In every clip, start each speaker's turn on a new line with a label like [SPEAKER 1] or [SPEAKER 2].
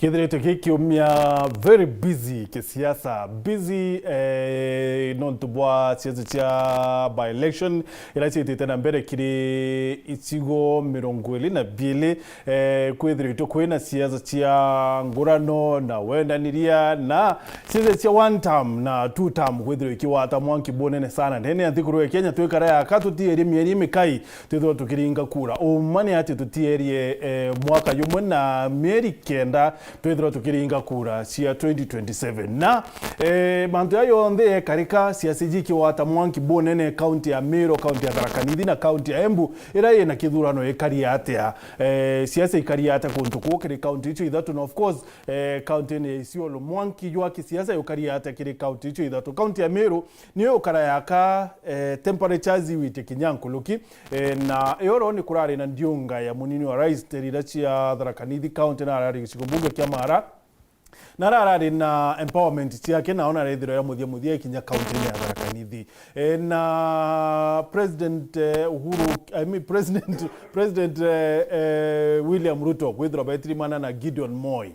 [SPEAKER 1] Kidhirito giki umia very busy kisiasa, busy non tubwa siasa cha by election ilachi tena mbere kiri ichigo mirongweli na bile kwithirito kwina siasa cha ngurano na wendaniria na siasa cha Wantam na Tutam kwithirito kiwata mwanki bonene sana ndene anthikuru Kenya twikara ya katutieri mieri mikai twitho tukiringa kura umani ati tutierie mwaka yumwe na mieri kenda twithira tukiringa kura cia 2027 na mantu ya yonde karika siasa jiki wata mwanki bonene county ya Meru, county ya Tharaka Nithi na county ya Embu ira ina kithurano ikaria atia siasa ikaria ata kuntu kukiri county icho ithatu na of course county ni Isiolo mwanki ywa kisiasa yukaria ata kiri county icho ithatu. County ya Meru niyo ukara yaka temperatures wite kinyankuluki na yoro ni kurari na ndiunga ya munini wa rais terirachi ya Tharaka Nithi county na arari gicigobunge kia Mara na arari na empowerment Ciaca na ona rethiro ya muthia kinya county ya Tharaka Nithi na president president William Ruto kwithira betrimana na Gideon Moi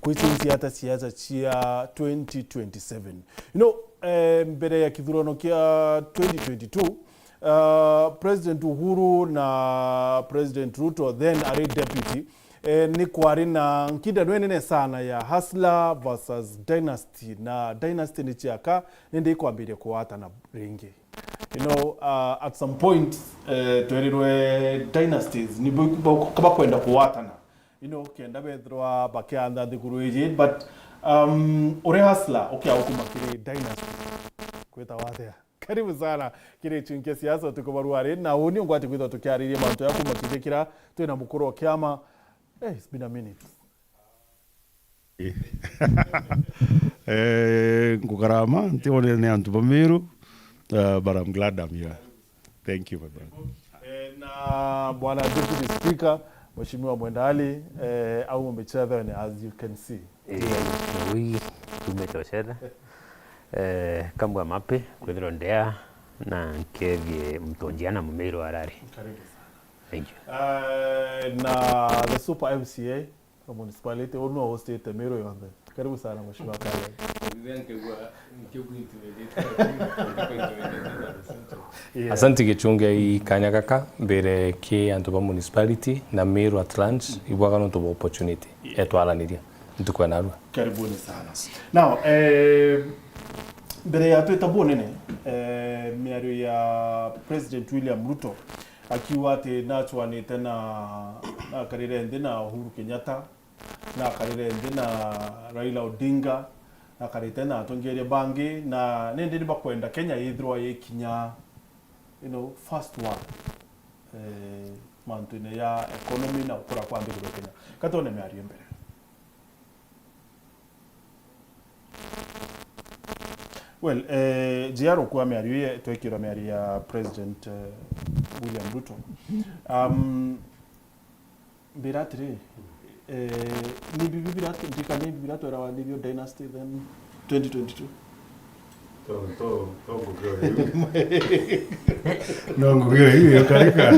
[SPEAKER 1] kwichinzi hata siasa chia 2027 mbere ya kithurano kia 2022 President Uhuru na President Ruto then are deputy ni kwari na nkida nwenene sana ya Hustler versus Dynasty na Dynasty ni Ciaca nende ikwambire kuwata na ringi at some point tuerirwe Dynasties ni kaba kwenda kuwatana kenda bethroa bakianda thikuruije but ore Hustler ukumakire Dynasty kweta wathea karibu sana kire chunke siasa tukobaruare na uni ngwati kwitha tukiaririe mantu yaku makijekira twina mukuru kiama. It's been a minute.
[SPEAKER 2] Ngukarama ntione ne antu Meru but I'm glad I'm here. Thank you my brother.
[SPEAKER 1] Na bwana deputy speaker Mheshimiwa Mwendali au mmecheza as you can see.
[SPEAKER 3] Oui, tumetoshera. Kambwa mape kwithiro ndea na nkevye mtonjiana Meru arari.
[SPEAKER 1] Karibu sana.
[SPEAKER 3] Thank you.
[SPEAKER 1] Na the super MCA from municipality ono hosted Meru yonde. Karibu sana Mheshimiwa Kale.
[SPEAKER 4] Asante Gichunge ikanya kaka mbere ki antu ba municipality na Meru at large ibwaga no to opportunity etwalaniria ntukwe narua.
[SPEAKER 1] Karibuni sana. Now mbere ya tutabonene miario ya President William Ruto akiwa te nachwani tena na karire ndina Uhuru Kenyatta na karire ndina Raila Odinga na karire tena atongerie bangi na nende ni bakwenda Kenya yithirwa yekinya first one mantune ya economy na ukura kwa mbere Kenya katone miario mbere. Well, jiaro kwa miario twekira miario ya President William Ruto. Biratri ni bibirat ndika ni bibirat era ni Dynasty then 2022.
[SPEAKER 2] No ngugire hiyo karika.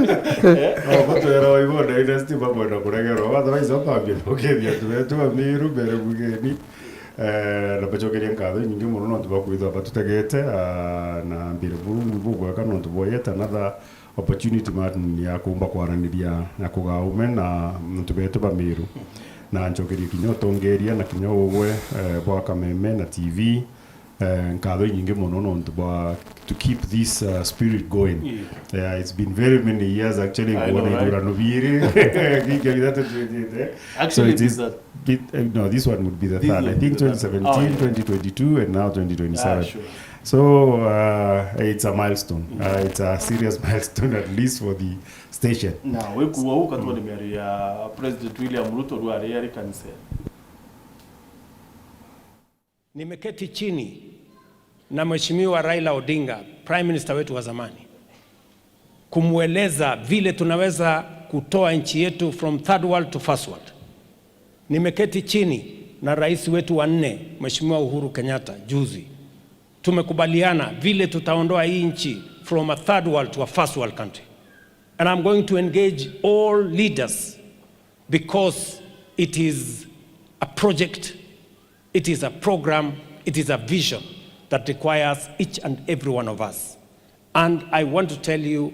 [SPEAKER 2] Bato era waibo Dynasty bakwenda kuregero otherwise opambye okethia tubetu Meru bere bugeni na bachokeria nkatho nyingi muno no tubakwitha batutegete na mbire bugwa kana tuboyeta another opportunity man ya kumba kwaraniria na kugaume na tubetu ba Meru na nchokeria kinyo tongeria na kinyo ugwe bwa kameme na TV nkatho nyingi muno no tuba to keep this spirit going. It's been very many years actually so it is no, this one would be the third. I think 2017, 2022 and now 2027.
[SPEAKER 1] Sure.
[SPEAKER 2] So it's a milestone. It's a serious milestone at least for the station.
[SPEAKER 1] Now we kuwa katone miario ya President William Ruto ruare yari kanisa.
[SPEAKER 5] Nimeketi chini na Mheshimiwa Raila Odinga, Prime Minister wetu wa zamani, kumweleza vile tunaweza kutoa nchi yetu from third world to first world. Nimeketi chini na rais wetu wa 4, Mheshimiwa Uhuru Kenyatta juzi. Tumekubaliana vile tutaondoa hii nchi from a third world to a first world country. And I'm going to engage all leaders because it is a project, it is a program, it is a vision that requires each and every one of us. And I want to tell you,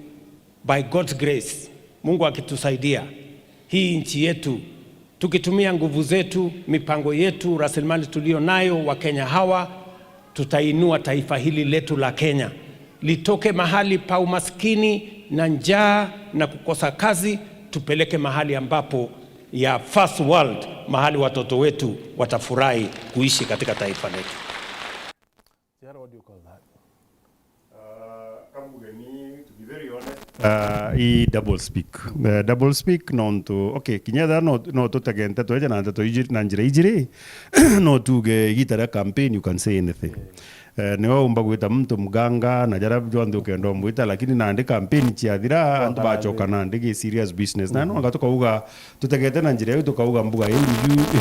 [SPEAKER 5] by God's grace, Mungu akitusaidia, hii nchi yetu, tukitumia nguvu zetu, mipango yetu, rasilimali tulio nayo, Wakenya hawa, tutainua taifa hili letu la Kenya. Litoke mahali pa umaskini na njaa na kukosa kazi, tupeleke mahali ambapo ya first world, mahali watoto wetu watafurahi kuishi katika taifa letu.
[SPEAKER 1] Ciaca, what do you call that?
[SPEAKER 2] To be very honest, he double speak non to okay kinyada no to tagenta to jana to nanjira ijire no tuge gitara campaign you can say anything. Niwa umbagwita mtu mganga na jarabu jondi ukendo mwita lakini naandi campaign chiathira antu bachoka naandi serious business na no ngatoka uga tutegete na njira yetu kauga mbuga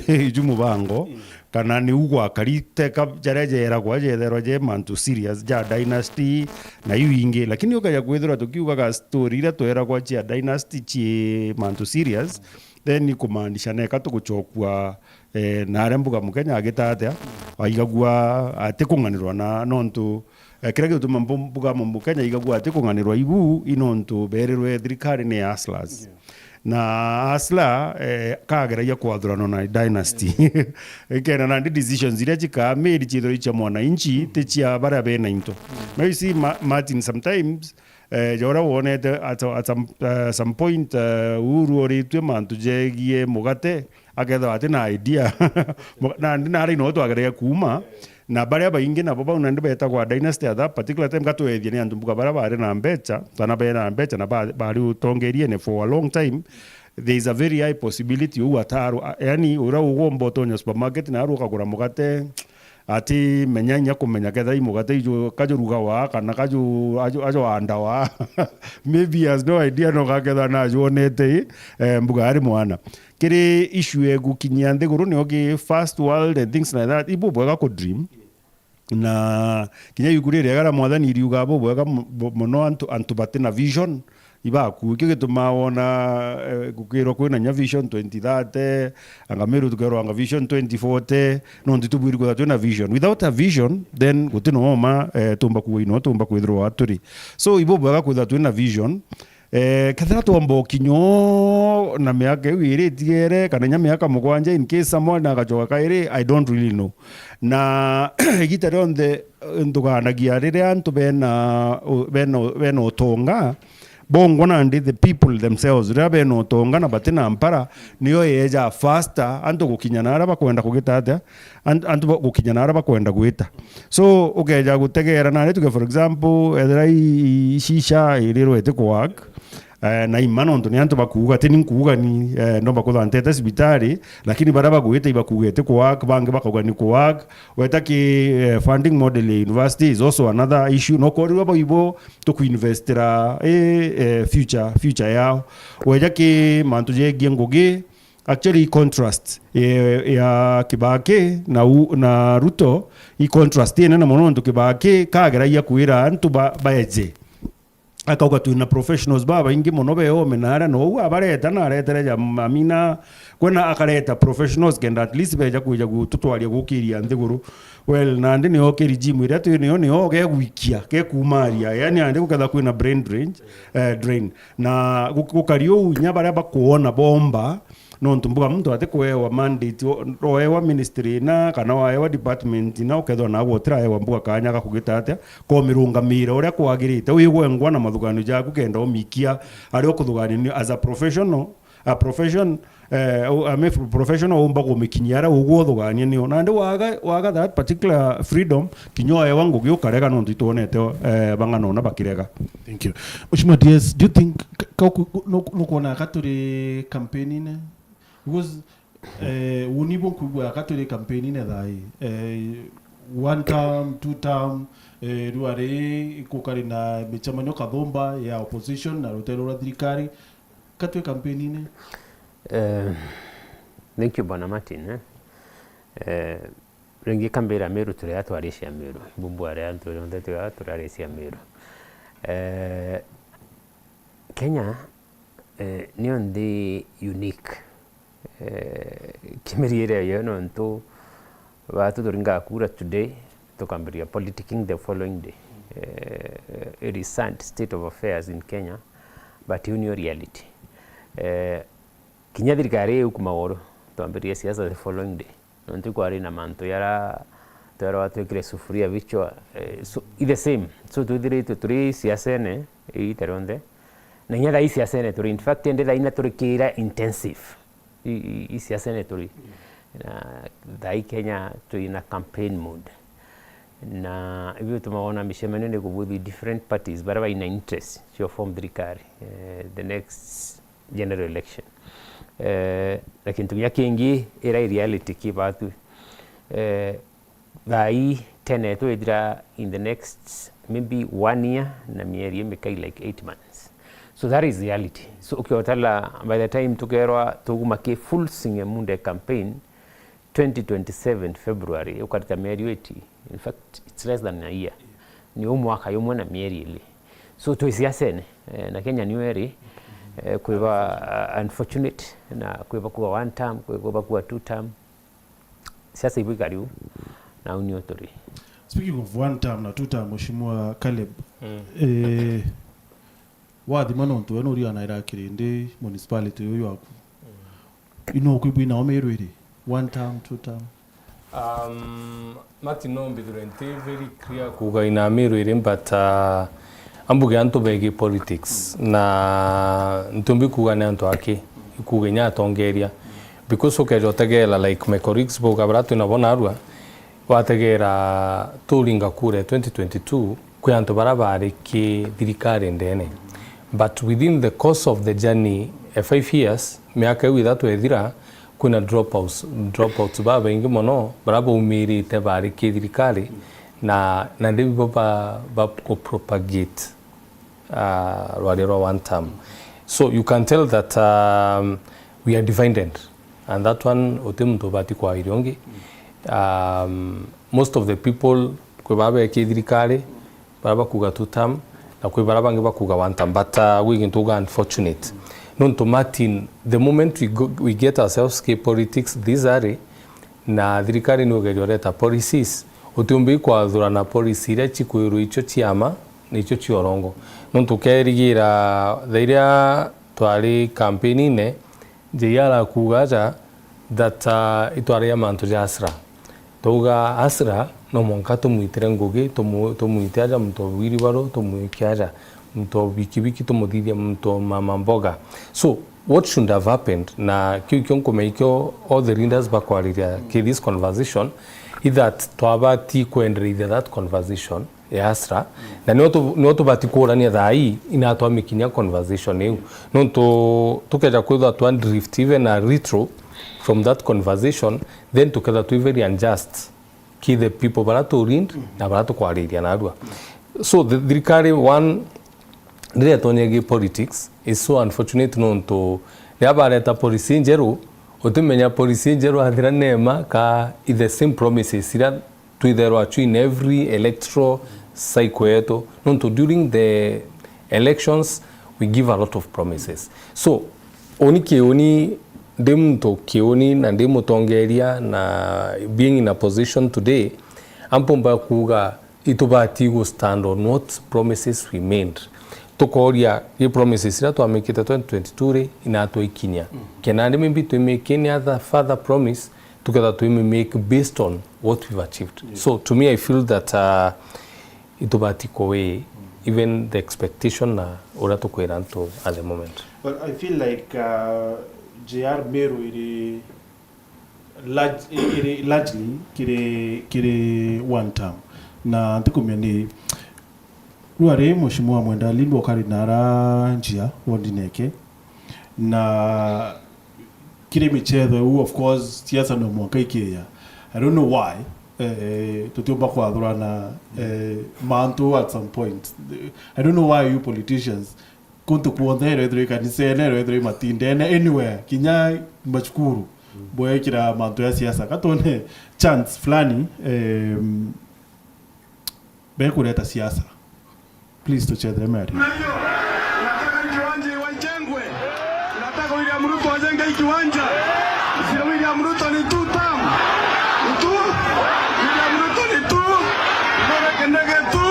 [SPEAKER 2] iju mubango kana ni ugwa karite kajarejera kwa jethero je mantu serious ja dynasty na yuinge lakini ukaja kwethira tukiuga ga story ira twera kwa chia dynasty chi mantu serious then ni kumaanisha neka tuguchokwa na rembuga mukenya agitatea aigagua ate kunganirwa na nontu kira gituma mbuga mukenya igagua ate kunganirwa ibu inontu berirwe thirikari ni aslas na asla kageragia kwathurano na dynasty ikena na decisions iria chika made chithori cha mwana inchi te chia bara bena into maybe see Martin sometimes jora wonete at some point uru oritwe mantu jegie mugate agetha ati na idea na ndinari no twagerea kuma na baria baingi na baba unandi beta kwa dynasty at that particular time katwethie ni antu mbuga bara bare na mbecha tana bena mbecha na bari utongerie ne for a long time. There is a very high possibility uataru yani ura ugombo tonya supermarket na aruka kugura mugate ati menyanya kumenya ketha imugate ijo kajuruga wa kana ajo andawa maybe has no idea no kaketha na jonete mbuga ari mwana kiri issue gukinyia nthiguru ni ogi first world and things like that ibu bwega ku dream na kinya yuguri regara mwathani iriuga bo bwega muno antu batina vision ibaku kigituma wona gukiro kwina nya vision 2030 angamiru tukero anga vision 2040 no nditubwiri kwa tuna vision without a vision then gutino ma tumba kuino tumba kwithro aturi so ibobo ga tuna vision kathira tuombo kinyo na miaka iri tiere kana nya miaka mugwanja in case someone agachoka kairi I don't really know na gitare on the nduganagia rire antu bena otonga bongo nandi the people themselves rabe no tongana batina ampara niyo yeja faster anto gukinyana araba kwenda kugitata anto gukinyana araba kwenda gwita so ukeja gutegera na tuge for example edrai shisha ilirwete kwak na imano ndo ni anto bakuga tini kuga ni ndo bakuga anteta sibitari lakini baraba gwita ibakugete kwak bange bakuga ni kwak wetaki funding model university is also another issue no kori babo ibo to kuinvestira future yao wetaki mantuje giengoge actually contrast ya Kibake na Ruto i contrast ene na mono Kibake kagera ya kuira antu baeje akauga tuna professionals baba ingi mono beo menara no abareta na aretereja amina kwena akareta professionals kenda at least beja kuja gututwaria gukiria nthiguru well na ndi ni okeri gym ira tu ni oge gwikia ke kumaria yani andi gukatha kwina brain drain na gukario nya bara bakuona bomba no ntumbuga mtu ate kwewa mandate roewa ministry na kana waewa department na ukethwa na gutira ewa mbuga kanya gakugita ko mirungamira uria kwagirite wigwengwa na mathugano jaku kenda omikia ari okuthugani as a professional a profession professional umba gumikinyara ugwo thugani ni ona ndi waga that particular freedom kinyoe wangu giukarega no ndituonete bangano na bakirega.
[SPEAKER 1] Thank you. Mheshimiwa DS, do you think no kuona katuri campaign ine because unibo kubwa katuri campaign ine thai Wantam Tutam ruare ikukari na michamanyo kathomba ya opposition na rutero ra thirikari katuri campaign ine.
[SPEAKER 3] Thank you Bwana Martin. Rengi kambira Meru turi atwarisha Meru bumbu ari anturi ndete aturarisha Meru. Kenya niyo ndi unique kimiriere yo no nto watu turinga kura today tukambiria politicking the following day. A recent state of affairs in Kenya, but you know reality. Kinya thirikari ukumagoro tuambiria siasa the following day. Nontu kwari na manto yara twara watu kire sufuria vichwa so the same. So turi siasa ne iteronde na nyada hii siasa ne turi in fact endela ina turi kira intensive hii siasa ne turi na dai Kenya turi na campaign mode na hivyo tumeona mishemanio ni kubuthi different parties baraba ina interest sio form thirikari the next general election lakini tukia kingi era reality kibatu dai tene to edra in the next maybe 1 year na mieri mekai like 8 months. So that is reality. So ukiotala by the time tukerwa tugumake full singe munde campaign 2027 February ukarita mieri weti. In fact it's less than a year. Ni umwaka yomwe na mieri ile. So to siasene na Kenya New Era kwa unfortunate na kwa Wantam kwa Tutam siasa hivi karibu na URETERI.
[SPEAKER 1] Speaking of Wantam na Tutam, Mheshimiwa Caleb, wathi manonto eno uri anaira kirinde municipality yo yaku ino kwibina omerwiri Wantam Tutam
[SPEAKER 4] Martin mbidurente very clear kuga ina amerwiri but ambuge anto bege politics na ntumbi kuga ne anto ake kuga nya tongeria because okejotegela like my colleagues boga brato na bonarwa wategera turinga kure 2022 kwa anto barabare ki thirikari ndene but within the course of the journey 5 years miaka without ethira kuna dropouts baba ingi mono baraba umiri te bari ki thirikari na ndibo ba propagate Wantam. So you can tell that we are divided and that one otemto bati kwa iriongi. Most of the people kwa baba ki thirikari baraba kuga Tutam na kwa baraba ngiba kuga Wantam but we gintuga unfortunate non to Martin the moment we get ourselves ke politics these are na thirikari no geroreta policies otumbi kwa dhura na policy ira chikuiru icho chiama nicho chiorongo non to kerigira thairia twari campaign ne je yala kugaja that itwari amanto jasra toga asra no monkato muitire ngugi to muitaja mto wiri baro to muikiaja mto bikibiki to modidia mto mama mboga. So what should have happened na kionko meikyo all the readers bakwariria ke this conversation is that twabati kuendelea that conversation ya asra na nioto bati kurania thai ina twamikinya conversation eu no to tukeja kwitha twa drift even a retro from that conversation then together to very unjust ki the people barato rind na barato kwariria na arua. So the thirikari one ndire tonyege politics is so unfortunate no to yabareta policy njeru otumenya policy njeru athira nema ka is the same promises ira tuithero achu in every electoral cycle yeto no to during the elections we give a lot of promises. So oni demto kioni na demo tongeria na being in a position today ampomba kuga itobati go stand on what promises remained tokoria ye promises ira twamekita 2022 ina toikinya kenande maybe to make any other further promise together to make based on what we've achieved. So to me I feel that itobati kowe even the expectation na ora tokweranto at the moment.
[SPEAKER 1] But I feel like JR Meru largely kire Wantam na ntikumeni ruare Mheshimiwa Mwenda Limbo kari nara njia wondineke na kire michetho who of course siasa no mwaka ikia I don't know why tutumba kwa dhurana manto at some point I don't know why you politicians kuntu kuondhere thre kanisene rethre matindene anywhere kinya machukuru boye kira manto ya siasa katone chance flani bekuleta siasa please to share them out.
[SPEAKER 6] Nataka kiwanja iwajengwe. Nataka William Ruto ajenge kiwanja.
[SPEAKER 2] Sio William Ruto ni Tutam. Tu. William Ruto ni tu. Bora kendege tu.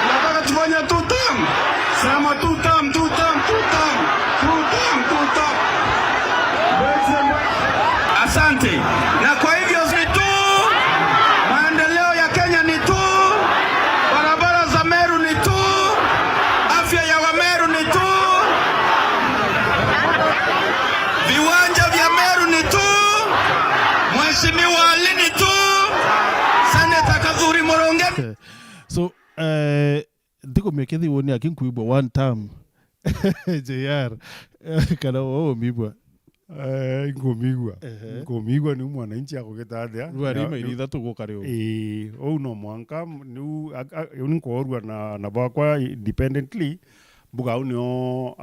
[SPEAKER 2] Nataka tufanye Tutam. Sema Tutam, Tutam, Tutam. Tutam, Tutam. Asante. Na kwa hivyo si tu. Maendeleo ya Kenya ni tu. Barabara za Meru ni tu. Afya ya Wameru ni tu. Viwanja vya Meru ni tu. Mheshimiwa Ali ni tu. Seneta Kadhuri Moronge.
[SPEAKER 1] So ndiko mekethi woni akinkuibwa Wantam JR kana mibwa
[SPEAKER 2] ngomigwa ni mwananchi akugetathia
[SPEAKER 1] rwarima iritha tugukari
[SPEAKER 2] ou no mwanka ni korwa na bakwa independently buga unio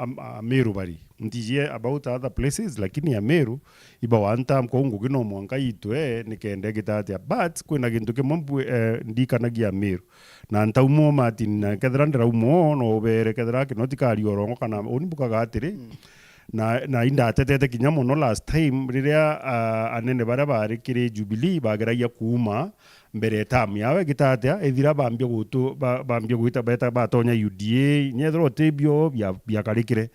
[SPEAKER 2] Meru bari ntijie about other places lakini ya Meru iba Wantam ko ngugi no mwanka itwe nikende gitathia but kwina gintu kimwe ndikanagia Meru na ntaumo Martin na kethra ndera umo no bere kethra kinotikari orongo kana oni bukaga atiri na indatetete kinya muno last time riria anene bara bari kiri Jubilee bageragia kuuma mbere tamu yawe gitatia ethira bambio gwita beta batonya UDA nyethro tebio bya karikire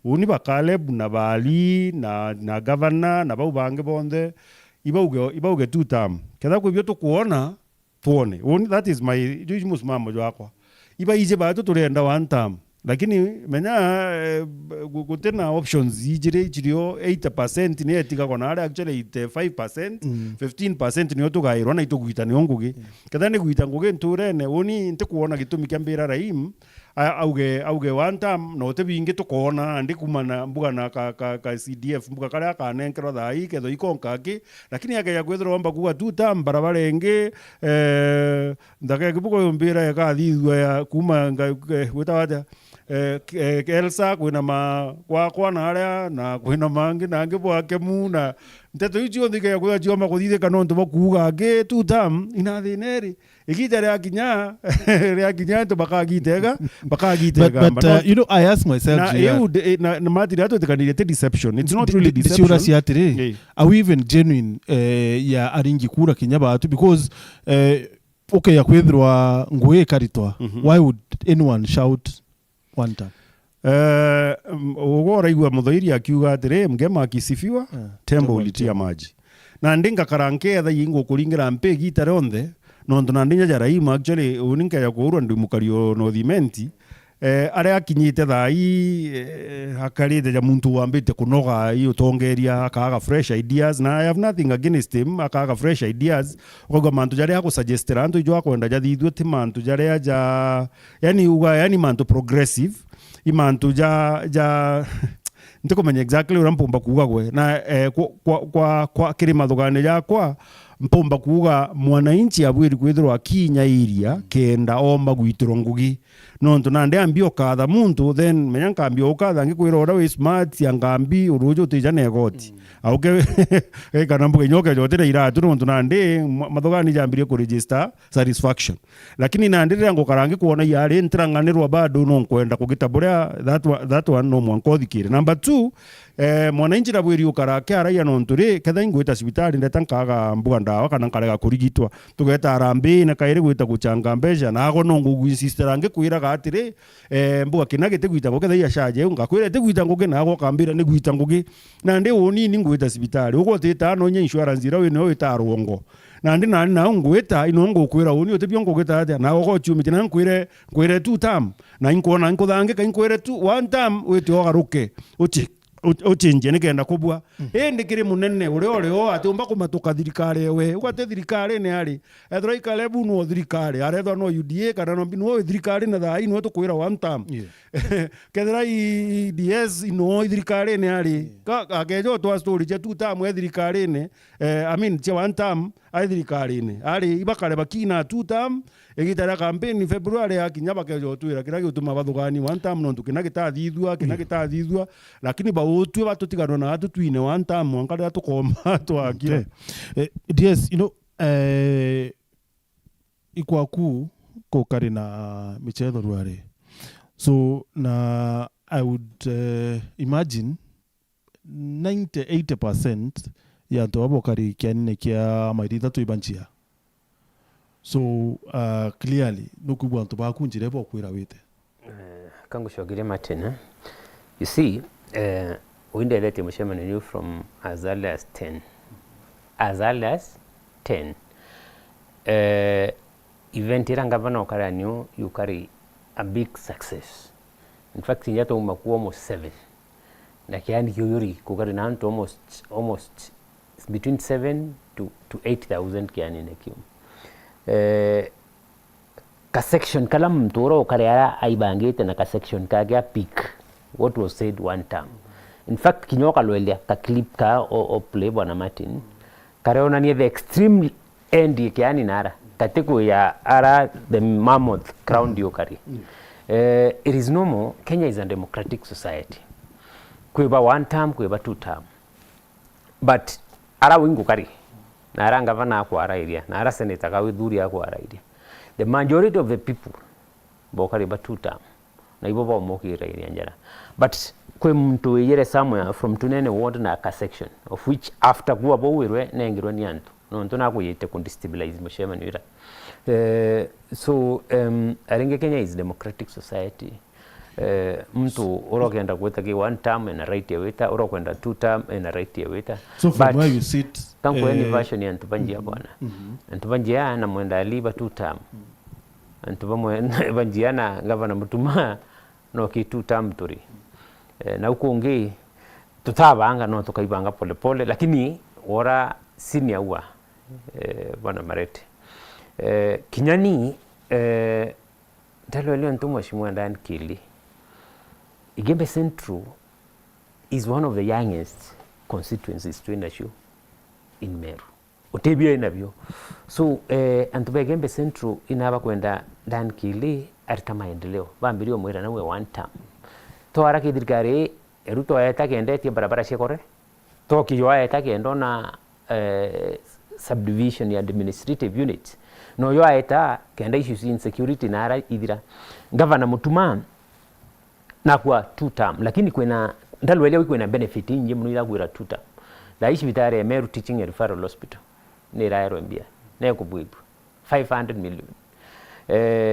[SPEAKER 2] uni Caleb na Bali na governor na bau bange bonde ibauge Tutam ketha kwibio tukuona tuone uni that is my juimus mamo yakwa iba ije ba turenda Wantam lakini menya gutena options ijire jirio 8% ni etika kona ari actually 85% 15% ni otugairwa na itugwita ni ongugi ketha ni gwita ngugi nturene uni ntikuona gitumi kya mbira raim auge Wantam no te bingi tukona ndi kumana mbuga na ka CDF mbuga kare kanenkerwa thai ketho ikonkaki lakini yake ya gwethro mba kuwa Tutam barabarenge ndaka kibuko mbira ya kathithwa ya kuma gwita Elsa kwina kwa na aria na kwina mangi na ngi bwake mu na nteto icio thike ya kwa chioma kuthithe kana ntu bakuga ngi Tutam ina thineri ikija ria kinya to bakagitega
[SPEAKER 1] but you know I ask myself
[SPEAKER 2] na mati rato tekanire deception it's not really deception
[SPEAKER 1] are we even genuine ya aringi kura kinya batu because okay ya kwethirwa ngui karitwa why would anyone shout Wantam
[SPEAKER 2] ugora igwa muthoiri akiuga atire mgema akisifiwa tembo ulitia maji na ndinga karanketha yingo kuringira mpe gitare onthe no ntona ndinya jaraima actually uninka ya kuurwa ndimukario no thimenti aria akinyite thai akarite ja muntu wambite kunoga iyo tongeria akaga fresh ideas na I have nothing against him akaga fresh ideas ogo mantu jare ako suggestera antu jo akwenda jathithwe ti mantu jare ja yani mantu progressive imantu ja ntikumenya exactly ura mpumba kuga gwe na kwa kirima thugane yakwa mpumba kuga mwananchi abwiri kwithirwa kinya iria kenda omba gwitiro ngugi no ntunande ambio katha muntu then menya nkambio ukatha ngikwira ora we smart yangambi urujo tijane goti auke kana mbuge nyoke jotera iratu no ntunande mathogani jambirie ku register satisfaction lakini nandire ngo karangi kuona yari ntranganirwa bado no kwenda kugitabura that one no mwankothikire number 2 mwananchi rabwiri ukarake araia no nturi ketha ingwita cibitari ndeta nkaga mbuga ndawa kana nkarega kurigitwa tugeta arambi na kaire gwita guchanga mbeca nago no nguguinsister ange kwira gatire mbuga kinagete gwita ngoketha ya shaje ngakwira te gwita ngoke nago kambira ni gwita ngoke na ndi woni ni ngwita cibitari ugo teta no nya insurance ira we no itarongo na ndi nani na ngwita inongo kwira woni otebyo ngogeta ate na go chumite na nkwire Tutam na inkona nkothange ka inkwire Wantam wetyo garuke ochenje nikenda kubwa ndikiri munene uri atumba kumatuka thirikari we ugate thirikari ni ari ethra ikalebu no thirikari arethwa no UDA kana no binu thirikari na thai no tukwira Wantam kethra DS no thirikari ni ari akejo twa story je Tutam thirikari ni I mean je Wantam ai thirikari ni ari ibakare bakina Tutam egitara campaign February akinya bakejo twira kira gituma bathugani Wantam no tukina gitathithua lakini bautwe batutigano na atutwine Wantam mwankara tukoma twakire
[SPEAKER 1] yes you know ikwaku ko kari na michetho rware so na I would imagine 90-80% ya to abokari kianine kia mairita tu ibanchia. So clearly nukubwa to ba kunjire bo kwira wite.
[SPEAKER 3] Kangu shogire Martin. You see, we let him share you from as early as 10. As early as 10. Event irangavana okara new you carry a big success. In fact, in yato umakuwa almost 7. Na kiani yuri kukari na anto almost between 7 to 8,000 kiani nekium. Ka section kala mtoro okare ara aibangete na ka section kage peak what was said one time. In fact, kinyoka loelia ka clip ka o play bwana Martin. Kareona ni the extreme end kiani nara. Katiko ya ara the mammoth crown yokari. It is normal. Kenya is a democratic society. Kuiba one term, kuiba 2 term. But ara wingu kari. Na ara ngavana ako ara area. Na ara senator kawe dhuri ako ara area. The majority of the people bokari ba 2 term. Na ibo ba moki area njara. But kwe mtu yere somewhere from tunene ward na ka section of which after kuwa bo wirwe na ngirwe ni antu. No ntona ko yete ku destabilize mshema ni ira. So aringe Kenya is democratic society. Mtu urokenda kweta ki 1 term na right ya weta, urokwenda 2 term na right ya weta.
[SPEAKER 1] So from where you sit
[SPEAKER 3] tangu any version ya ntupanjia bwana. Ntupanjia na mwenda aliba 2 term. Ntupanjia na gavana mutuma no ki 2 term turi. Na ukonge tutabanga no tukaibanga pole pole lakini ora senior wa bwana Marete. Kinyani talo leo ntumo shimwa ndani kili. Igembe Central is one of the youngest constituencies to indashu in Meru. Utebia inavyo. So antuba Igembe Central inaba kwenda ndani kili arita maendeleo. Bambirio mwira nawe one term. To ara kidirikare eruto ayeta kende barabara shekore. To kiyo ayeta kendo na subdivision ya administrative unit. No yo ayeta kenda issues in security na ara idira. Governor mutuma na kwa 2 term lakini kwena ndalwelewa kwena benefit nje mnu ila kwira 2 term. La ishi vitare ya Meru Teaching and Referral Hospital. Ni raero mbia. Na kubuibu 500 million.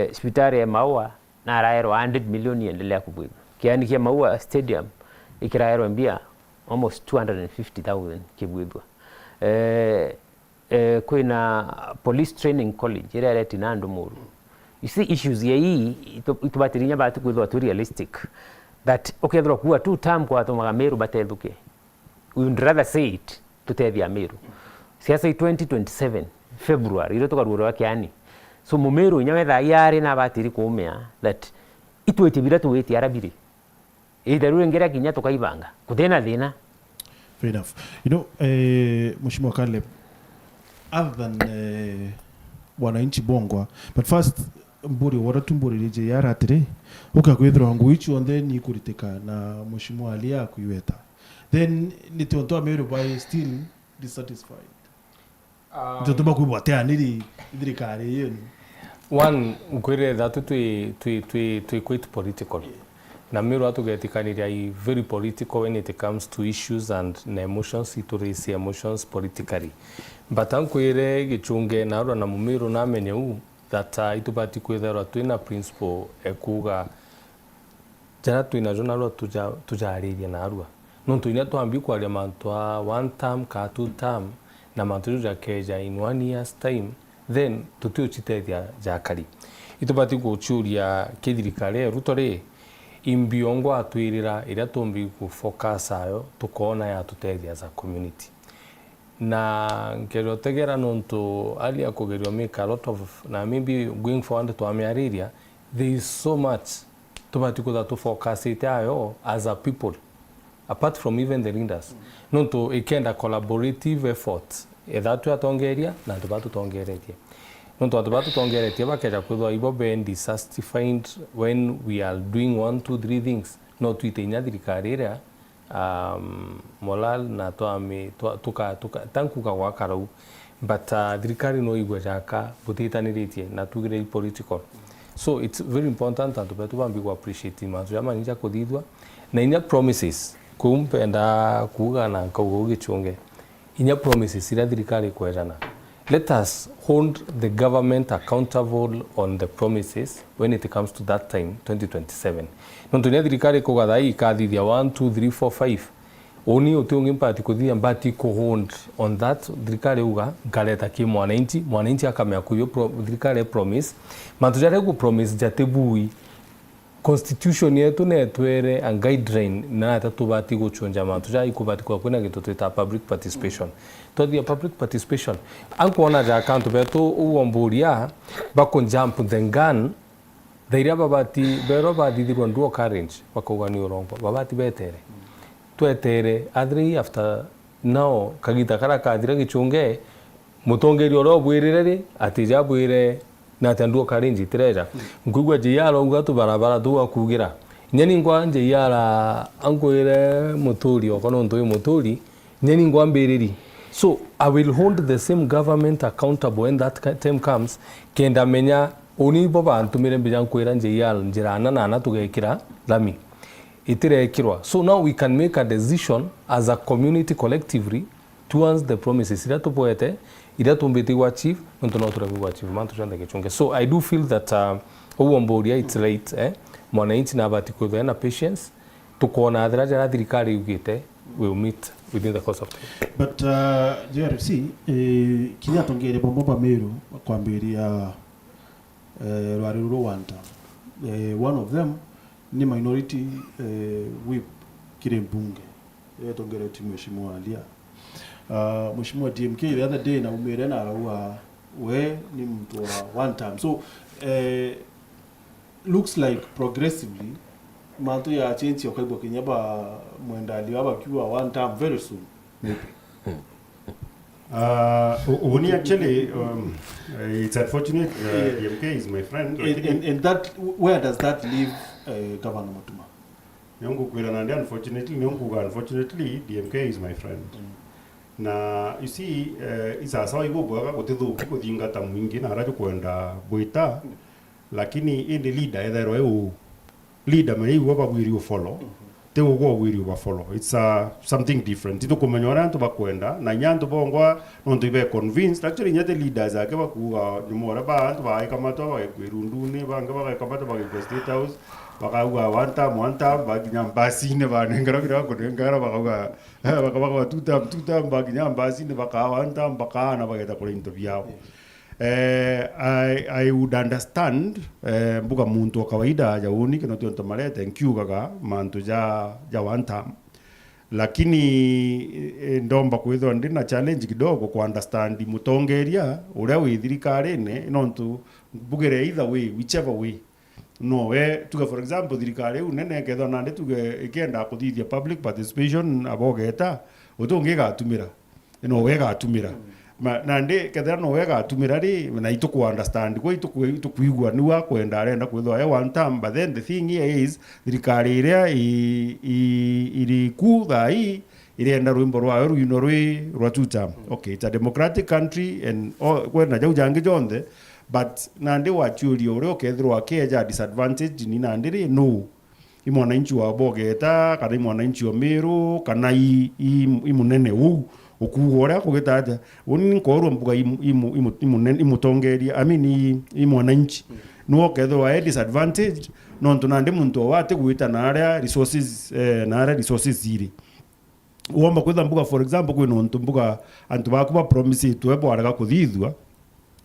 [SPEAKER 3] Hospitali ya Maua na raero 100 million yendelea kubuibu. Kiani kia Maua Stadium ikiraero mbia almost 250,000 kibuibu. Kwena Police Training College ira ya tinando muru. You see issues ya hii itubatirinya batu kwithwa tu realistic that okay thro kuwa 2 term kwa to Meru bateluke. We would rather say it tutethia Meru. Siasa 2027 February ile tukarura wake yani. So Mumeru nyawetha yari na batiri kumea that itwete bila tuweti arabiri. Idarure ngera kinya tukaibanga. Kutena thina.
[SPEAKER 1] Fair enough. You know, Mheshimiwa Caleb, other than wananchi bongwa, but first mburi waratumburi rije yara atire ukakwithira wangu ichi onde ni kuriteka na Mheshimiwa alia kuiweta. Then nitontoa Meru by still dissatisfied. Nitotoba kuibatea nili idirikari yenu.
[SPEAKER 4] One kwire that to quite political. Na Meru atugetikaniria I very political when it comes to issues and emotions, it raise emotions politically. But ankwire gichunge na ro na Mumiru na menye that itubati kwethera twina principle ekuga jana twina jona ro tujariria na arua no twina twambi kwaria mantwa 1 term ka 2 term na mantu ja keja in 1 year's time then tutiuchitethia jakari itubati guchuria kithirikare rutore imbiongo atwirira ira tumbi ku focus ayo tukona ya tutethia as a community na ngero tegera nonto ali akogerio make a lot of na maybe going forward to amiariria there is so much to focus it ayo as a people apart from even the leaders nonto ikenda collaborative effort edatu atongeria na tubatu tongeretie nonto atubatu tongeretie bakeja kwithwa ibo ben dissatisfied when we are doing 1 2 3 things no twitenya thirikarira molal na tuka tankuka wakarau but thirikari no igwe jaka butitaniritie na tugire political so it's very important that to bambi ku appreciate mazu ya manija kuthithwa na inya promises kumpenda kuga na kaugo gichunge inya promises ira thirikari kwetana. Let us hold the government accountable on the promises when it comes to that time, 2027. Nontu nya thirikari kugatha ikathithia 1, 2, 3, 4, 5. Oni utungi mpati kuthia mbati ko hold on that thirikari uga ngareta ki mwananchi akamea kuyo thirikari promise. Mantu jare ku promise jatebui. Constitution yetu netwere a guideline na tatubati guchonja mantu ja ikubati kwa kwena gitu twita public participation. Todia public participation ankuona ja account betu uomburia bako jump the gun thairia babati bero badithirwa nduo current bakogani urongo babati betere twetere adri after now kagita kara kathira gichunge mutongeri oro bwirire atija bwire na tanduo karinji tireja ngugwa jiyara ugatu barabara tuwa kugira nyeni ngwa jiyara angoire muturi okono ntoi muturi nyeni ngwa mbiriri. So I will hold the same government accountable when that time comes kenda menya oni boba antumire mbija nkwira jiyara njirana na tugekira lami itirekirwa. So now we can make a decision as a community collectively towards the promises ira tupoete ira tumbiti wa chief nto no turabi wa chief mantu chanda gichunge. So I do feel that uomboria it's late mwananchi na bati kuthena patience tukona athira jara thirikari ugite will meet within the course of time.
[SPEAKER 1] But JRC kinya tongere bomba meru kwambiria rwari ru Wantam. One of them ni minority whip kire mbunge tongere timu mheshimiwa alia mheshimiwa DMK the other day na umere na raua we ni mtu wa Wantam. So looks like progressively manto ya change yakaibo kinyaba mwendali aba kiwa Wantam very soon maybe.
[SPEAKER 2] Only actually it's unfortunate DMK is my friend
[SPEAKER 1] and that where does that leave Governor Mutuma?
[SPEAKER 2] Nyongo kwira nandi unfortunately DMK is my friend. Na you see isa sawa ibo bwaga gutithu kuthinga ta mwingi na arajo kwenda boita lakini indi leader ethero eu leader me iwo babwiri follow te ugo wiri wa follow. It's something different. Ito kumenyora nto bakwenda na nyanto bongwa nonto ibe convinced actually nyate leaders ake bakuga nyumora ba nto ba ikamato ba kwirundune banga ba ikamato ba State House bakaga Wantam baginyambasine banengera ko dengara bakaga Tutam baginyambasine baka Wantam bakana bageta ko interview yao. I would understand mbuga muntu wa kawaida jauni kino tionto mare thank you gaga mantu ja Wantam lakini ndomba kwithwa ndina challenge kidogo ku understand mutongeria uria wi thirikari ne nontu mbugire either way whichever way no we tuga for example thirikari unene ketho nande tuge ikenda kuthithia public participation abogeta utongiga atumira no wega atumira nande ketho no wega atumira ri na ituku understand ko itukuigwa ni wa kwenda arenda kwithwa Wantam. But then the thing here is thirikari iria iri kuthai irenda rwimbo rwa ruino rwa Tutam. Okay, it's a democratic country and kwena jaujange jonde but nande wachurio uri okethirwa keja disadvantage ni nande no imwananchi wa bogeta kana imwananchi wa Meru kana imunene u okugora kugetaja uni nkorwa mbuga imutongeria I mean imwananchi no okethirwa disadvantage nonto nande muntu wate gwita na resources ziri uomba kwitha mbuga for example kwino nonto mbuga antu bakuba promise tuwebo araga kuthithwa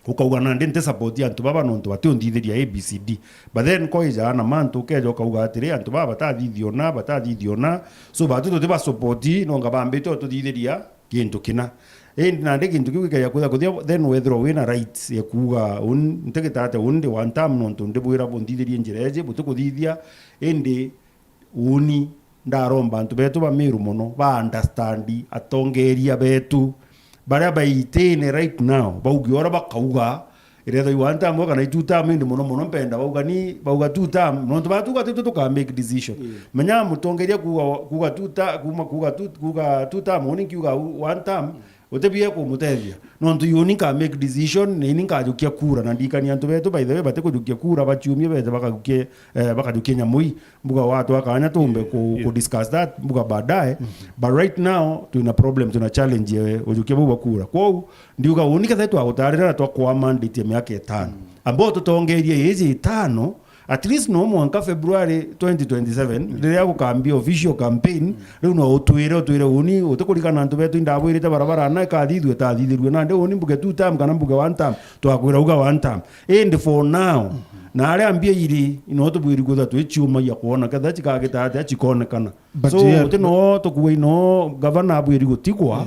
[SPEAKER 2] ukauga nande nte support antu baba nonto bationditheria ABCD but then ko ija na mantu kejo kauga atire antu baba batithithiona so batu to ba support no ngabambe to thitheria kintu kina nande kintu kiu ya kuthia then wethro wina rights ya kuga ntegetate undi Wantam nonto ndibwira bondithirie njireje butukuthithia indi uni ndaromba antu betu ba Meru muno ba understand atongeria betu baria baitene right now baugiora bakauga iretho Wantam kana Tutam ndi muno mpenda bauga Tutam nonto batuga tuka make decision menya mutongeria kuga Tutam oni kiuga Wantam utebia kumutethia no ntu yoni ka make decision ni ninka jukia kura na ndikani antu betu by the way bate kujukia kura bachumie bete bakajukia nyamui mbuga watu akanya tumbe ku discuss that mbuga baadaye but right now tuna problem tuna challenge ujukia buba kura kwa ndiuga unika zetu agutarira twa kwa mandate ya miaka 5 ambao tutongeria hizi 5 at least no mwanka February 2027 riria gukambia official campaign riu no utwire uni utukurikana antu betu ndabwirite barabara na ikathithwe tathithirwe na ndio uni mbuge Tutam kana mbuge Wantam twakwira uga Wantam and for now na aria ambia iri ino tubwiri gutha twichuma ya kuona katha chikagita ati chikonekana so utino tukuwe ino governor abwiri gutikwa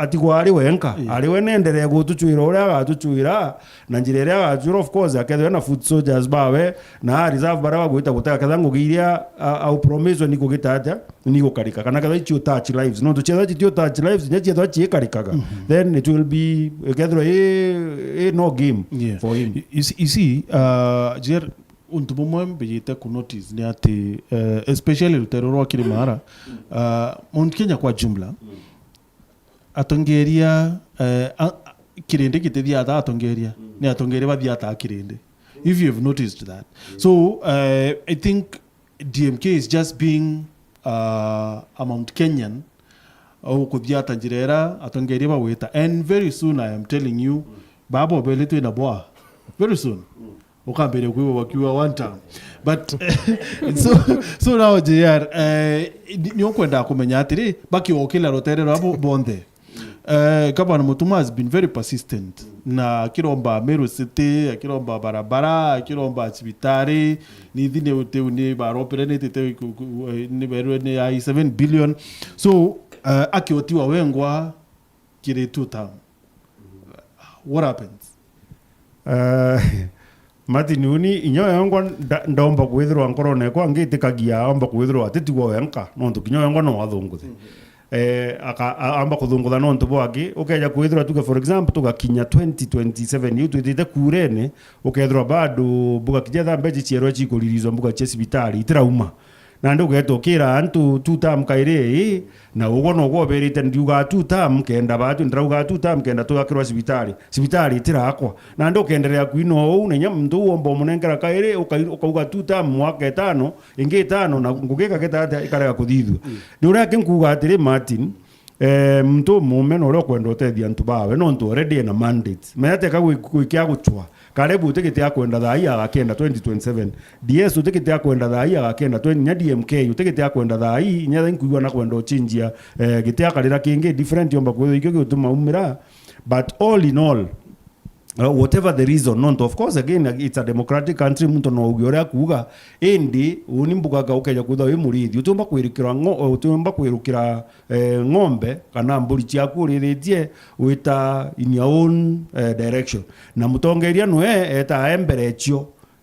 [SPEAKER 2] atigwa ari wenka ari wenenderea gutuchuira uria agatuchuira na njira iria agatuchuira of course akethwe na foot soldiers bawe na reserve bara gwita gutaka kathangu giria au promise ni kugitata ni gukarika kana katha ichi touch lives no tuchetha ichi touch lives nyechi etha chi karikaga then it will be kethwe no game for him
[SPEAKER 1] you see jer untu bumwe mbijite ku notice ni ati especially Lutero wa Kirimara Mount Kenya kwa jumla atongeria kirinde kitethia atongeria ni atongeria bathia ata kirinde if you have noticed that so I think DMK is just being a Mount Kenyan au kuthia ata njirera atongeria bawita and very soon I am telling you babo beletwe na boa very soon ukambere kwiwa wakiwa Wantam but so now JR ni okwenda kumenya atiri baki okila roterero abo bonde Gavana Mutuma has been very persistent na kiromba Meru City kiromba barabara kiromba cibitari ni thine uteu baropere ni beru ni 7 billion so akiotiwa wengwa kire Tutam what happens Martin uni inyo yangwa ndomba kwithirwa nkorone kwa ngitikagia amba kwithirwa titigwo wenka no tukinyo yangwa no wathunguthe amba kuthungutha no ntubo agi ukeja kwithirwa tuge for example tugakinya 2027 yu twitite kurene ukethirwa bado buga kijetha mbeji chierwa chikulirizwa mbuga cia cibitari itirauma na ndu getukira antu Tutam kaire na ugo no goberite ndiuga Tutam kenda batu ndrauga Tutam kenda tugakirwa cibitari tirakwa na ndu kenderea kwino ou nenya mndu ombo munengera kaire ukauga Tutam mwaka 5 ingi 5 na ngugika getata ikarega kuthithwa ndura kinkuga atiri Martin mtu mumen oro kwenda utethia ntu bawe no ntu already na mandate mete kagwikia guchwa Karebu utekete akwenda thai agakenda 2027 DS utekete akwenda thai agakenda 20 nya DMK utekete akwenda thai nya nkuigwa na kwenda ochinjia gite akarira kingi different yomba kwitho ikyo gituma umira but all in all whatever the reason not of course again it's a democratic country muntu no ugiora kuga indi uni mbugaga ukeja kutha wi murithi utumba kwirikira utumba kwirukira ng'ombe kana mburi ciaku riritie wita in your own direction na mutongeria no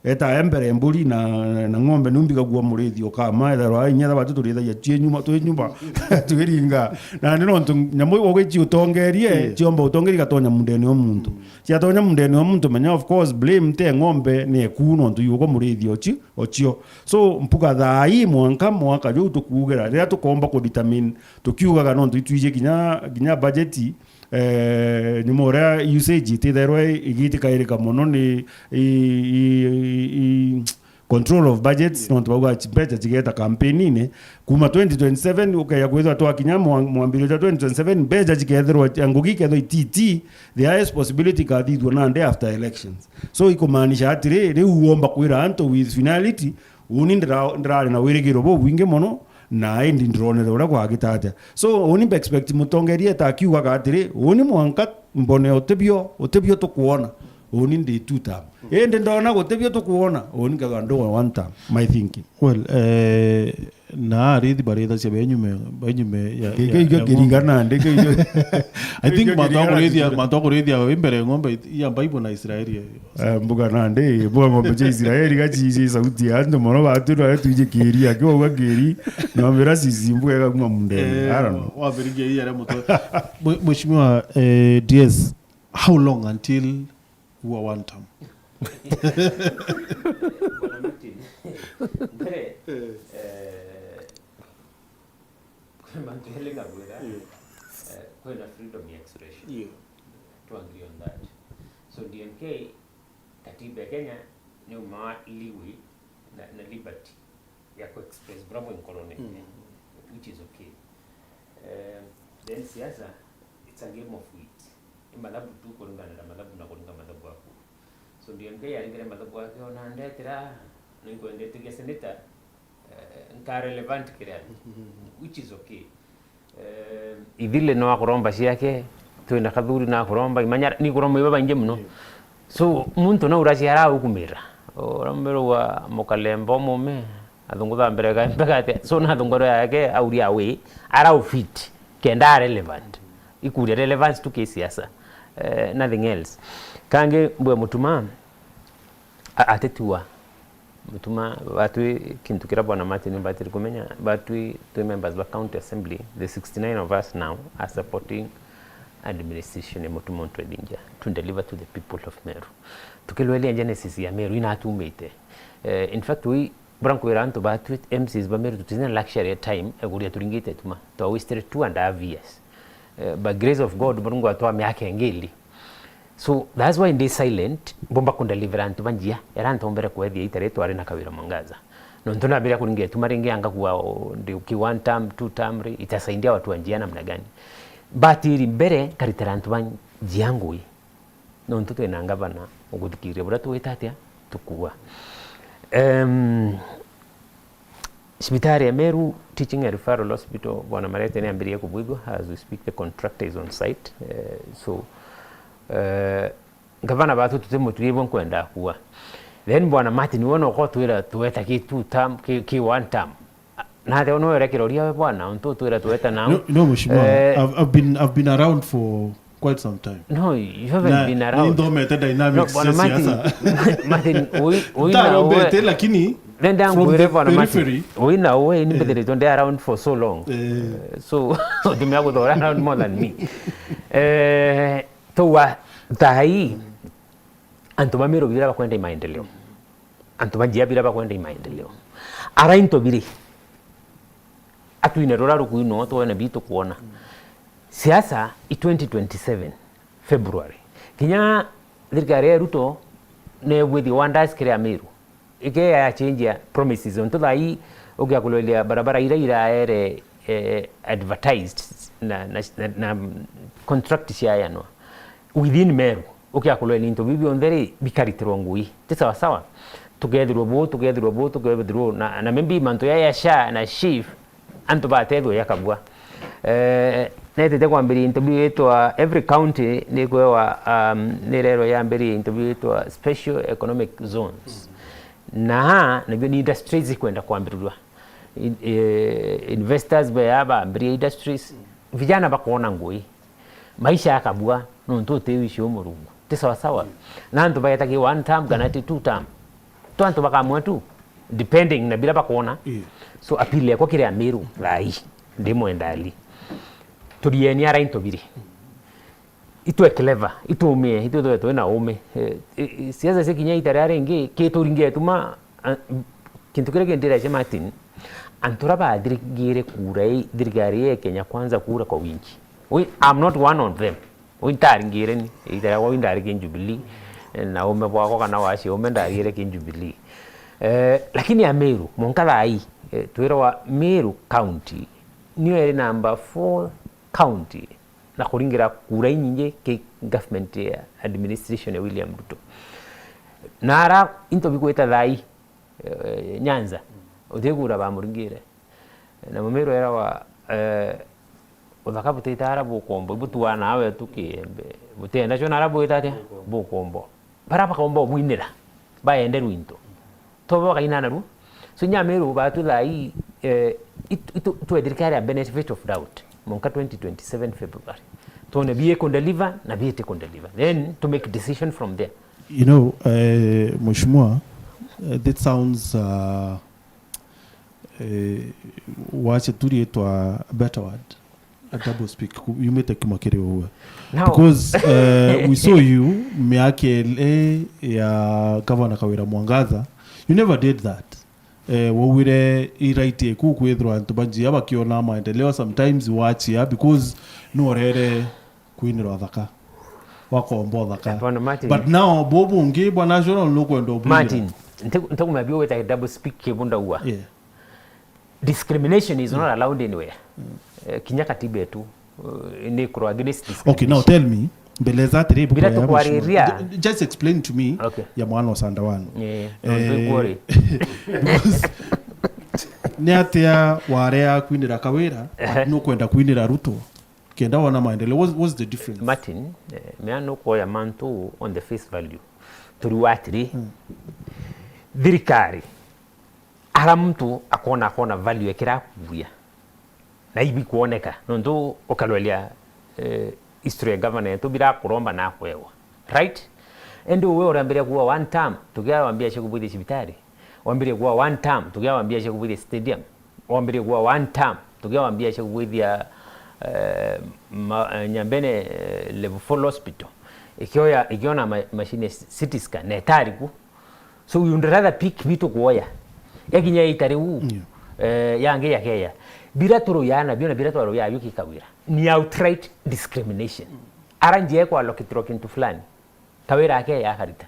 [SPEAKER 1] eta embere mburi na ng'ombe numbiga gwa murithi okama etherwa inya batu turithagia cie nyuma twiringa na no nyamu ogechi utongerie ciomba utongeria gatonya mundeni o muntu cia tonya mundeni o muntu menya of course blame te ng'ombe ne kuno ntu yugo murithi ocio so mpuga thai mwaka ju tukugera ria tukomba ku determine tukiugaga no ntu itwije ginya budget ni mora usage titherwe igitika irika muno ni control of budgets no twaga budget igeta campaign ine kuma 2027 ukaya kwethwa twakinya mwambiro 2027 budget igethirwa ngugi ketho ititi the highest possibility kathithwa na day after elections so ikumaanisha atiri riu uomba kwira anto with finality uni ndirari na wirigiro bo winge muno na endi ndronera ura kwa gitata so oni expect mutongeria ta kiuga gatiri oni mwanka mbone otebio tukuona oni ndi Tutam endi ndona gotebio tukuona oni kaga ndo Wantam my thinking well na rithi baretha cia benyume ya
[SPEAKER 2] kiringana ndike
[SPEAKER 1] I think matokurithia imbere ng'ombe ya Bible na Israeli
[SPEAKER 2] mbuga nande mbuga ng'ombe cia Israeli gachi sauti ya ndo mono batu ndo tuje kiria kiwa kiri na mera sisi mbuga ga kuma mundeni I don't know
[SPEAKER 1] wabirigia hii ya moto mheshimiwa DS how long until we are Wantam
[SPEAKER 3] kwenda freedom ya expression.
[SPEAKER 1] Yeah.
[SPEAKER 3] To agree on that. So DMK katiba ya Kenya ni liwi na liberty ya ku-express bravo in colony, which is okay. Then siasa, it's a game of wit. Madhabu tu kulingana na madhabu na kulingana madhabu wako. So DMK alingana madhabu wake ona ndetira ningo ndetiga senator nka relevant kile, which is okay. Idile no akuromba siake twina kathuri na kuromba imanya ni kuromba ibaba inje muno. So muntu no urashara hukumira orambero wa mokalembo mume athungutha mbere ga mbegate so na thungoro yake auri awe ara ufit kenda relevant ikuria relevance to kisiasa, nothing else. Kange mbwe mutuma atetua mutuma watu kintu kira bwana Martin batiri kumenya batu two members of county assembly, the 69 of us now are supporting administration ya mutuma trading to deliver to the people of Meru. Tukilwele genesis ya Meru ina atumete. In fact we branko iranto batu MCs ba Meru tutizina luxury time eguria turingite tuma to wasted 2.5 years. By grace of God Mungu atoa miaka ngeli. So that's why in this silent bomba kunda deliverant banjia eranto mbere kwethia itereto ari na kawira mwangaza. No ntona bila kuringia tumaringia anga kuwa ndi uki Wantam Tutam itasaidia watu wanjia namna gani. Batiri mbere kariterantu banjia no ntuto enanga bana ugudikiria bura tuwetatia tukua. Sibitari ya Meru Teaching and Referral Hospital bwana Marete ni ambiria kubwigo as we speak, the contractor is on site. So gavana batu tutemo tulibo kwenda kuwa. Then bwana Martin wono ko tuweta ki Tutam ki Wantam. Na de ono era kiroria bwana onto tuweta now.
[SPEAKER 1] No mheshimiwa, I've been around for quite some time.
[SPEAKER 3] No, you haven't been around.
[SPEAKER 1] Ndio meta dynamics ya siasa.
[SPEAKER 3] Martin we know
[SPEAKER 1] lakini
[SPEAKER 3] then wherever na Martin we know we ni better don't around for so long. So they may go around more than me. Towa dai antuma Meru bila kwenda maendeleo. Antuma jia bila kwenda maendeleo. Arainto biri atu inerora rukuino to na bitu kuona. Siasa 2027 February. Kinya thirikari Ruto ne with wonders kire Meru. Ike ya change ya promises onto dai ogia kulolia barabara ira ere advertised na contract cia no within Meru ogia kulolia into bibi ondere bikaritiro ngui tisa sawa together na membi manto ya sha na chief anto batedo yakabwa nete kwambiri interview yetu every county ni kwa nirero ya mbiri interview yetu special economic zones na ni industries kwenda kuambirirwa investors bayaba mbiri industries vijana bakuona ngui maisha yakabwa no ntote wisho murungu tisa sawa na nto bayataki one term ganati two term to nto bakamwa tu depending na bila bakuona so apile kwa kire Meru rai ndimo endali turieni ara intobiri itwe clever itumie itwe to na ome siasa sekinya itarare nge keturinge tuma kintu kire gendera cha Martin antura ba dirigire kurai dirigari Kenya kwanza kura kwa wingi I'm not one of them we taringire ni itara wa indari Jubilee na ome bwako kana washi ome ndarire Jubilee lakini ya Meru monkala ai tuira wa Meru county niyo number 4 county na kuringira kura nyinge ke government ya administration ya William Ruto nara into bikweta thai Nyanza otegura ba muringire na Meru era wa udakabuta itara bukombo butuwa nawe tukiyembe butenda cyo narabo itate bukombo baraba kombo mwinira baende ruinto tobo kainana ru so Meru batu thai to edikari a benefit of doubt monka 2027 February to na biye kon deliver na biye te kon deliver then to make decision from there.
[SPEAKER 1] You know, mheshimiwa, that sounds wache turi to a better word, a double speak. You made a kimakere over because we saw you miake ya Governor Kawira Mwangaza. You never did that. wawire iraite ku kwithirwa antu banjia bakiona maendeleo sometimes wachia because no rere kwinirwa thaka wakombo thaka but now bobu ngi bwa national no kwendo bu
[SPEAKER 3] Martin ntakumabia weta double speak kibunda uwa discrimination is not allowed anywhere kinya katiba yetu ni kuro against discrimination.
[SPEAKER 1] Okay, now tell me beleza tere buko
[SPEAKER 3] ya
[SPEAKER 1] just explain to me ya mwana osanda wanu because neatia warea kwinira kawira no kwenda kwinira Ruto kenda wana maendeleo. What's the difference?
[SPEAKER 3] Martin me no ko ya mantu on the face value turuatiri thirikari ara mtu akona value ekira kuya na ibi kuoneka nondo okalwelia history ya government to bira kuromba na kwewa right endo wewe urambiria kuwa one term tugia wambia she kubudi cibitari wambiria kuwa one term tugia wambia she kubudi stadium wambiria kuwa one term tugia wambia she kubudi ya Nyambene level 4 hospital ikiona machine CT scan na tariku so you rather pick vitu kuoya yakinya itari u yange yakeya bira turu yana biona bira turu ya yuki kawira ni outright discrimination aranje kwa lokitro kintu fulani kawira yake ya harita.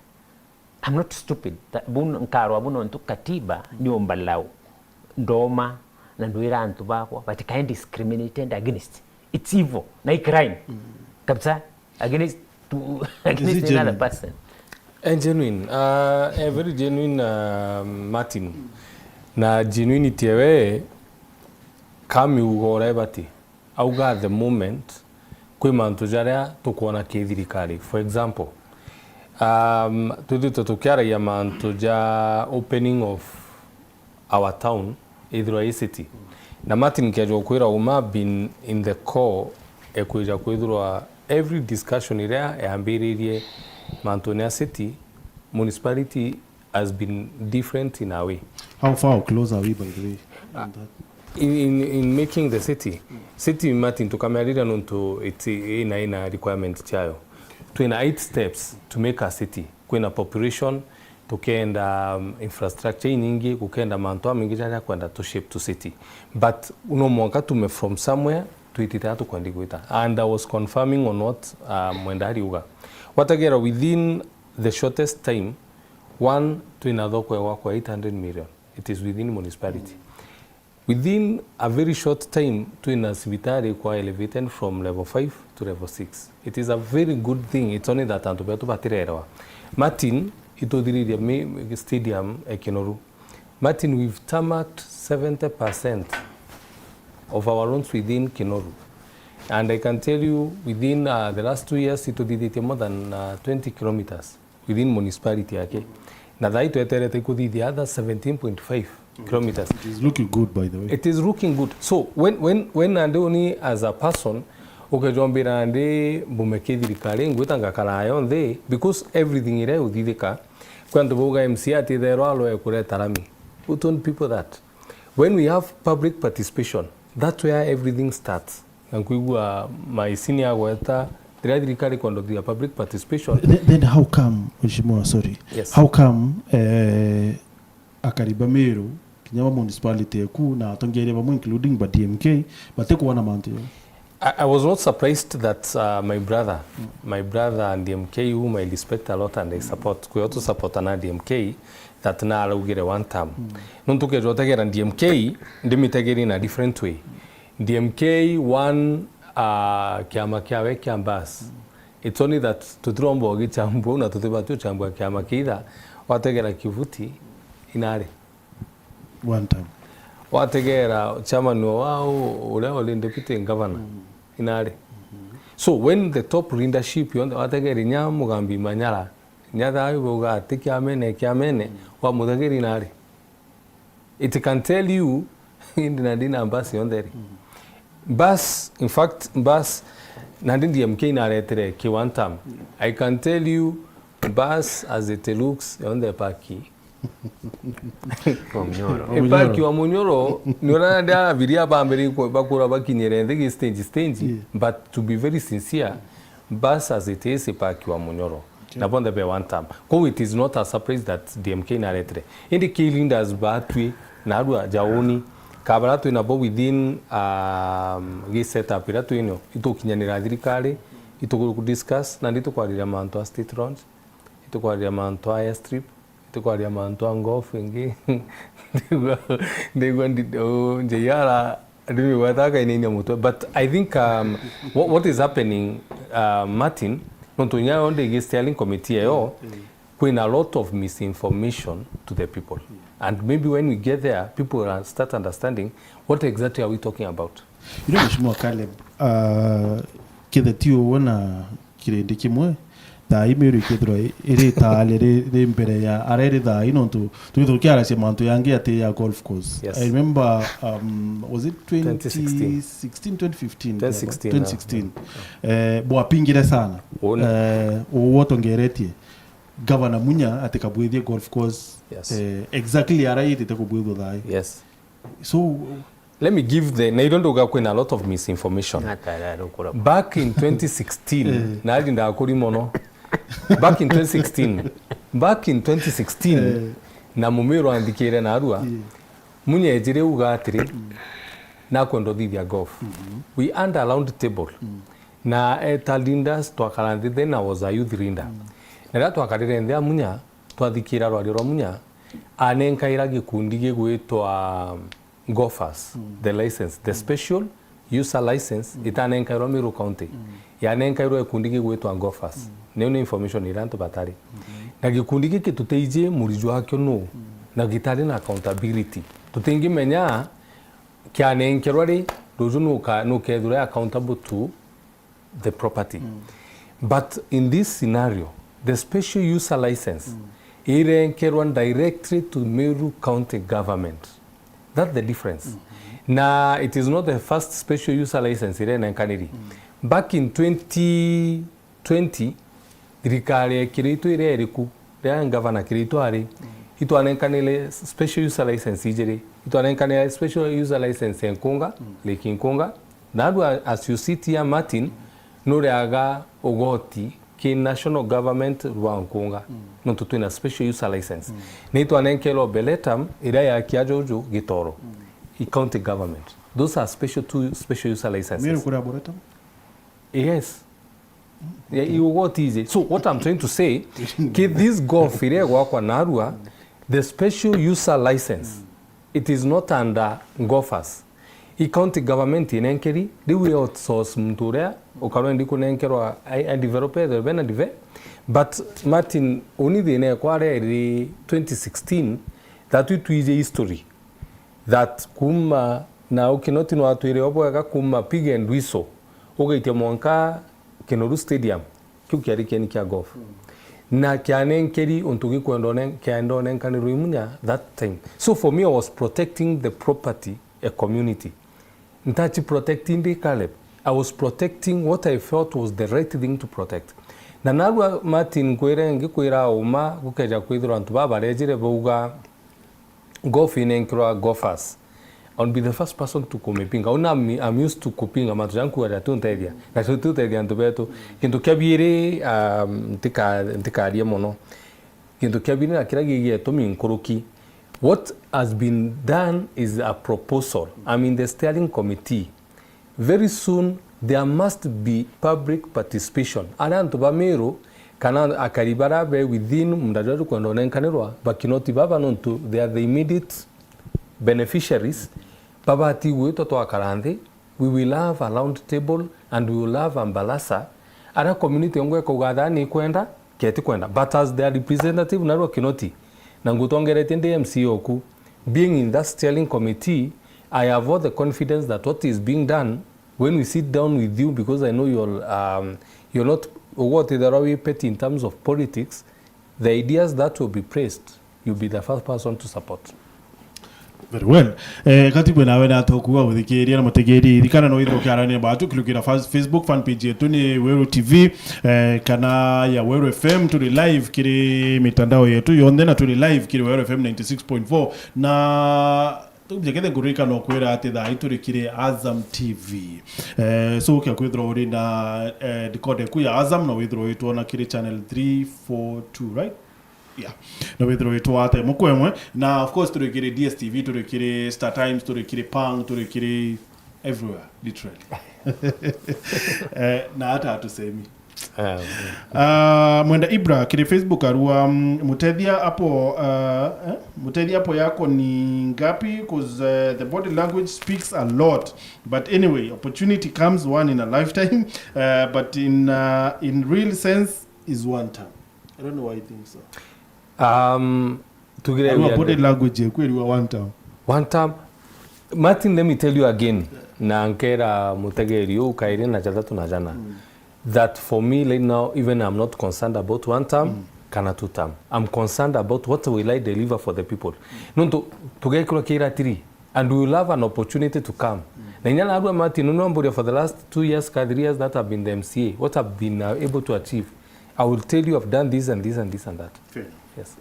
[SPEAKER 3] I'm not stupid bun nkaro abuno ntu katiba ni ombalao ndoma na nduira antu bako but kind discriminated against it's evil na crime kabisa against another person.
[SPEAKER 4] And genuine a very genuine Martin na genuinity ewe kami ugore bati auga at the moment kwe mantu jaria tukuona kithirikari for example tukiara ya mantu ja opening of our town Ithirwa city na Martin kiajo kwira uma been in the core ekweja kwithirwa every discussion iria yambiririe mantu ne city municipality has been different in a way.
[SPEAKER 1] How far close are we by the way on that?
[SPEAKER 4] In making the city Martin tukamerira nonto ina requirement chayo tuina 8 steps to make a city kwena population tukenda infrastructure nyingi kukenda manto mingi jana kwenda to shape to city but uno mwaka tume from somewhere to ititatu kwandi kwita and I was confirming on what mwendari uga watagera within the shortest time one tuinadhokwe wako 800 million it is within municipality. Within a very short time, tuina sibitari kwa elevated from level 5 to level 6. It is a very good thing. It's only that antu betu batirerawa. Martin, ito diriria stadium ekinoru. Martin, we've tarmacked 70% of our roads within Kinoru. And I can tell you, within the last 2 years, ito diriria more than 20 kilometers within municipality yake. Na dai tueterete ikudi the other 17.5 kilometers.
[SPEAKER 1] It is looking good, by the way.
[SPEAKER 4] It is looking good. So when andoni as a person ukejombira ande bumekethirikari ngwitanga karayo the because everything ire uthithika kwandu boga MC ati thero alo ekureta rami. Who told people that when we have public participation that's where everything starts. Ngwigwa my senior gweta thirikari kwando the public participation.
[SPEAKER 1] Then how come Mheshimiwa, sorry.
[SPEAKER 4] Yes.
[SPEAKER 1] How come akariba meru kinyama municipality ku na tongere bamu including ba DMK bateko wana mantu.
[SPEAKER 4] I was not surprised that my brother and DMK whom I respect a lot and I support we also support na DMK that na alugire one term. Nontuke jotegera DMK ndimitegeri in a different way. DMK one kiama kiawe kiambas. It's only that tutrombo gichambo na tutibatu chambo kiama kida wategera kivuti inare
[SPEAKER 1] One time
[SPEAKER 4] wategera chairman wao ule deputy governor inare. So when the top leadership yonde wategera nyamugambi manyara nyada ayoga tikiamene wa mutegera inare. It can tell you indina ambasi yonde bus in fact bus nandindi MK inaretere ki Wantam. I can tell you bus as it looks yonde paki Epaki wa Munyoro niona ndia viria bambere ko bakura bakinyere ndege stage but to be very sincere bus as it is epaki wa Munyoro na bonde be Wantam ko it is not a surprise that DMK naretre indi killing as batwe na arua jaoni kabara twina bo within gi setup ira twino itukinyanira thirikari ituku discuss na nditukwarira mantu a state launch itukwarira mantu a airstrip itukwarira mantu a golf ingi ndigwa njeyara ndimi wataka inenya mutwe. But I think what is happening Martin nontonya on the steering committee yo when a lot of misinformation to the people, and maybe when we get there people will start understanding what exactly are we talking about.
[SPEAKER 1] You know Mheshimiwa Caleb, kithetio wana kirende kimwe ta imero kithro iri ta le mbere ya arere da inontu tukiara se manto yange ate ya golf course.
[SPEAKER 4] Yes.
[SPEAKER 1] I remember was it
[SPEAKER 4] 2016
[SPEAKER 1] 2016 bwapingire sana wotongeretie Governor Munya atekabwithie golf course.
[SPEAKER 4] Yes.
[SPEAKER 1] Exactly araite tekubwithio thai.
[SPEAKER 4] Yes.
[SPEAKER 1] So
[SPEAKER 4] let me give the nairondoga kwina a lot of misinformation. Back in 2016 nari ndakuri mono. Back in 2016 na mumiro andikire na arua Munya ejire uga atiri na kwendodithia golf. We under a round table na etalindas twakarandi, then I was a youth leader. Na twakarire ndia Munya twathikira rwari ro Munya anenkaira gikundi gigwitwa golfers, the license, the special user license itanenkairwo Meru County yanenkairwo gikundi gigwitwa golfers. Neo information iranto batari na gikundi giki tuteije muriju hakyo no na gitari na accountability tutingi menya kyanenkerwa ri rujunuka no kedura accountable to the property. But in this scenario the special user license irenkerwa directly to Meru County government. That's the difference. Na it is not the first special user license irenenkaniri. Back in 2020 thirikari kirito ire eriku ria governor kirito ari itwanenkanile special user license ijere itwanenkanile special user license enkunga Lake Nkunga na as you see here Martin no reaga ogoti ki national government rwa Nkunga no tutwina special user license ni twanenkelo beletam ira ya kiajojo gitoro i county government. Those are special user licenses.
[SPEAKER 1] Mero kura boretam?
[SPEAKER 4] Yes. Yeah, you what easy. So what I'm trying to say, this golf ire kwa narua, the special user license, it is not under golfers. I county government in enkeri, they will outsource mturea, okaro ndiko nenkerwa I developer the bena dive. But Martin only the ne kware 2016 that it is a history that kuma na ukinoti no watu ire obo ga kuma pig and whistle. Ogeite monka Kenoru Stadium kiukiari keni kia golf na kianenkeri ontugi kwendone kiandone nkaniru Munya that time. So for me I was protecting the property, a community. Ntachi protecting the Caleb. I was protecting what I felt was the right thing to protect. Na narwa Martin kwere ngikwira uma gukeja kwithira antu baba rejire bauga golf inenkira golfers. I'll be the first person to kumepinga. I'm used to kupinga matu jangu ya tuntedia. Na tuntedia ntubeto. Kintu kyabire ntika mono. Kintu kyabire na kiragi tomi nkoroki. What has been done is a proposal. I'm in the steering committee. Very soon there must be public participation. Ana ntuba Meru kana akaribara be within mudajaju kwendone nkanirwa bakinoti baba nontu they are the immediate beneficiaries. Babati weto to akarande, we will have a round table and we will have ambalasa. Ara community ngwe kugada ni kwenda keti kwenda. But as their representative narwa kinoti nangutongere tende MCO ku being in that steering committee, I have all the confidence that what is being done when we sit down with you, because I know you're not what the petty in terms of politics, the ideas that will be praised, you'll be the first person to support.
[SPEAKER 1] Very well. Katibu nawe na tokuwa withikiria na mutegeri thikana no ithiro kiarania batu kilukira Facebook fan page yetu ni Weru TV kana ya Weru FM tuli live kiri mitandao yetu yonde na tuli live kiri Weru FM 96.4 na tubjekete kurika no kwera ati da ituri kiri Azam TV. So kya kwithro uri na decode ku ya Azam no withro itu na kiri channel 342, right? Yeah. Na withdraw it wate mukwemwe na of course turekire DSTV, turekire Star Times, turekire Pang, turekire everywhere literally. Na hata hatusemi. Mwenda Ibra kile Facebook arua mutethia hapo yako ni ngapi, because the body language speaks a lot, but anyway opportunity comes one in a lifetime, but in real sense is one time. I don't know why you think so.
[SPEAKER 4] Tugire
[SPEAKER 1] body language kweli wa one time.
[SPEAKER 4] Martin, let me tell you again, na nkera mutegeri ukaire na jadatu na jana. That for me right now, even I'm not concerned about one term, kana two term. I'm concerned about what will I deliver for the people. Nonto tugekura kira tiri, and we will have an opportunity to come. Na nyala abu Martin, no for the last 2 years, 3 years that I've been the MCA, what I've been able to achieve. I will tell you I've done this and this and this and that.
[SPEAKER 1] Fair.
[SPEAKER 4] Yes.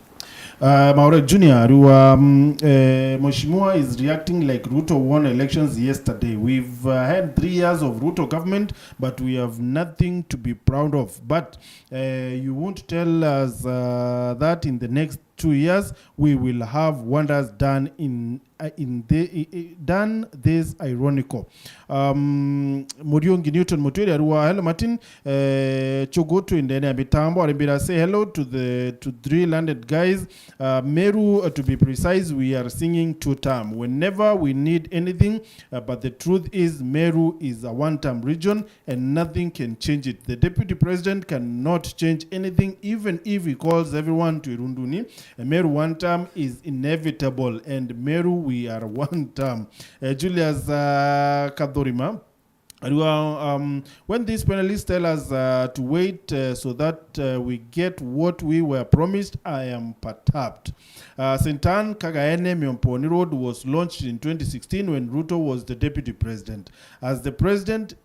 [SPEAKER 1] Maure Junior, Mheshimiwa is reacting like Ruto won elections yesterday. We've had 3 years of Ruto government, but we have nothing to be proud of. But you won't tell us that in the next 2 years we will have wonders done done this ironical. Muriongi Newton Mutwiri arua hello Martin chogoto indene mitambo arimbira say hello to 3 landed guys. Meru to be precise, we are singing Tutam whenever we need anything, but the truth is Meru is a one-term region and nothing can change it. The deputy president cannot change anything, even if he calls everyone to Irunduni. Meru one term is inevitable, and Meru we are one term. Julius Kadorima, when these panelists tell us to wait so that we get what we were promised, I am perturbed. Sentan Kagaene Myomponi Road was launched in 2016 when Ruto was the deputy president. As a president,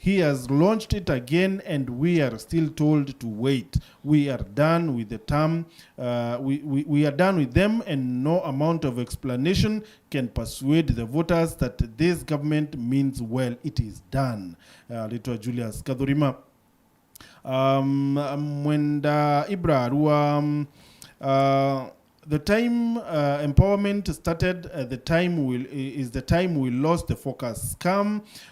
[SPEAKER 1] he has launched it again, and we are still told to wait. We are done with the term. We are done with them, and no amount of explanation can persuade the voters that this government means well. It is done. Little Julius Kadurima. Mwenda Ibra, the time empowerment started, the time we lost the focus.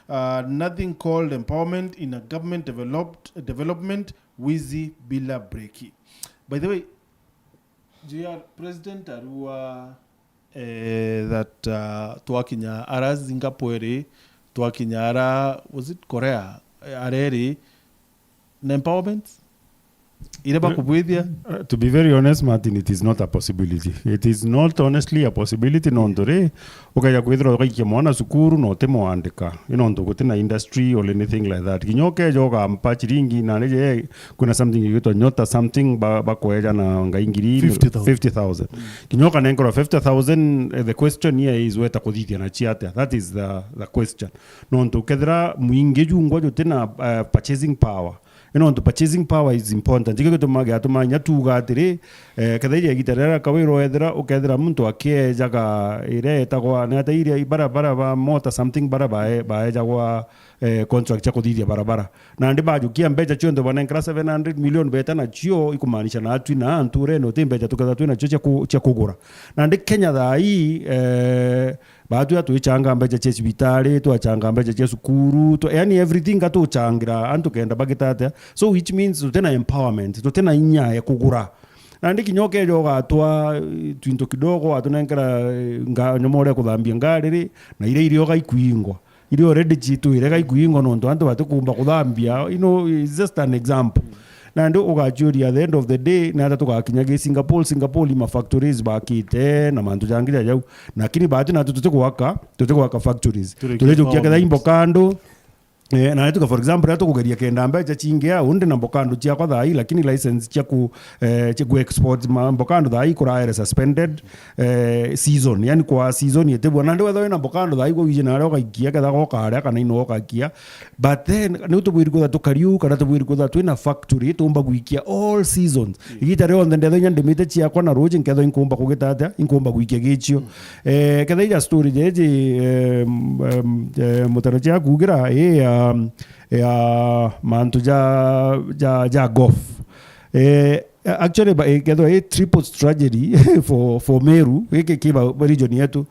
[SPEAKER 1] Nothing called empowerment in a government development, wizi bila breki. By the way, GR President Arua that tuakinya ara Singapore, tuakinya ara, was it Korea? Areri, empowerment?
[SPEAKER 2] To be very honest, Martin, it is not a possibility. It is not honestly a possibility. Nondore, ukaya kwithira kaikia mwana sukuru no temo andika. Inondo gutena industry or anything like that. Kinyoke joga mpachiringi na neje kuna something yito nyota something bakoeja na ngaingiri 50,000. Kinyoka nenkora 50,000. The question here is weta kodithia na chiate. That is the question. Nondo kedra muingeju ngojo tena purchasing power. The purchasing power is important. Jika to maga to manya tuga tire kadai gitarera kawiro edra okadra muntu ake jaga ire takwa na tairi bara ba mota something bara ba jagwa contract chako didi barabara na ndi baju kiambeja chondo bana nkra 700 million beta na chio ikumanisha na atu na anture no tembeja tukada tu na chio cha kugura na ndi Kenya dai batu ya tuichanga ambeja che hospitali tu achanga ambeja che sukuru to yani everything atu changira antu kenda bagitata, so which means tena empowerment to tena inya ya kugura na ndi kinyoke joga atwa twinto kidogo atunenkera nyomore kuthambia ngari na ile irio gaikuingwa ili already jitu irega iguingo nondo antu batukumba kuthambia, it's just an example. Na ndo ugachuri at the end of the day na hata tukakinyage Singapore ima factories bakite na mantu jangira jau, lakini bahati na tutete kuwaka factories tulejo kiaka imbo kando. Na yetu for example hata kugeria kenda mbeja chingea unde na mbokando chia kwa dhai, lakini license chia ku export mbokando dhai kura suspended season, yani kwa season yete bwana ndo dhai na mbokando dhai kwa wije na roka ikia kada ko kare kana ino ka kia, but then ne utubwiri ko to kariu kana tubwiri ko to na factory tumba guikia all seasons igita reo ndende ndo nyande mite chia kwa na roje nkedo inkumba kugitata inkumba guikia gichio kada ija story jeje mutaraja kugira ya mantu ja golf actually a triple tragedy for Meru kiba region yetu.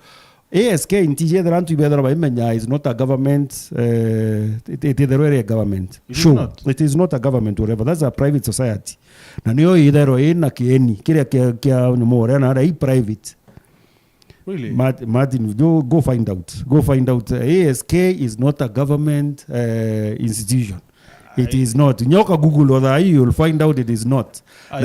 [SPEAKER 2] ASK in TJ the run to be the is not a government. It is a government. Sure, it is not a government. Whatever, that's a private society. Na niyo idero ina kieni kile kia more na a private.
[SPEAKER 1] Really?
[SPEAKER 2] Martin, go find out. Go find out. ASK is not a government institution. It is not. Nyoka Google or you'll find out it is not. No,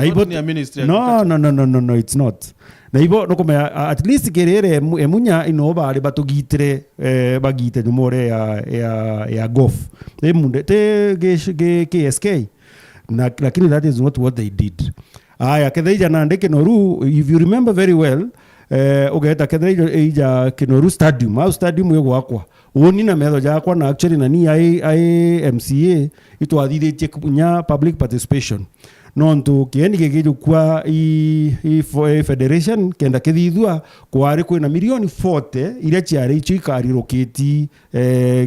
[SPEAKER 2] it's not. Na ibo no come at least kerere emunya inoba ali batugitire bagite numore ya golf. Emunde te KSK. Lakini that is not what they did. Aya kedeja na ndeke noru, if you remember very well, ogeta kedeja kenoru stadium, au stadium yego akwa. Oni na medo jakwa na actually na ni ai MCA ito adide kunya public participation. Non to kieni kegeju kwa i federation kenda kedidua kware kwena milioni 40 ile chiare ichikari roketi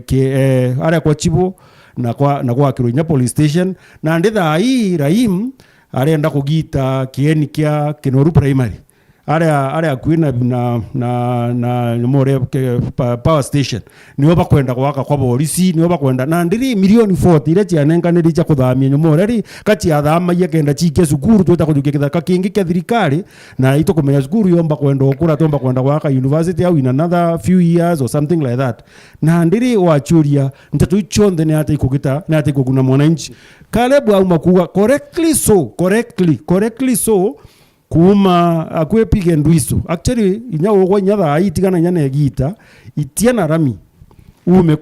[SPEAKER 2] ke ara kwa chibo na kwa Kironya police station na ndetha ai Raim arenda kugita kieni kia Kenoru primary area kwina na more power station niyo bakwenda kwaka kwa polisi niyo bakwenda na ndiri milioni 40 ile chianenga ndi cha kuthamia nyomore ri kati ya thama yekenda chike sukuru tweta kujukikitha kakingi kia thirikari na ito kumenya sukuru yomba kwenda okura tomba kwenda kwaka university au in another few years or something like that na ndiri wachuria ntatu ichonde ne ate ikugita na ate kuguna mwananchi Kalebu au makuwa correctly so kuma akwepige ndwiso actually inyawo kwa nyatha aitigana nyane gita itiana rami ume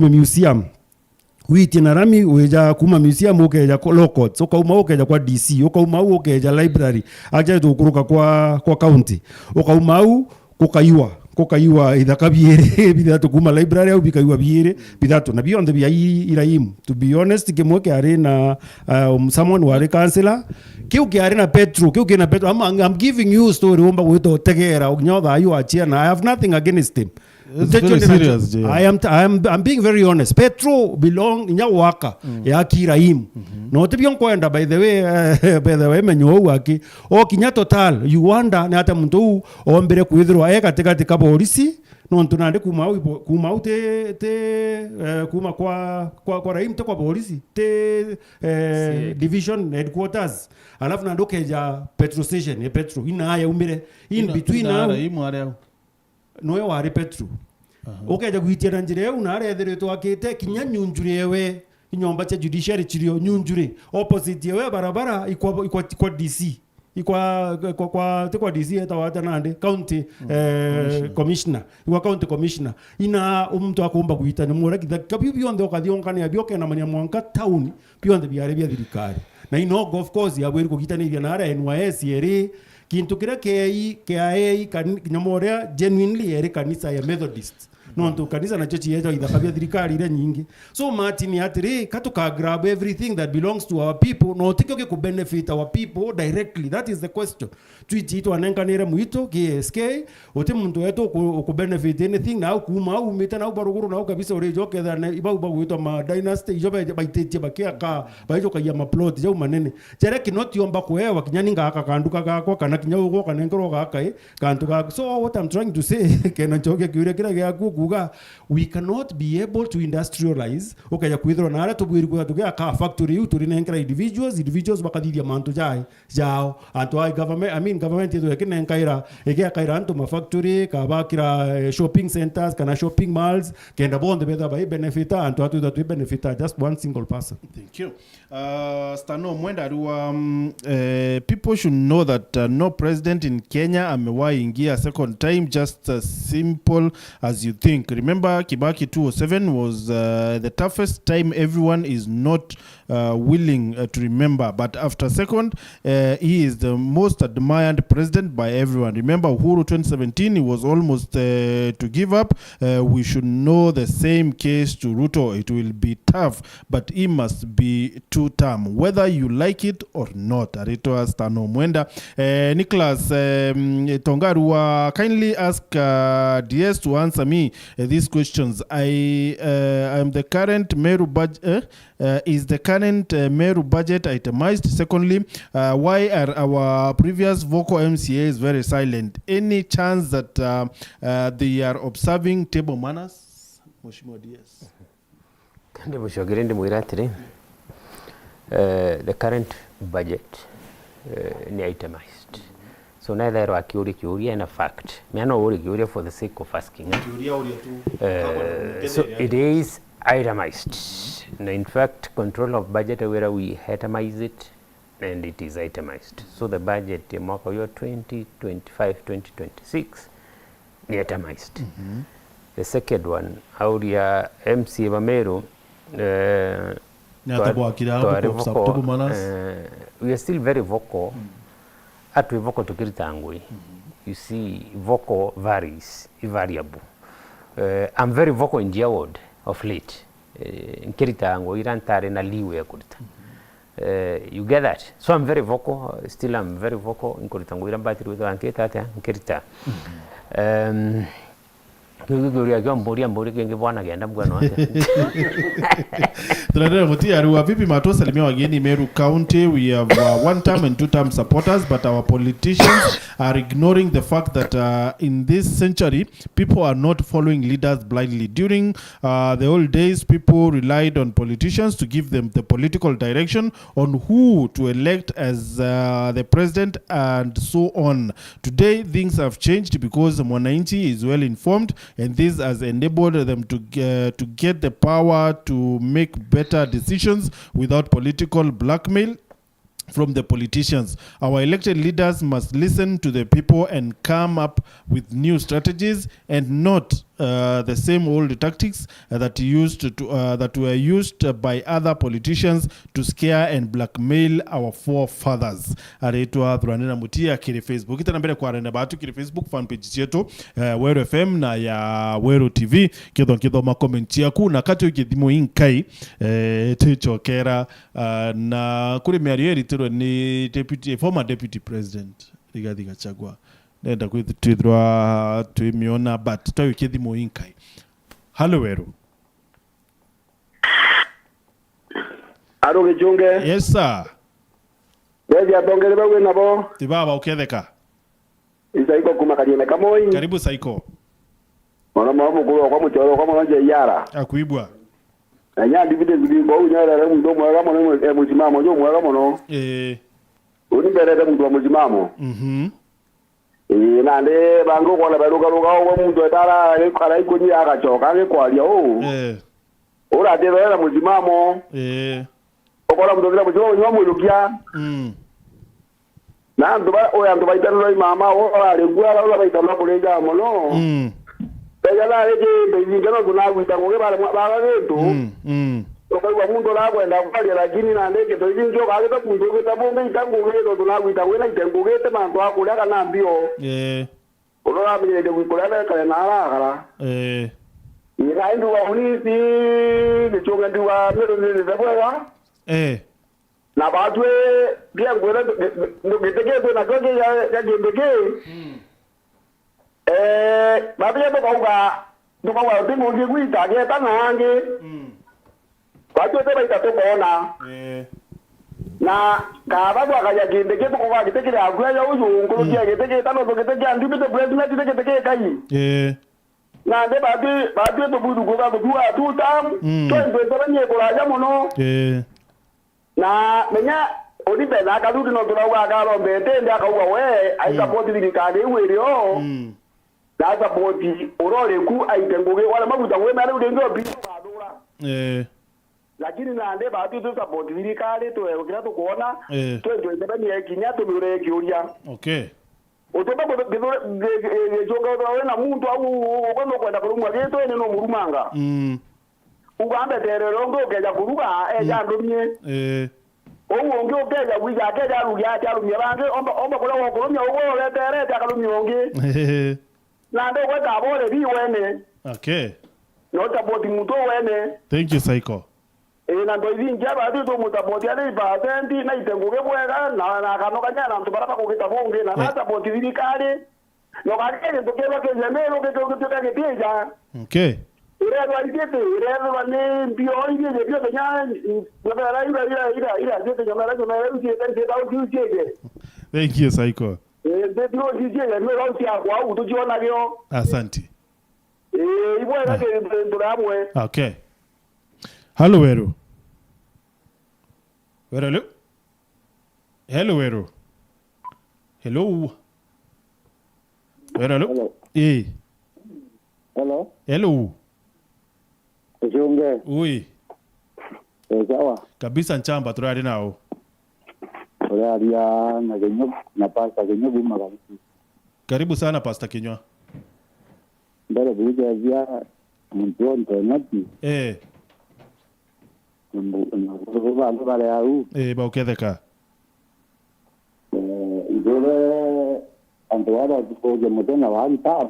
[SPEAKER 2] museum witiana rami weja kuma museum ukeja law courts ukauma ukeja kwa DC ukauma ukeja library acha tukuruka kwa county ukauma kukaiwa ithaka biere bidatu kuma library au bikaiwa biere bidatu na beyond the Iraim to be honest kemoke are na someone ware councillor kiuke are na Petro I'm giving you story omba weto tegera ugnyoda ayu achia na I have nothing against him.
[SPEAKER 1] It's very serious, Jay.
[SPEAKER 2] I'm being very honest. Petro belong in waka ya Kiraim. No to be on kwenda by the way menyo waki o kinya total you wonder na hata mtu ombere kuithirwa katika polisi no tunande kuma kwa Raim to kwa polisi division headquarters alafu nandokeja Petro station Petro ina umbere in between now no wari Petro okeja guitira njire una arethiretwo akite kinya nyunjurewe inyomba cha judiciary chirio nyunjure opposite yewe barabara ikwa DC ikwa DC etawata nande county commissioner ikwa county commissioner ina mtu akomba guita nemura kidakabyo bionde okadionkane abyoke na manya mwanka town bionde biare bya thirikari na ino of course yabweri kugitaniria na ara NYS yeri kintu kira KIA kanyamorea genuinely yeri kanisa ya Methodist no to kanisa na church yetu idakabia thirikari ile nyingi so Martin atire katuka grab everything that belongs to our people no tikoke ku benefit our people directly. That is the question. Tweet to anenkanere muito KSK ote muntu wetu ku benefit anything na kuma au meta na baruguru na kabisa orejo kedha na iba wetu ma dynasty ijoba baitete bakia ka baijo ka ya maplot jau manene jere kinoti yomba kuewa kinyaninga aka kanduka gakwa kana kinyawo go kanengero gaka kantuka. So what I'm trying to say kena choke kiure kira gyaku we cannot be able to industrialize ya kwithro na ara tubwiri kwa tuge aka factory uturi nenkra individuals bakadithia mantu jao anto ai government yetu yakine nkaira kaira anto ma factory ka bakira shopping centers kana shopping malls kenda bonde beta by benefita anto atu that we benefita just one single person.
[SPEAKER 1] Thank you. Stano Mwenda people should know that no president in Kenya amewahi ingia second time just as simple as you think. Remember Kibaki 2007 was the toughest time everyone is not willing to remember, but after second he is the most admired president by everyone. Remember Uhuru 2017 he was almost to give up. We should know the same case to Ruto. It will be tough but he must be Tutam whether you like it or not. Arito Stano Mwenda. Nicholas Tongarua kindly ask DS to answer me these questions. I'm the current Meru budget. Is the current Meru budget itemized? Secondly, why are our previous vocal MCAs very silent? Any chance that they are observing table manners? Mheshimiwa DS.
[SPEAKER 3] The current budget ni itemized. So neither akiuri and a fact. Me no worry for the sake of asking. So it is itemized. In fact, control of budget where we itemize it, and it is itemized. So the budget mwaka yo 2025-2026 ni itemized. The second one, auria MC Bameru. We are still very vocal. At we vocal to Kiritangui. You see, vocal varies, variable. I'm very vocal in Jawad of late. In Kiritangui, Irantare na liwe kurita. You get that? So I'm very vocal. Still, I'm very vocal in Kiritangui. Irambati with Anketa in Kirita.
[SPEAKER 1] Vipi matoa salimia wageni Meru County. We have Wantam and Tutam supporters, but our politicians are ignoring the fact that in this century people are not following leaders blindly. During the old days, people relied on politicians to give them the political direction on who to elect as the president and so on. Today things have changed because Mwananchi is well informed, and this has enabled them to get the power to make better decisions without political blackmail from the politicians. Our elected leaders must listen to the people and come up with new strategies and not the same old tactics that were used by other politicians to scare and blackmail our forefathers. Areitwa Thuranira Mutia kiri Facebook. Itana mbele kwa renda batu kiri Facebook fan page yetu Weru FM na ya Weru TV. Kidho makomenti yaku na kati ukidhimo inkai tuchokera na kuri miarieri tiro ni former deputy president Rigathi Gachagua. Nenda kwithirwa twimiona but twawikithi muinkai. Hello Weru.
[SPEAKER 6] Aro Gichunge.
[SPEAKER 1] Yes sir.
[SPEAKER 6] Wewe atongere bawe nabo.
[SPEAKER 1] Tibaba uketheka.
[SPEAKER 6] Isaiko kumakaliene kamoi.
[SPEAKER 1] Karibu Saiko.
[SPEAKER 6] Mwana mwamu kulo kwa mchoro kwa mwanje yara.
[SPEAKER 1] Akuibwa.
[SPEAKER 6] Anya dividends bi bo unyara re ndo mwaga mono muzimamo njo mwaga mono. Uni berede mtu wa muzimamo. Nande bango kwa baruka wa muntu etara kala ikoni akachoka ngekwalia ora tera muzimamo okola muntu ndira muzimo nywa mulukia na ndo ba oya ndo baitano mama ora legwa ora baitano kulenga mono tegala eje bezingano kunakuita ngoke bale baba betu kwa muntu la kwenda kufalia lakini na ndege to injo kaleta kunjo kutabonga itango ngelo tunakuita wena itengo gete manto akula kana mbio Ulola mjede kuikolana kale na ala ira ndu wa unisi Gichunge ndu wa Meru ni zabwa na batwe bia ngwera ndo getege na goge ya gembege babia to kwa timu ngikuita geta nange batwe te baita to kona na kaba kwa kaya gembege to kwa gitekele agwa ya uyu ngulu kia giteke tano to giteke andi bito president giteke kai na de batwe to budu goga to dua Tutam to ndo tabanye kola ya mono na menya odibe na kaluti no tulawa kalo mbete ndi akawa we ai support likale iwerio na support urole ku aitengoge wala mabuta we mara udengo bi badura lakini na ande batu to support likale to ekira to kuona to ndo ndabani ekinya to mure kiuria otoba Gichunge we na muntu au kwenda kwenda kulumwa geto ene no murumanga ugambe terero ngo keja kuruga eja ndumye onge okeja wija keja rugia cha rumye bange omba kula wo kulumya wo letere ta kalumya onge na ndo kwa kabore bi wene no taboti muto wene.
[SPEAKER 1] Thank you Saiko.
[SPEAKER 6] Na ndo hivi njaba ati to mutaboti ale pasenti na itenguge bwega na kano kanyana ntubara ko kitabonge na taboti vikale no kake to ke ba ke zemero ke to ke pieja
[SPEAKER 1] Okay.
[SPEAKER 6] ire wa ite ire wa ne bio ide de bio nya no ba ira de nya mara uti te ta uti uti.
[SPEAKER 1] Thank you, Psycho.
[SPEAKER 6] De bio uti je me ro ti akwa u to jona bio.
[SPEAKER 1] Asante.
[SPEAKER 6] Ibo era ke ndurabwe.
[SPEAKER 1] Okay. Hello, Wero. Hello. Hello, Wero. Hello. Hello. Eh.
[SPEAKER 6] Hello.
[SPEAKER 1] Hello.
[SPEAKER 6] Gichunge.
[SPEAKER 1] Ui.
[SPEAKER 6] Sawa.
[SPEAKER 1] Kabisa nchamba turadi nao.
[SPEAKER 6] Uraria na genyo na pasta genyo buma kabisa.
[SPEAKER 1] Karibu sana Pastor Kinywa.
[SPEAKER 6] Ndara buja vya mtonto nati. Mbu bale au.
[SPEAKER 1] Ba uketheka.
[SPEAKER 6] Ndore antwara kuja mtona Wantam.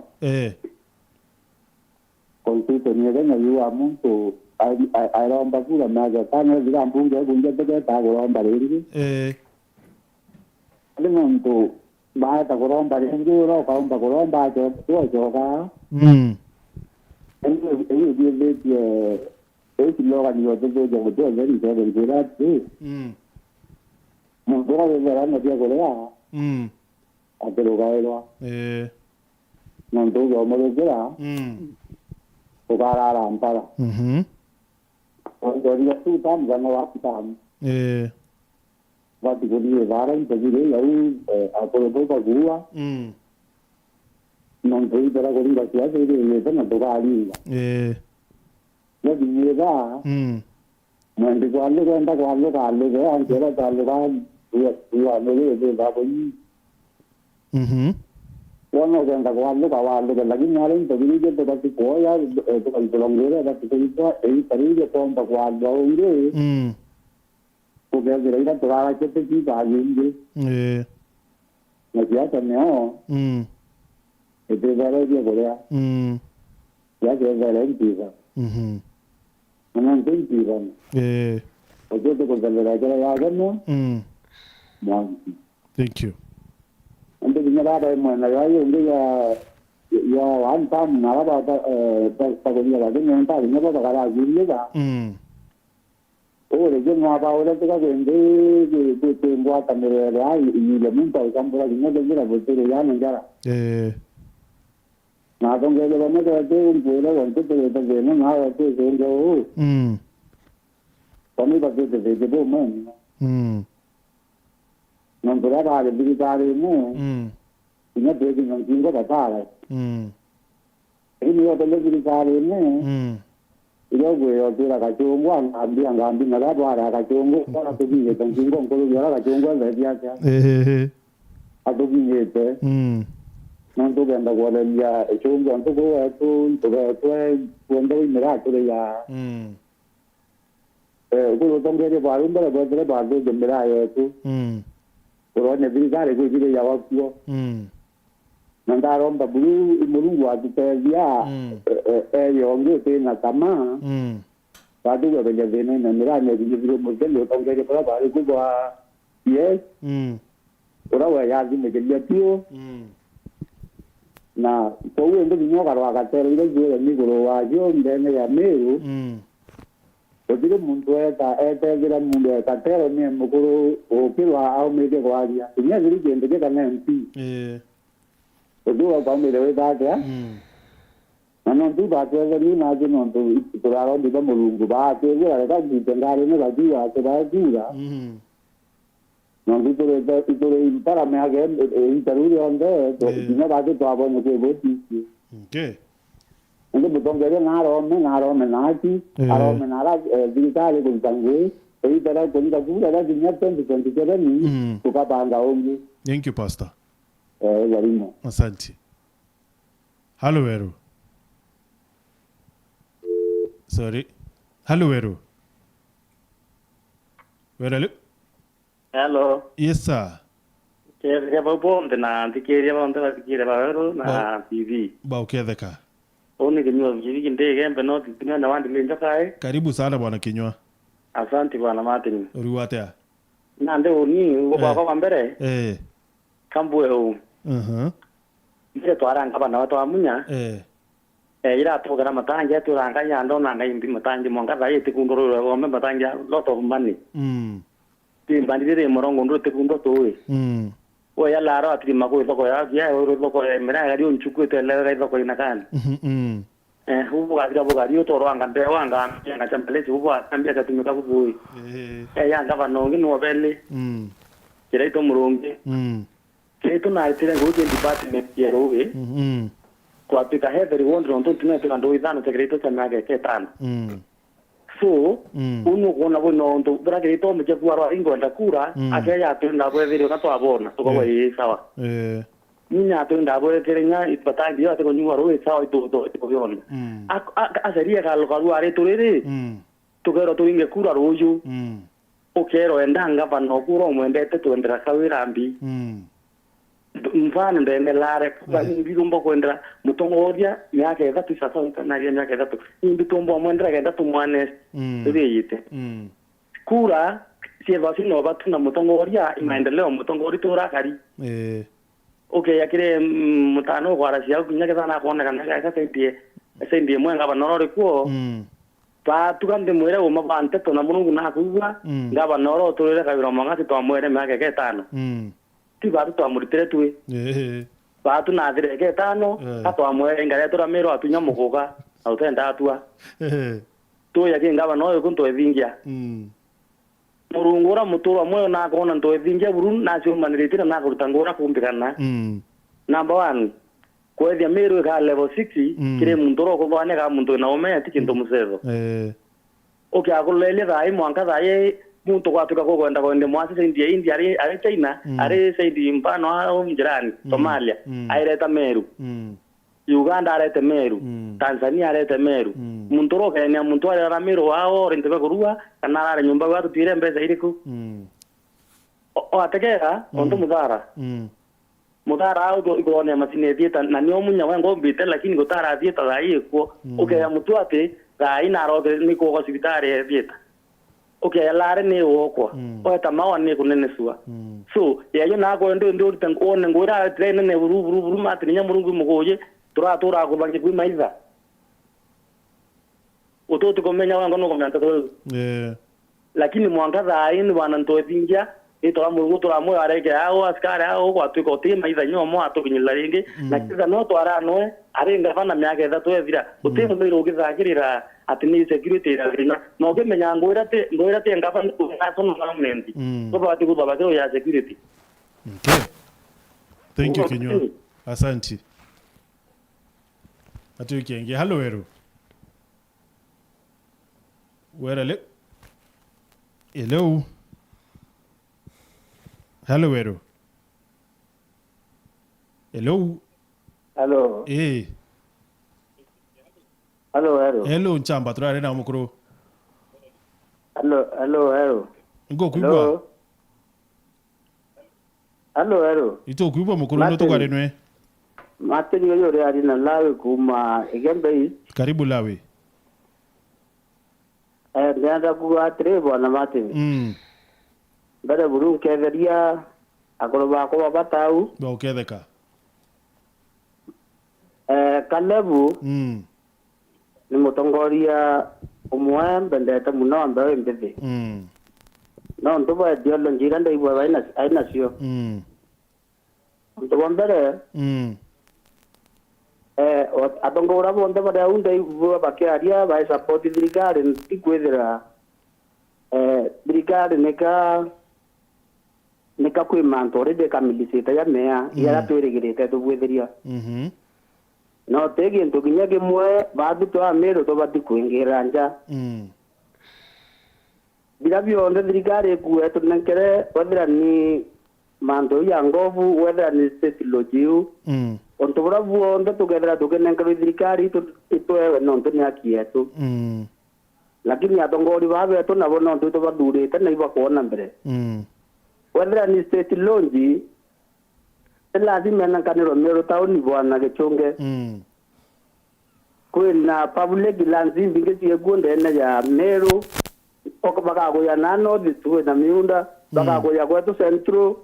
[SPEAKER 6] Kontuto niega yuwa muntu airomba kula maga kana zira mbunge kunja tege ta goromba ringi. Ali muntu ba ta goromba ringi ro kaumba goromba jo ka. Eyo die loga ni oto jo jo ngeri jo ngera ti. Muntu ro vera na dia gorea. Atero gaero. Muntu jo mo gera. Ukara antara. Jadi Tutam jangan Wantam. Waktu dia barang jadi lalu aku lepas gua. Nanti cara kau tidak siapa ini itu nak tukari. Jadi dia dah. Nanti kau alu kan tak alu kan, antara alu dua alu itu dah pun. Kalau yang tak alu kan lagi nyalin tapi dia tu pasti kau ya tu kalau tolong dia tapi itu tadi dia pun tak alu ini. Kau kira kita tukar aja tu kita aja ini. Macam apa ni? Itu baru dia boleh. Ya dia lain juga. Mana pun juga. Oke tu kau kalau lagi kan?
[SPEAKER 1] Thank you.
[SPEAKER 6] Untuk menyerah mana lagi untuk ya Wantam nara tak boleh lagi yang tak ini apa kalau lagi juga. Oh, jadi apa orang tu kan itu buat kamera lagi ini lemun tahu kamera ini jadi betul ya negara. Nah, tu kalau mana tu boleh untuk tu jadi mana tu sehingga. Kami pasti tu mana. Nanti ada berita ini. Ini jadi nanti kita tahu. Ini ada berita ini. Iyo gue otira kachungu ambi ngalabo ara kachungu para tubiye tangingo nkolo yara kachungu ndia atubiyete nanto ganda gwala ya echungu anto go atu kwenda imera to ya uko tongere barumba badre bardo jembera yetu oro ne birigare go bire ya wakio Nandaron babulu imuru watu tezia yonge tena kama badu ga benya dene na mira ne biro mudelo tongere para bari ku ba yes ora wa ya di megelia tio na ko wendo binyo karwa ka tere ile je ni goro wa jo ndene ya meru odire muntu eta gira mundu eta tere ne mukuru o kilwa au mege kwa ya nya giri gende ke kana mp Kedua kami lewat saja. Nanti baca lagi nanti nanti kalau kita melunggu baca itu ada kan di tengah ini lagi ada juga. Nanti itu impar kami akan interview anda, jadi baca tu apa nak buat itu.
[SPEAKER 1] Okay.
[SPEAKER 6] Nanti betul jadi ngarom nanti, nara kita ada kuncangnya. Jadi cara kita pun ada jenis tentu cara ni, suka bangga
[SPEAKER 1] Thank you, Pastor.
[SPEAKER 6] Yarimo.
[SPEAKER 1] Asante. Hello, Wero. Sorry. Hello, Wero. Wero.
[SPEAKER 7] Hello.
[SPEAKER 1] Yes, sir.
[SPEAKER 7] Kaya ba bom na tikiri ba onta tikiri ba Wero na TV.
[SPEAKER 1] Ba uketheka.
[SPEAKER 7] Oni kinyo hivi kindege embe no tinga na wandi linja kai.
[SPEAKER 1] Karibu sana bwana Kinywa.
[SPEAKER 7] Asante bwana Martin.
[SPEAKER 1] Uriwatea.
[SPEAKER 7] Na ndio ni uko baba mbere.
[SPEAKER 1] Eh.
[SPEAKER 7] Kambwe ho. Mbere twaranga bana watu amunya. Ira togera matanja turanga ya ndo na ngimbi matanja monga dai tikundoro ro me matanja lot of money. Timbandire morongo ndo tikundo towe. O ya laro atri mako ko ya ro ko mera gari unchuku te la gari ko inakan. Hubu gadira bugari to ro anga de wanga nga champele hubu ambia katumika kubuyi. Ya ngaba nongi no belle. Kire to muronge. Kire to na tire go department yero we. Kwa pika heavy wonder on tunne to ndo idano te greto tamaga ke tan. So uno kona bono ndo bra greto me je kuaro ingo nda kura ake ya tu nda bo video ka to abona to ko yi sawa. Ninya tu nda bo kerenya ipata dia te ko nyuaro e sawa to ko yon. A seria ka lo karu are to re. To kero to inge kura roju. O kero endanga bano kuro mwende te to ndra kawirambi. Mfano ndene lare kwa ngirumba kwendra mutongoria myake dhatu sasa nkanaria myake dhatu imbitombo mwendra kenda tumwane reyite kura sieva sino batu na mutongoria imaendeleo mutongori tora kari okay yakire mutano kwara sia kunyake sana kuona kana ka sendie mwenga banorore ko pa tukande mwere o mabante to na mungu na kuwa ngaba noro torere kabiro mangati to mwere myake ketano Tiba tu amuritere tuwe. Batu na dire ke tano, ato amwe ngare tora mero atunya mukoka, autenda atua. To ya ke ngaba no kunto evingia. Murungura mutoro amwe na kona nto evingia burun na sio manirite na kurutangora kumbikana. Number 1. Kwa dia mero ka level 6, kire mundoro ko bane ka mundo na ome ati kinto musezo. Okay akulele dai mwanka dai muntu kwatuka ko kwenda kwende mwasi India ari China ari saidi mpano au mjirani Somalia aireta Meru Uganda arete Meru Tanzania arete Meru muntu roka ni muntu ara Meru wao rentebe kurua kana ara nyumba watu tire mbeza iriku o ategera onto mudara au go ne masine dieta na ni omunya wengo bite lakini gotara dieta dai ko okay ya mutu ate dai na ro ni ko hospitali dieta okay alare ne woko o tamawa ne kunene suwa so ya yo na ko ndo tanko ne ngora train ne buru matri nya murungu mugoje tura ko bangi ku maiza oto to komenya wango no komenta to lakini mwangaza aini bwana ndo tingia ito murungu tura mo areke ao askari ao kwa tu ko te maiza nyomo atokinyila ringi na kiza no to ara no arenga bana myake da to evira ote mo ro gizagirira atini security ira no ke menya ngoira te ngapa na sono na mendi so ba ti ku baba ke ya security.
[SPEAKER 1] Okay, thank you Kinyo, asante. Atu kenge hello Eru werale hello Eru
[SPEAKER 8] hello Hello.
[SPEAKER 1] Hello nchamba turare na mukuru.
[SPEAKER 8] Hello.
[SPEAKER 1] Ngo kuibwa.
[SPEAKER 8] Hello.
[SPEAKER 1] Ito kuibwa mukuru ndo tukare nwe.
[SPEAKER 8] Mate ni yore ari na lawe kuma Igembe.
[SPEAKER 1] Karibu lawe.
[SPEAKER 8] Nenda kuwa trebo na mate. Bada burun keveria akoroba ko batau.
[SPEAKER 1] Ba uketheka.
[SPEAKER 8] Kalebu. Ni mutongoria umwe mbendete muno ambaye mbebe no ndo ba dialo njira ndo ibwa aina sio ndo mbere atongora bonde ba unda ibwa bakiaria ba support brigade ikwethera brigade neka kwimantore de kamilisita ya mea ya tweregerete tubwetheria no tegi ndo kinyage mwe badu to amero to badu kuingira nja bila bionde dirigare kueto nankere whether ni mando ya ngovu whether ni state logiu onto bra buonde together to kenankere dirigare to ewe no to nyakieto lakini atongori babe to nabo no to badure ta naiba kuona mbere whether ni state logi lazima nankanero mero tauni bwana Gichunge kwina public lands mbinge gonde na ya Meru oko baka go ya nano ditu na miunda baka go ya kwetu centro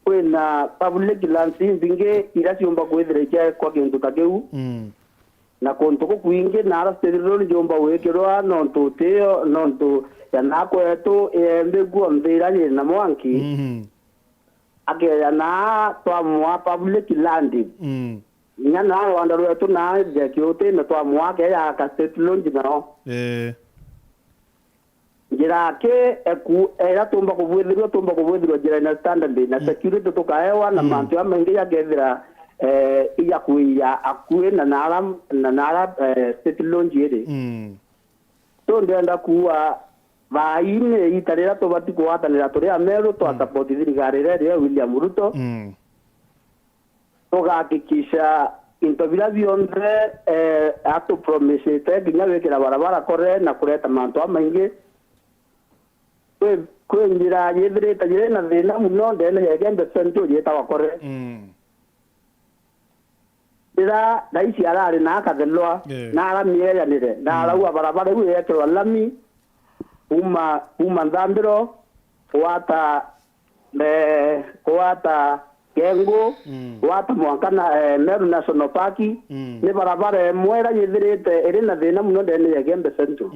[SPEAKER 8] kwina public lands binge ira ciumba kwithira kwa kintu ta kiu na kuntu kuingi na ara sterilo njomba wikirwa nontu tio nontu ya nakwetu mbegu mbira ni na mwanki akeya na twamwa public land nyana wanda rwetu na je kiote na twamwa ke ya ka sterilo njino njira ke eku era tumba kubwithirwa njira na standard na security tukaewa na mantuamengi ya gethira iya kuya akue na nara state loan jere so ndenda kuwa vaine itarira to bati kuatanira turi amero to support thirikari ya William Ruto to gakikisha intobira bionde ato promise te ginya wekira barabara kore na kureta mantu amaingi kwenjira yethire tajire na thina muno ndene yegembe sento yeta wakore ira daisi arari na akathelwa na aramieyanire na arauga barabara iu yekirwa lami uma Ndambiro wata Kengo wata Mwankana Meru National Park ni barabara mwera yithirite iri na thina muno ndene yegembe sento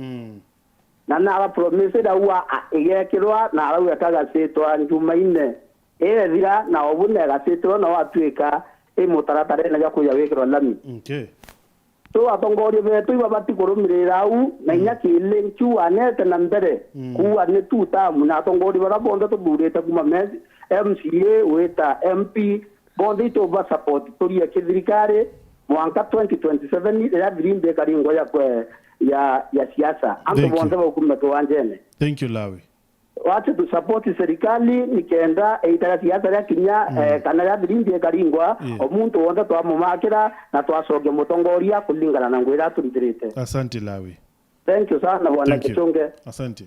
[SPEAKER 8] na ara promise da wa igekirwa na arauga kagasitwa njumaine thira na obune gasitwa na watuika mutaratara na yakuya wekirwa lami so atongori betu babati kurumirira au na inyakile nchu anete na mbere kuwa ne Tutam na atongori barabondo to bureta kuma MCA weta MP bondi to ba support tori ya kidrikare mwaka 2027 ya green de karingo ya siasa ambo bonde ba kuma to anjene.
[SPEAKER 1] Thank you Lawi.
[SPEAKER 8] Wacha tu support serikali nikenda itara siasa ya kinya kana ya birindi karingwa omuntu wonda to amumakira na to asoge mutongoria kulingana na ngwira tulitirite.
[SPEAKER 1] Asante Lawi.
[SPEAKER 8] Thank you sana bwana Gichunge.
[SPEAKER 1] Asante.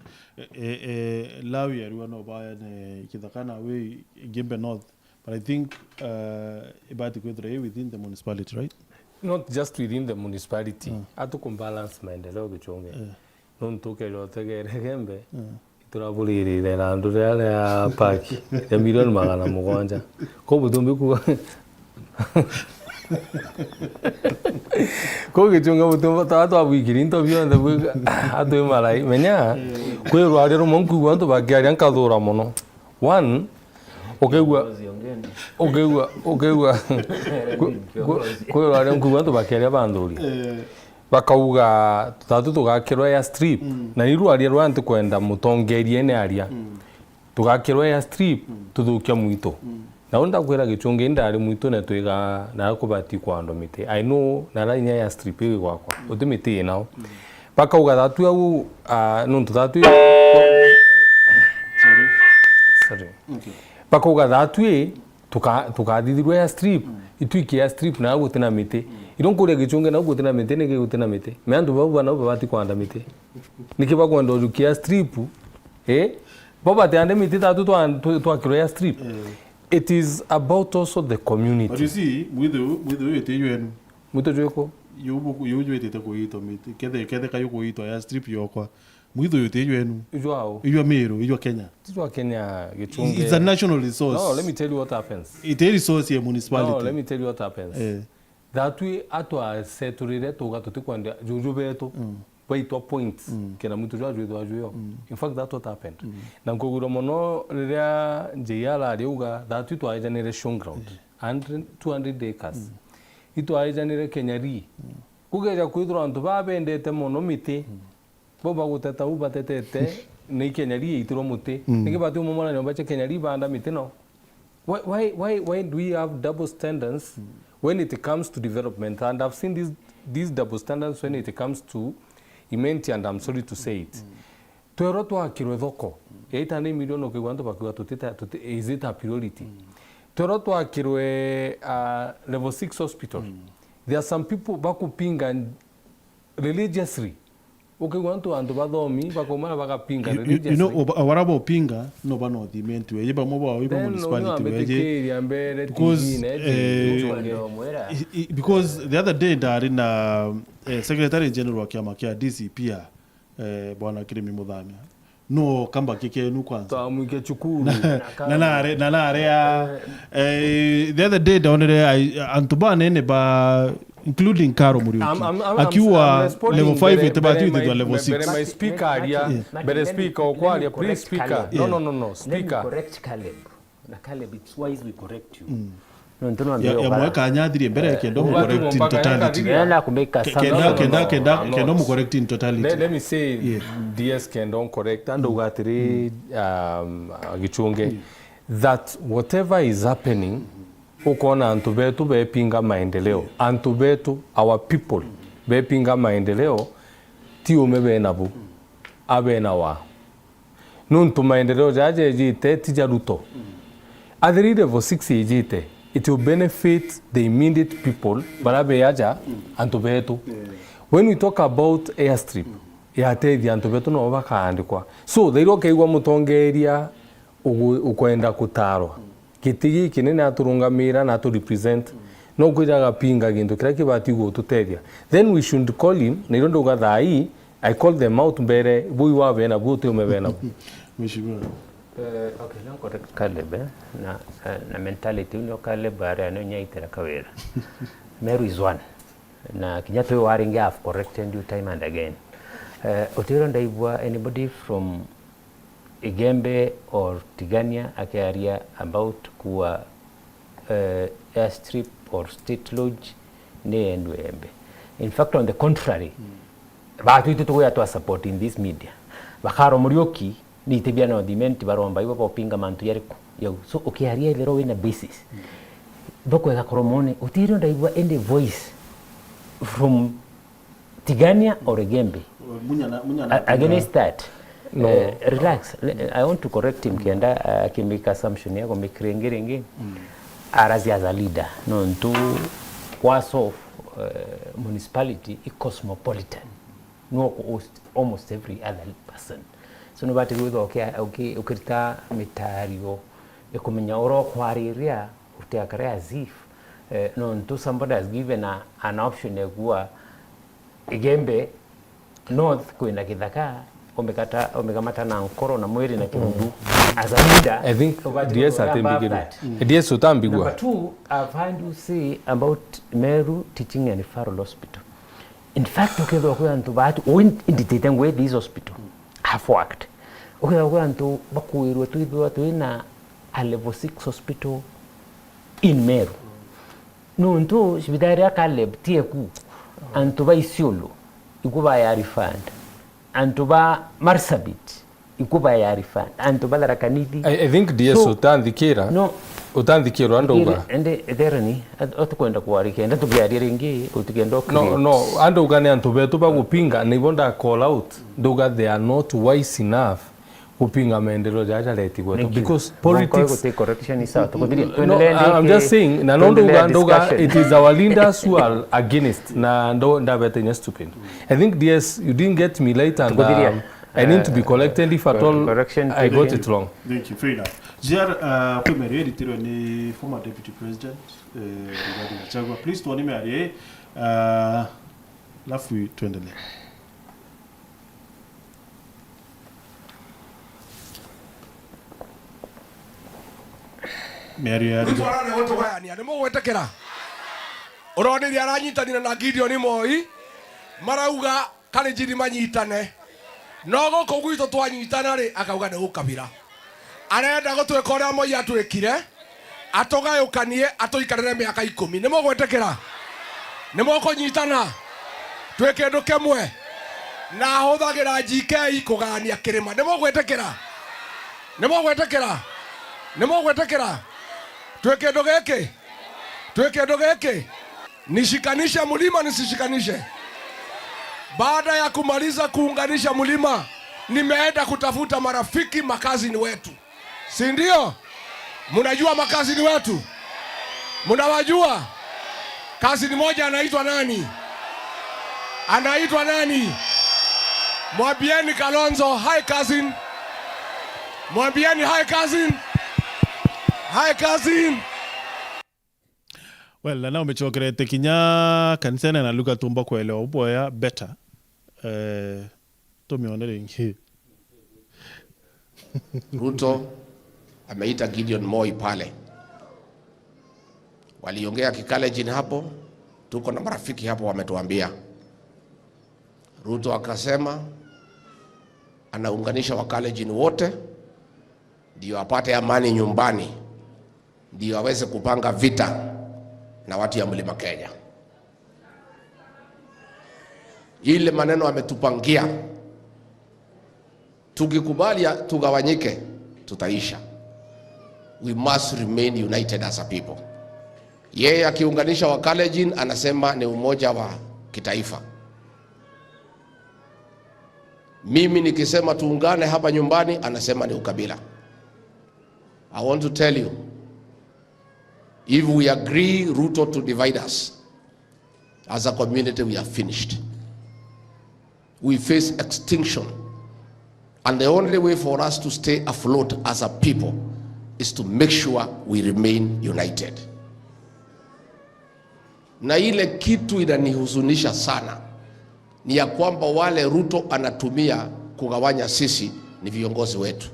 [SPEAKER 1] Lawi ariwa no baya ne kidakana we Gembe North, but I think ibati kwetre within the municipality, right?
[SPEAKER 4] Not just within the municipality. Atu kumbalance maendeleo Gichunge. Nontuke lote Gembe. turabulirire randu rale ya paki ya milioni 700 ko butumbi ku ko Gichunge butumba tatu abuikirinto bionde buga atu malai menya ko rwari ro monku wanto bagiari ankadura mono one okegwa ko rwari monku wanto bagiari abanduri bakauga tatu tugakirwa ya strip na niru aria rwanti kwenda mutongerie ne aria tugakirwa ya strip tuthukia mwito na onda kwira Gichunge ndari mwito na twiga na kubati kwando mite I know na rainya ya strip wi gwakwa utimite nao bakauga tatu au nuntu tatu sorry bakauga tatu tukathithirwa ya strip itwiki ya strip na gutina mite ironkuria Gichunge na gutina mite ne gutina mite me andu baba na babati kwanda mite nikiba kwenda urukia strip baba te mite tatu twakirwa ya strip it is about also the community.
[SPEAKER 1] But you see mwithu yeteyenu
[SPEAKER 4] mwithu jweko
[SPEAKER 1] yuju yetete kuito mite kede kayo kuito ya strip yokwa mwithu yeteyenu
[SPEAKER 4] ijwao
[SPEAKER 1] ijwa Meru ijwa Kenya
[SPEAKER 4] Gichunge
[SPEAKER 1] it's a national resource.
[SPEAKER 4] No, let me tell you what happens.
[SPEAKER 1] It is resource ya municipality.
[SPEAKER 4] No, let me tell you what happens. That we atwa seturire toga tutikwanda juju beto baitwa points kena mtu jwa in fact that what happened na ngoguro mono riria JR ariuga that we twa generation ground 200 acres itwa generation Kenyari kugeja kwithura antu babendete mono miti boba guteta ubatetete ni Kenyari itiro muti nikibati umomona ni bache Kenyari banda miti no. Why do we have double standards when it comes to development? And I've seen these double standards when it comes to imenti, and I'm sorry to say it. Tuero twakirwe thoko 800 million okigwanto bakiwa tutita is it a priority? Tuero twakirwe level 6 hospital. There are some people bakupinga religiously. Okigwanto andu bathomi bakomara bagapinga religiously.
[SPEAKER 1] You know awarabo pinga no bano dimentu yeba mobo iba municipality because the other day ndari na secretary general wa kiama kia DCP bwana Kirimi Muthamia no kamba kike nu kwanza
[SPEAKER 4] Tamuike chukuru.
[SPEAKER 1] na area the other day down there Antuba nene ba including Karo Muriuki akiwa level 5 itabati with level 6
[SPEAKER 4] Bere my speaker area bere speaker okwali please speaker no speaker
[SPEAKER 3] correct Caleb na Caleb it's wise we correct you
[SPEAKER 1] ya mweka anyadiri mbere kendo mu correct in totality
[SPEAKER 3] na kumeka sana
[SPEAKER 1] kendo mu correct in totality.
[SPEAKER 4] Let me say DS kendo correct and ugatiri gichunge that whatever is happening ukona antu betu bepinga maendeleo antu betu our people bepinga maendeleo ti umebe nabu abena wa nuntu maendeleo jaje jite tijaruto adiri level 6 jite it will benefit the immediate people barabe yaja antu betu when we talk about airstrip yate di antu betu no bakaandikwa so they roke igwa mutongeria ukwenda kutarwa kitigi kinene aturungamira na to represent no kujaga pinga gintu kira kibati go tuteria then we should call him na irondo gathai I call them out mbere bui wa bena buti umebena
[SPEAKER 1] Mheshimiwa
[SPEAKER 3] okay no correct Caleb na mentality no Caleb are no nyaitera kawera Meru is one na kinyato waringe have corrected you time and again otero ndaibwa anybody from Igembe or Tigania akiaria about kuwa airstrip or state lodge ne Endwembe. In fact, on the contrary, but we to support in this media. Bakaro Murioki ni tibia no dimenti baromba iwa popinga mantu yariko. Yo so okiaria ilero in a basis. Doko ya koromone utiro ndaibwa any voice from Tigania or Igembe against that. No. Relax. I want to correct him kienda kimika assumption yako mikirengeringi arazi as a leader no ntu kwaso municipality is cosmopolitan no host almost every other person so no bati with okay ukirita mitario ekumenya oro kwariria utekare as if no ntu somebody has given an option egua Igembe north kwenda Kithaka omekamata na nkoro na mweri na kirundu as a leader.
[SPEAKER 4] I think DS atembigirwa DS utambigwa.
[SPEAKER 3] Number 2 I've heard you say about Meru Teaching and Referral Hospital. In fact ukidwa kwa ntu batu indicate ngwe this hospital have worked ukidwa kwa ntu bakuirwe tuithwa tuina a level 6 hospital in Meru no ntu shibidari ya Caleb tieku antu ba Isiolo ikuba ya refund antuba Marsabit ikuba ya refund antuba Larakanidi.
[SPEAKER 4] I think DS so, utandikira no utandikira andoga
[SPEAKER 3] ende therani atukwenda kuarike enda tubyari ringi utigendo
[SPEAKER 4] no andoga ne antubetu bagupinga nibonda call out ndoga they are not wise enough kupinga maendeleo jaja leti kwetu because politics
[SPEAKER 3] take correction is out
[SPEAKER 4] no, I'm just saying na ndoga it is our leaders who are against na ndabete stupid. I think DS you didn't get me late and I need to be collected if at all I got it wrong.
[SPEAKER 1] Thank you, fair enough. Jr. Kwemere editiro ni former deputy president regarding Ciaca. Please tuonime arie lafu tuendelee.
[SPEAKER 9] Mutwarane gutugayania ni mugwetekera uroni ria aranyitanira na Gideon Moi marauga kanijiri manyitane no goko gwito twanyitana ri akauga ni gukabira arenda gutweka uria Moi atwikire atugayukanie atuikarire miaka 10 ni mugwetekera ni mukunyitana twike ndu kemwe na huthagira GK kugania kirima ni mugwetekera ni mugwetekera tweke ndo geke nishikanisha mlima nisishikanishe. Baada ya kumaliza kuunganisha mlima nimeenda kutafuta marafiki makazini wetu, si ndio? Mnajua makazini wetu, mnawajua. Kazini moja anaitwa nani? Mwambieni Kalonzo, hi cousin. Mwambieni hi cousin.
[SPEAKER 1] Well, na umechokerete kinya kanisana na luka tumba kuelewa uboya better. Tomionere ngi.
[SPEAKER 9] Ruto ameita Gideon Moi pale, waliongea Kikalejin hapo, tuko na marafiki hapo wametuambia. Ruto akasema anaunganisha Wakalejin wote ndio apate amani nyumbani, ndio aweze kupanga vita na watu ya Mlima Kenya. Ile maneno ametupangia, tukikubali tugawanyike tutaisha. We must remain united as a people. Yeye akiunganisha Wakalejin anasema ni umoja wa kitaifa. Mimi nikisema tuungane hapa nyumbani anasema ni ukabila. I want to tell you, if we agree Ruto to divide us as a community, we are finished. We face extinction. And the only way for us to stay afloat as a people is to make sure we remain united. Na ile kitu inanihuzunisha sana ni ya kwamba wale Ruto anatumia kugawanya sisi ni viongozi wetu.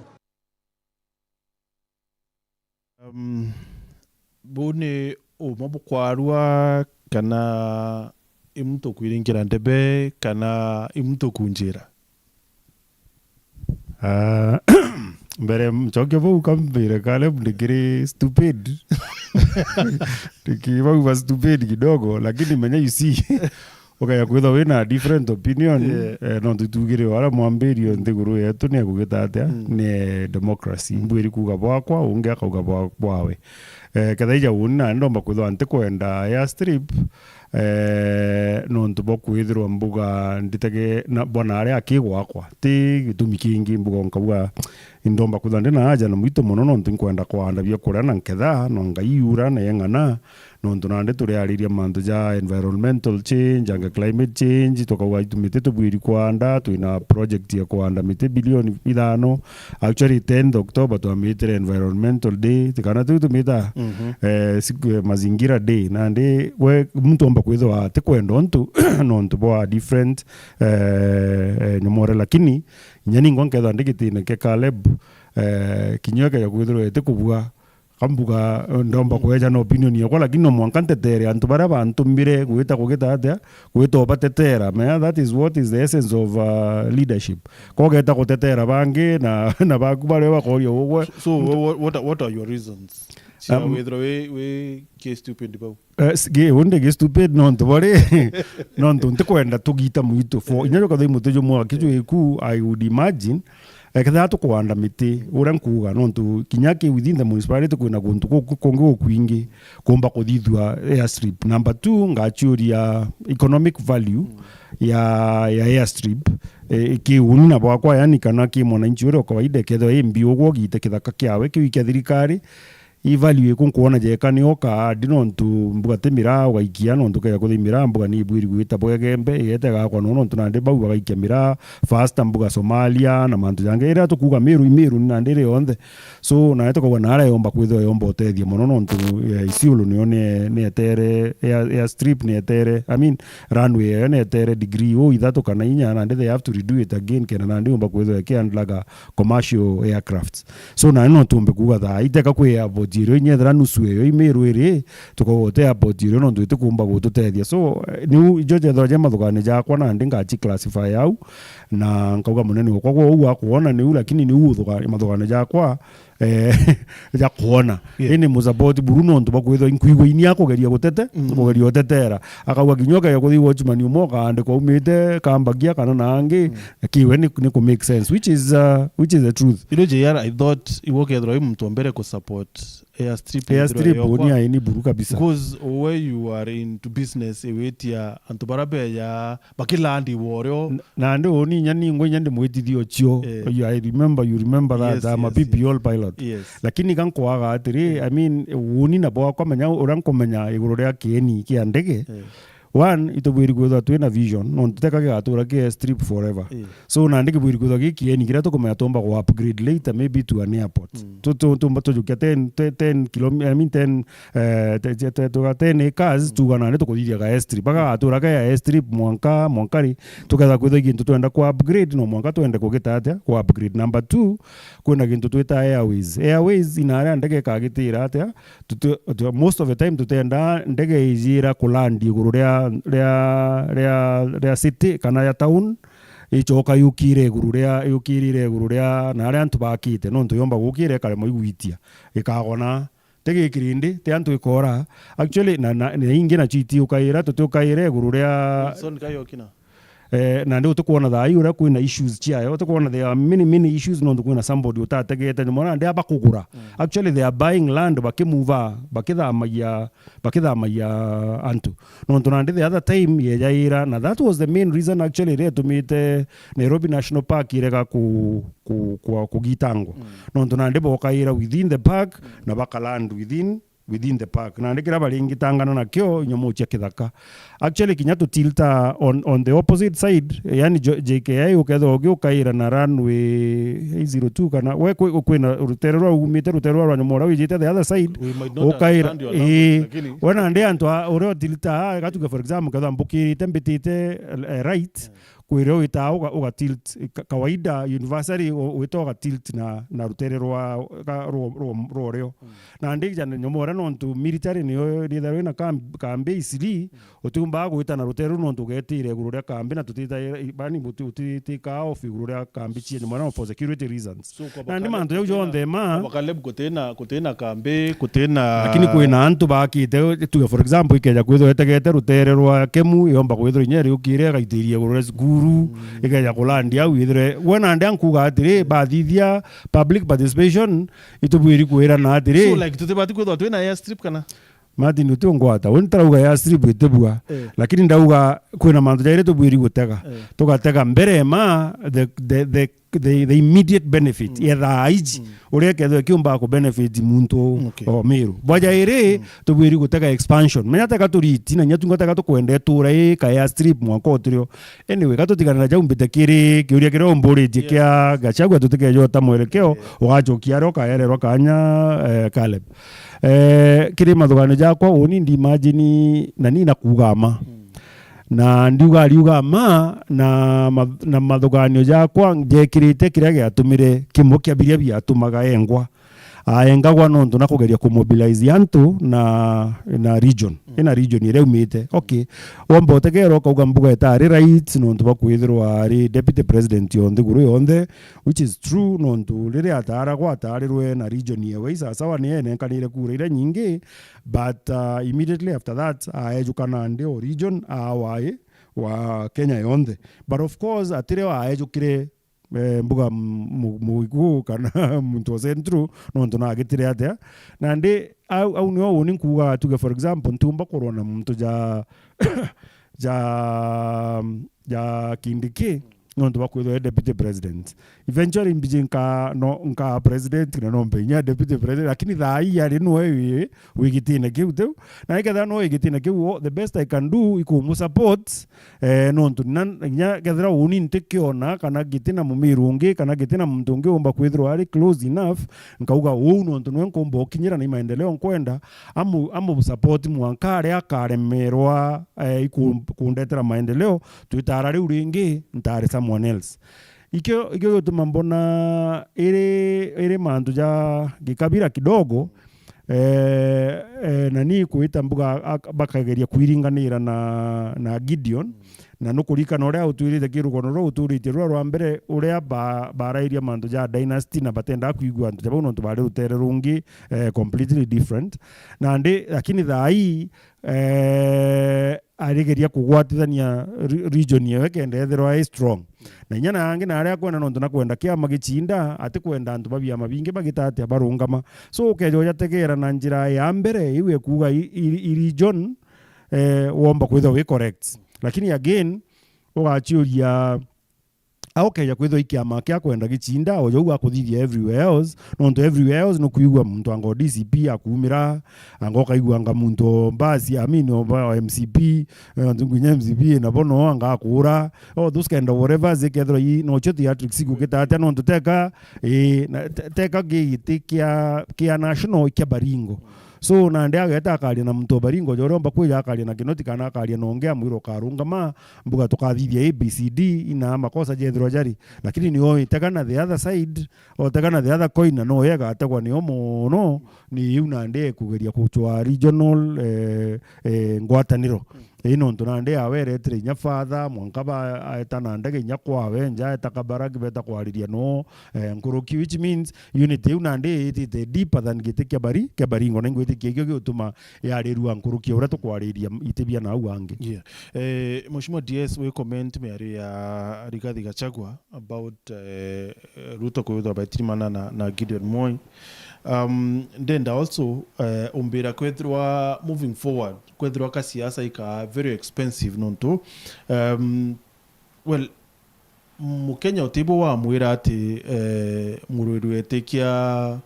[SPEAKER 1] Bune umabukwarwa kana imuto kwiringira ndebe kana imuto kunjira.
[SPEAKER 2] Mbere mchoke vau kambire kale mnikiri stupid. Tukiwa uwa stupid kidogo, lakini menya you see. Okay, kwitha wina different opinion, no tutugire wala mwambirio nthiguru yetu ni kugita atia ni democracy. Mbwiri kuga bwakwa unge akauga bwawe. Kathaija una ndomba kwitha ante kwenda airstrip nontu bokwithirwa mbuga nditege na bwana ari akigwakwa ti gitumi kingi mbuga nkauga indomba kwitha ndina haja na mwito muno nontu nkwenda kwanda bia kuria na nketha no ngaiura na yengana nontu nande turiariria mantu ja environmental change anga climate change tukauga itumite tubwiri kwanda twina project ya kwanda mite bilioni 5 actually 10 October twamitire environmental day tikana tutumita siku mazingira day nande we mtu kwithwa te kwenda ontu nontu bwa different nyomore lakini nyani ngonketha ndikitine ke Caleb kinyoka ya kwithwa te kubua kambuga ndomba kweja na opinion yakwa lakini no mwankantetere antu bara bantu mbire gwita kugita atia gwita obatetera man, that is what is the essence of leadership kogeta gutetera bangi na baku bare bakorio ogwe.
[SPEAKER 1] So what are your reasons? We ke stupid bau.
[SPEAKER 2] Ge onde ge stupid nontu bare nontu ntekwenda tugita muito for inyo ka thimu tejo mwa kitu eku I would imagine ekatha tukwanda miti ura nkuga nontu kinyake within the municipality kwina guntu kongo kwingi komba kuthithwa airstrip. Number 2 ngachuria economic value ya airstrip ki ununa bwakwa yani kana ki mwananchi ure kawaida ketho embi ogwo gite kithaka kiawe kiwike thirikari ivalue kunkuona jeka ni oka dinontu mbuga temira ugaikia nontu kaya kuthimira mbuga ni bwiri gwita bwegembe yetega kwa nontu nande bau bagaikia mira fast mbuga Somalia na mantu yange ira tukuga miru nande ire onthe so na eto kwa nara yomba kwithwa yomba otethia mono nontu isiulu ni etere airstrip ni etere I mean runway ni etere degree o ithatu kana inya nande they have to redo it again kena nande yomba kwithwa kiandlaga commercial aircrafts so na nontu mbekuga tha iteka kwe jiro nyethra nusu yo imiru iri tukogote hapo jiro no ndu tukumba gututethia so ni joje throje mathugane jakwa na ndinga chi classify au na nkauga munene okwa gwo akuona ni lakini ni uthuga mathugane jakwa ya kuona ini muzaboti Bruno ndo bakwitho inkuigo ini yako geria gutete kugeria otetera akauga kinyoka ya kuthi watchman umoka ande kwa umite kambagia kana nangi kiwe ni ku make sense which is the truth.
[SPEAKER 1] You know JR, I thought iwoke through mtu mbere ku support airstrip
[SPEAKER 2] oni aini buru kabisa
[SPEAKER 1] because where you are into business ewetia antubarabe ya bakilandi worio
[SPEAKER 2] na ndo oni nyani ngo nyande mwetithio chio I remember you remember that I'm a PPL pilot lakini kankwaga atiri I mean woni na bwa kwa menya urankomenya iguru ria kieni kia ndege one itubwiri kwitha twina vision no tuteka gatura ke strip forever so na ndike bwiri kwitha giki ni kira tukumenya tomba go upgrade later maybe to an airport tumba tujukia 10 km I mean 10 acres tugana neto kuthithia ga strip baka gatura ka strip mwankari tukatha kwitha gintu twenda ku upgrade no mwanka twende kugitatia ku upgrade. Number 2 kwina gintu twita airways inara ndege kagitira atia most of the time tutenda ndege ijira kulandi iguru ria city kana ya town ichoka yukire iguru ria na aria antu bakite no ntuyomba gukire kare moigwitia ikagona tege kirindi te antu ikora actually na ingi na chiti ukaira tutukaire iguru ria na ndio tukuona thaa ura kwina issues chiayo tukuona there are many issues no tukuona somebody utategete ni mwana ndia bakugura actually they are buying land bakimove bakithamaya antu no tunandi the other time yejaira na that was the main reason actually re tumite Nairobi National Park irega kugitango no tunandi bokaira within the park na bakaland within the park na ndikira balingi tangana na kyo nyomo chia kithaka actually kinyatu tilta on the opposite side yani JKI uketho ukaira na runway 02 kana we kwina rutererwa umite rutererwa nyomora wijite the other side ukaira wana ndi antu ore tilta gatuke for example kadha mbukiri tembitite right kwiro ita uga tilt kawaida university witoga tilt na rutererwa roreo na ndija nyomora nontu military niyo rithawe na kambe isili utumba gwita na rutero nontu getire gururia kambe na tutita bani utitika off gururia kambe chini mwana for security reasons na ndi mantu yo on the ma
[SPEAKER 1] bakaleb kutena kambe kutena
[SPEAKER 2] lakini kwina antu bakite tu for example ikeja kwitho etegete rutererwa kemu yomba kwitho nyeri ukire gaitirie gururia guru ikeja kulandi au ithire wena ndi ankuga atire bathithia public participation itubwiri kwira na atire
[SPEAKER 1] so like tutibati kwitho twina airstrip kana
[SPEAKER 2] Martin utongwata wontarauga ya strip itebua lakini ndauga kwina mantu jaire tubwiri gutega tugatega mbere ma the immediate benefit etha iji uria ketho kiumba ku benefit muntu o miru bajaire tubwiri gutega expansion menya taka turiti na nyatu ngotaka tukwende tura ka ya strip mwako otrio anyway gatutigana ja umbite kiri kiuria kiro mburi jikia gachagwa tutike jota mwelekeo wachokia roka yerero kanya Caleb kiri mathugano jakwa uni ndi imagine na nina kugama na ndiuga na mathuganio jakwa njekirite kiria giatumire kimo kia biria biatumaga engagwa nontu na kugeria kumobilize antu na region ina region ire umite okay womba utegero kauga mbuga etari right nontu bakwithirwa ari deputy president yonde guru yonde which is true nontu rire atara kwa atarirwe na region yewe sasa wane ene kanire kura ire nyingi but immediately after that aejukana ndio region awaye wa Kenya yonde but of course atire aejukire mbuga muigu kana muntu wa centru nontu na agitire atia na ndi au niyo woni kuga tuge for example ntumba korona muntu ja kindiki nontu bakwitho deputy president eventually mbijinka nka president na nombe nya deputy president lakini thai yari no wigitine kiu na ikatha no wigitine kiu the best I can do ikumu support nontu nya gathira uni ntikiona kana gitina mumirungi kana gitina muntu ungi umba kwithirwa ari close enough nkauga nontu no nkombo kinyira na maendeleo nkwenda amu support mwankare akaremerwa ikundetera maendeleo twitara riu ringi ntare someone else ikyo tumambona ire mantu ja gikabira kidogo nani kuita mbuga bakageria kwiringanira na Gideon na nukurikana uria utwirite kirugono ro uturite rwa mbere uria barairia mantu ja dynasty na batenda kuigwa antu jabo nontu bari rutere rungi completely different na ndi lakini thai arigeria kugwatithania region yewe kende ethirwa strong na nyana yange na aria kwenda nontu na kwenda kia magichinda ati kwenda antu babia mabingi bagitate barungama so ukejo yategera na njira ya mbere iwe kuga i region womba kwitha we correct lakini again ugachiuria aokeja kwithwa ikiama kia kwenda gichinda o jou akuthithia everywhere else nonto everywhere else no kuigwa muntu anga DCP akumira anga kaigwa anga muntu basi amino ba MCP ngunye MCP na bono anga akura those kind of whatever zekethro yi no cho theatrics gukita ata nonto teka teka giti kia national kia baringo so na ndia geta akaria na muntu baringo joromba kwija akaria na kinoti kana akaria nongea mwiro karunga ma mbuga tukathithia ABCD ina makosa jethro jari lakini ni oi tegana the other side o tegana the other coin no yega ategwa ni omo no ni una nde kugeria kuchwa regional ngwataniro ino ntunande aweretre nya father mwankaba aetana ndege nya kwawe nja etakabaraki beta kwariria no nkuruki which means unity unande it deeper than gitikia baringo nengo itikia gutuma yarirua nkuruki ura tukwariria itibia na uange
[SPEAKER 1] Mheshimiwa DS we comment me ya Rigathi Gachagua about Ruto kuyuthwa baitimana na Gideon Moi then also umbira kwethwa moving forward kwethwa ka siasa ika very expensive nonto well mukenya utibo wa mwira ati mururu etekia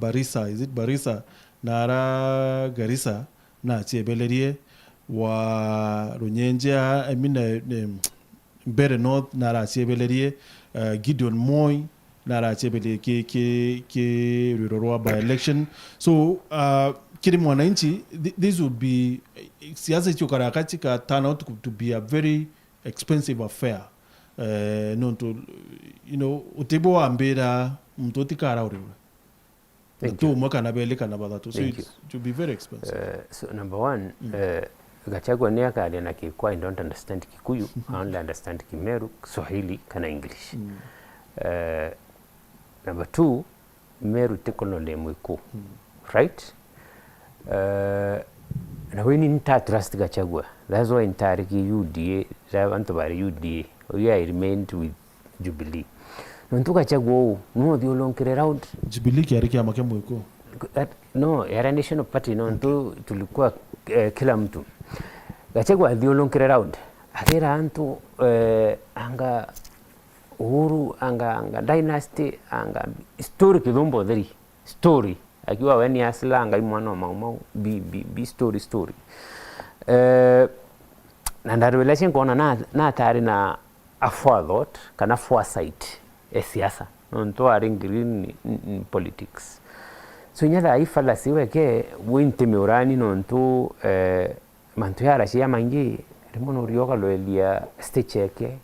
[SPEAKER 1] Barisa is it Barisa nara Garissa na chiebelerie wa runyenja I mean Mbere North nara chiebelerie Gideon Moi nara chebele ke rurorwa by election so kiri mwananchi this would be siasa chokara katika turn out to be a very expensive affair no to utebo ambera mtoti kara uriwe to mwaka na bele kana badatu so it to be very expensive
[SPEAKER 3] so number one Gachagua ni akali na kikwa I don't understand Kikuyu I only understand Kimeru Swahili kana English number two Meru tekono le mwiko right na weni nta trust Gachagua that's why ntariki UDA zabantu bari UDA I remained with Jubilee nontu Gachagua no the olonkere round
[SPEAKER 1] Jubilee kiariki amake mwiko
[SPEAKER 3] no era national party nontu tulikuwa kila mtu Gachagua the olonkere round akira antu anga Uhuru anga dynasty anga story kidumbo dheri story akiwa weni asila anga imwana mau bi story na ndari relation kona na tari na a forethought kana foresight siasa nonto ari green in politics so nyada ifala siweke winte meurani nonto mantu yara shia mangi rimono rioka loelia stage yake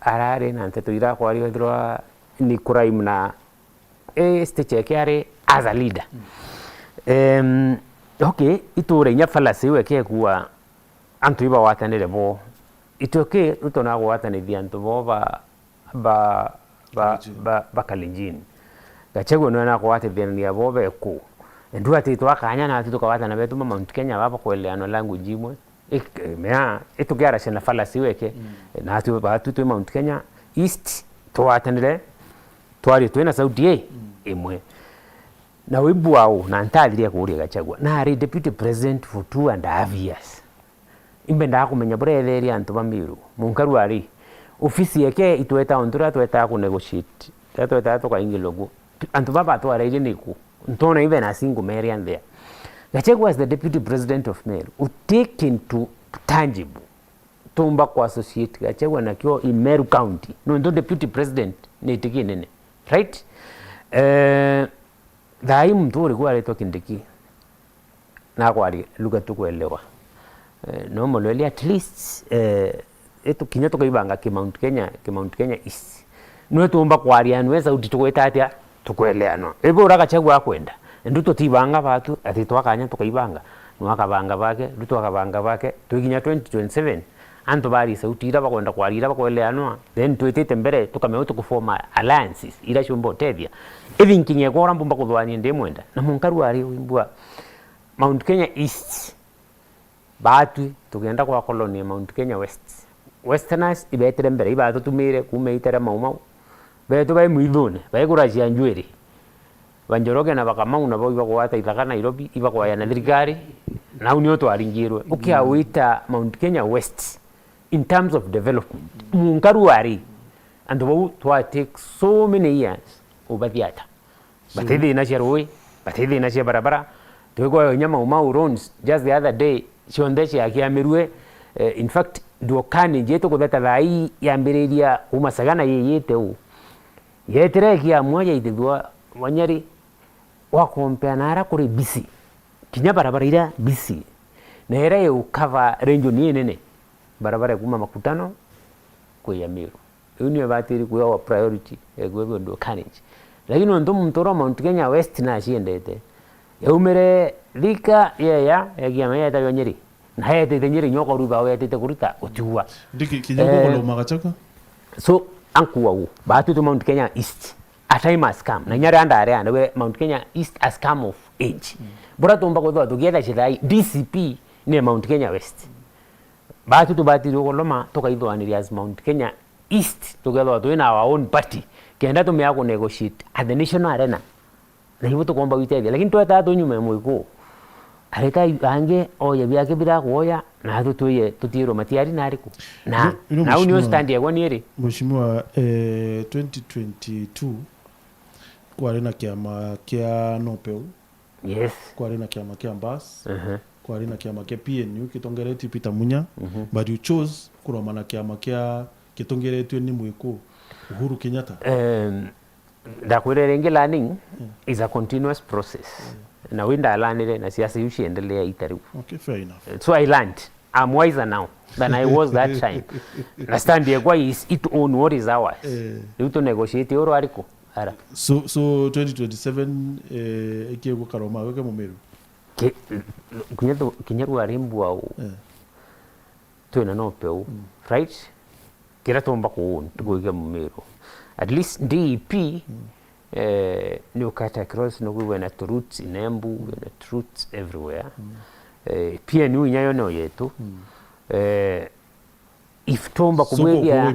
[SPEAKER 3] arare na nteto ira kwa rio droa ni crime na stage yake are as a leader okay itore nya falasi weke kuwa antu iba watanire bo itoke utona watanire antu bo ba Kalenjin Gachagua no na kwa watanire ya bo be ku ndu ati to akanya na ati to kwa watana betu Mount Kenya baba kweleano language imwe mea etugera shena falasi weke na atu batu to Mount Kenya East to watanire twari twena Saudi imwe na wibu wao na ntaliria kuria Gachagua na ari deputy president for 2.5 years imbe ndakumenya buretheri antu bamiru munkaru ari ofisi yake itweta ondura tweta ku negotiate tweta to kwa ingilogo antu baba to ari niku ntona even a single Marian there Gachagua as the deputy president of Meru take into tangible tumba kwa associate Gachagua na kio in Meru County no ndo deputy president ni tiki nene right dai mtu alikuwa anaitwa Kindiki na kwa lugha tu kuelewa no moleli at least eto kinyato kaibanga ki Mount Kenya East no tumba kwa arianweza utitukweta atia tukweleano ebo Gachagua kwenda nduto tibanga batu atitwa kanya tukaibanga no akabanga bake nduto akabanga bake tukinya 2027 anto bari sautira bakwenda kwarira bakweleano then twetete mbere tukameuto kuforma alliances ira chombo tethia ethinkinye gora mbumba kuthwani ndemwenda na munkaru ari wimbua Mount Kenya East batu tugenda kwa colony Mount Kenya Westerners ibetere mbere ibatu tumire kumeitere maumau beto bai muithone bai kurajia njweri banjoroge na bakamau na bo ibakwa itaga Nairobi ibakwa ya na thirikari na unio twaringirwe ukiawita Mount Kenya West in terms of development munkaru ari and to take so many years over theater. But they na cheroi, but they na barabara. To go nyama umau roads just the other day shondeshe akiamirwe. In fact duokani jeto kudata lai yambiredia umasagana yeyete u. Yetere kia moja itidua wanyari wakompeanara kuri bisi. Kinya barabara ira bisi. Na era yo cover range ni nene. Barabara kuma makutano kwa Yamiru. Unyo batiri kwa priority egwego ndo kanage. Lakini ndo mtoro Mount Kenya West na shiendete. Yaumere lika ya giamaya ta Nyeri. Na hayete Nyeri nyoko ruba wa tete kurita otiwa.
[SPEAKER 1] Ndiki kinyago ko lo magachaka.
[SPEAKER 3] So ankuwa u batu to Mount Kenya East. A time has come. Na Nyeri anda area na we Mount Kenya East has come of age. Bora tumba ko together chidai DCP ne Mount Kenya West. Batu to bati ko loma toka ido areas Mount Kenya East together to in our own party. Kenda to meako negotiate at the national arena. Na hiyo to komba witede lakini to ata to nyume moiko. Areka ange oya biake bira koya na hatu tuye tutiro matiari na ariku. Na unyo stand ya kwaniere.
[SPEAKER 1] Mheshimiwa 2022 kwa arena kiama kia Nopeu.
[SPEAKER 3] Yes.
[SPEAKER 1] Kwa arena kiama kia Mbas. Kwa arena kiama kia PNU kitongereti Peter Munya. But you chose kuromana kiama kia kitongereti ni mwiko Uhuru Kenyatta.
[SPEAKER 3] The learning is a continuous process. Na winda learned na siasa yushi endelea itariu.
[SPEAKER 1] Okay, fair enough.
[SPEAKER 3] So I learned. I'm wiser now than I was that time. Understand the is it own what is ours. You to negotiate oro ariko. Ara.
[SPEAKER 1] So 2027 ekiego karoma weke mumeru.
[SPEAKER 3] Kinyaru arimbu au. Tuena no peu. Right? Kira tomba ko tugoiga mumeru. At least DEP ni ukata cross no we na roots in Embu, na roots everywhere. Pia ni unyayo no yetu. If tomba kumwethia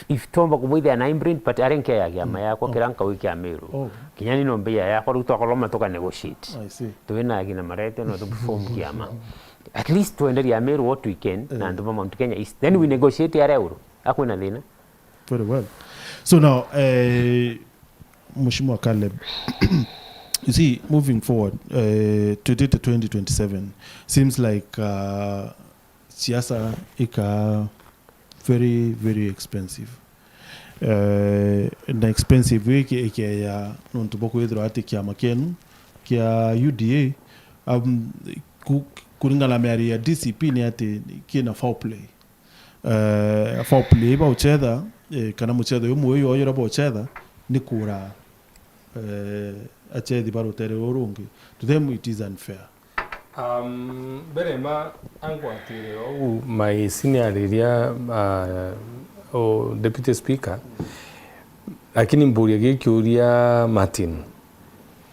[SPEAKER 3] if tomba kumwethia na imprint but arenke ya giama yako kiranka wiki ya Meru. Kinyani no mbia yako ruto akoloma toka negotiate.
[SPEAKER 1] I see.
[SPEAKER 3] Tuwena gina marete no to perform kiama. At least to ender ya Meru what we can na ndo Mount Kenya East. Then we negotiate ya euro. Hakuna lina.
[SPEAKER 1] Very well. So now, Mheshimiwa Caleb, you see, moving forward, to 2027, seems like siasa ika very, very expensive. Na expensive ike ya nontuboku idro ati kia makenu, kia UDA, kuringana meari ya DCP ni ati kina foul play. Foul play ba ucheda, kana muchedo yomu yo yora ba ucheda, ni kura achedi baro tere orungi. To them it is unfair.
[SPEAKER 4] Berema angwatire my senior area deputy speaker lakini mburi gikiuria Martin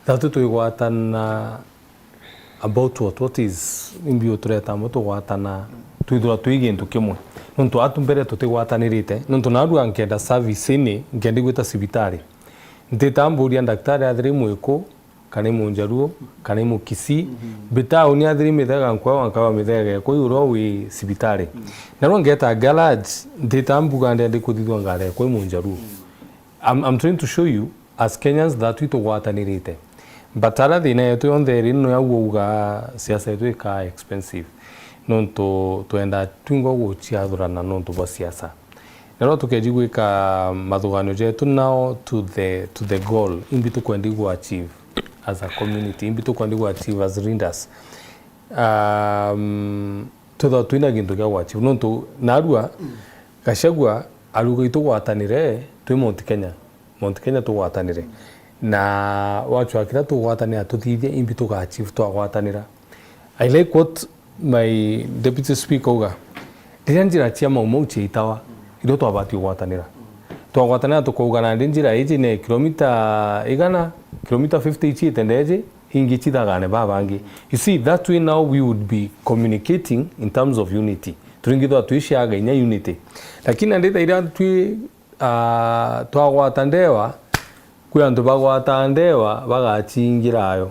[SPEAKER 4] thatu tuigwatana about what is imbio tureta moto gwatana tuithura tuigintu kimwe nontu atumbere tutigwatanirite nontu naru angenda service ni ngendi gwita cibitari ntitamburi daktari athiri mwiko kana munjaruo kana mukisi bita unia athiri mithega nkwa wankawa mithega ko yuro wi cibitari na ro ngeta garage ntitambuga ndi kuthithwa ngare ko munjaruo. I'm trying to show you as Kenyans that we to gwatanirite but ara thina yetu yonthe ri no yaguga siasa yetu ika expensive nontu twenda twingo guchiathurana nontu bwa siasa nero tukeji gwika mathuganio jetu now to the goal imbitu kwendi go achieve as a community imbitu kwendi go achieve as leaders to twina gintu gya go achieve nontu narua Gachagua aruga itugwatanire twi Mount Kenya tugwatanire na wacho akira tugwatanira tuthithie imbitu ga achieve twagwatanira. I like what my deputy speaker uga ndiranjira cia mau itawa ido twabati gwatanira tukugana ndinjira iji ne kilomita 50 ichi tendeje ingi chidagane babangi. You see that way now we would be communicating in terms of unity turingithwa tuishaga inya unity lakini ndita ira twi twagwatandewa kwi andu bagwatandewa bagachingira ayo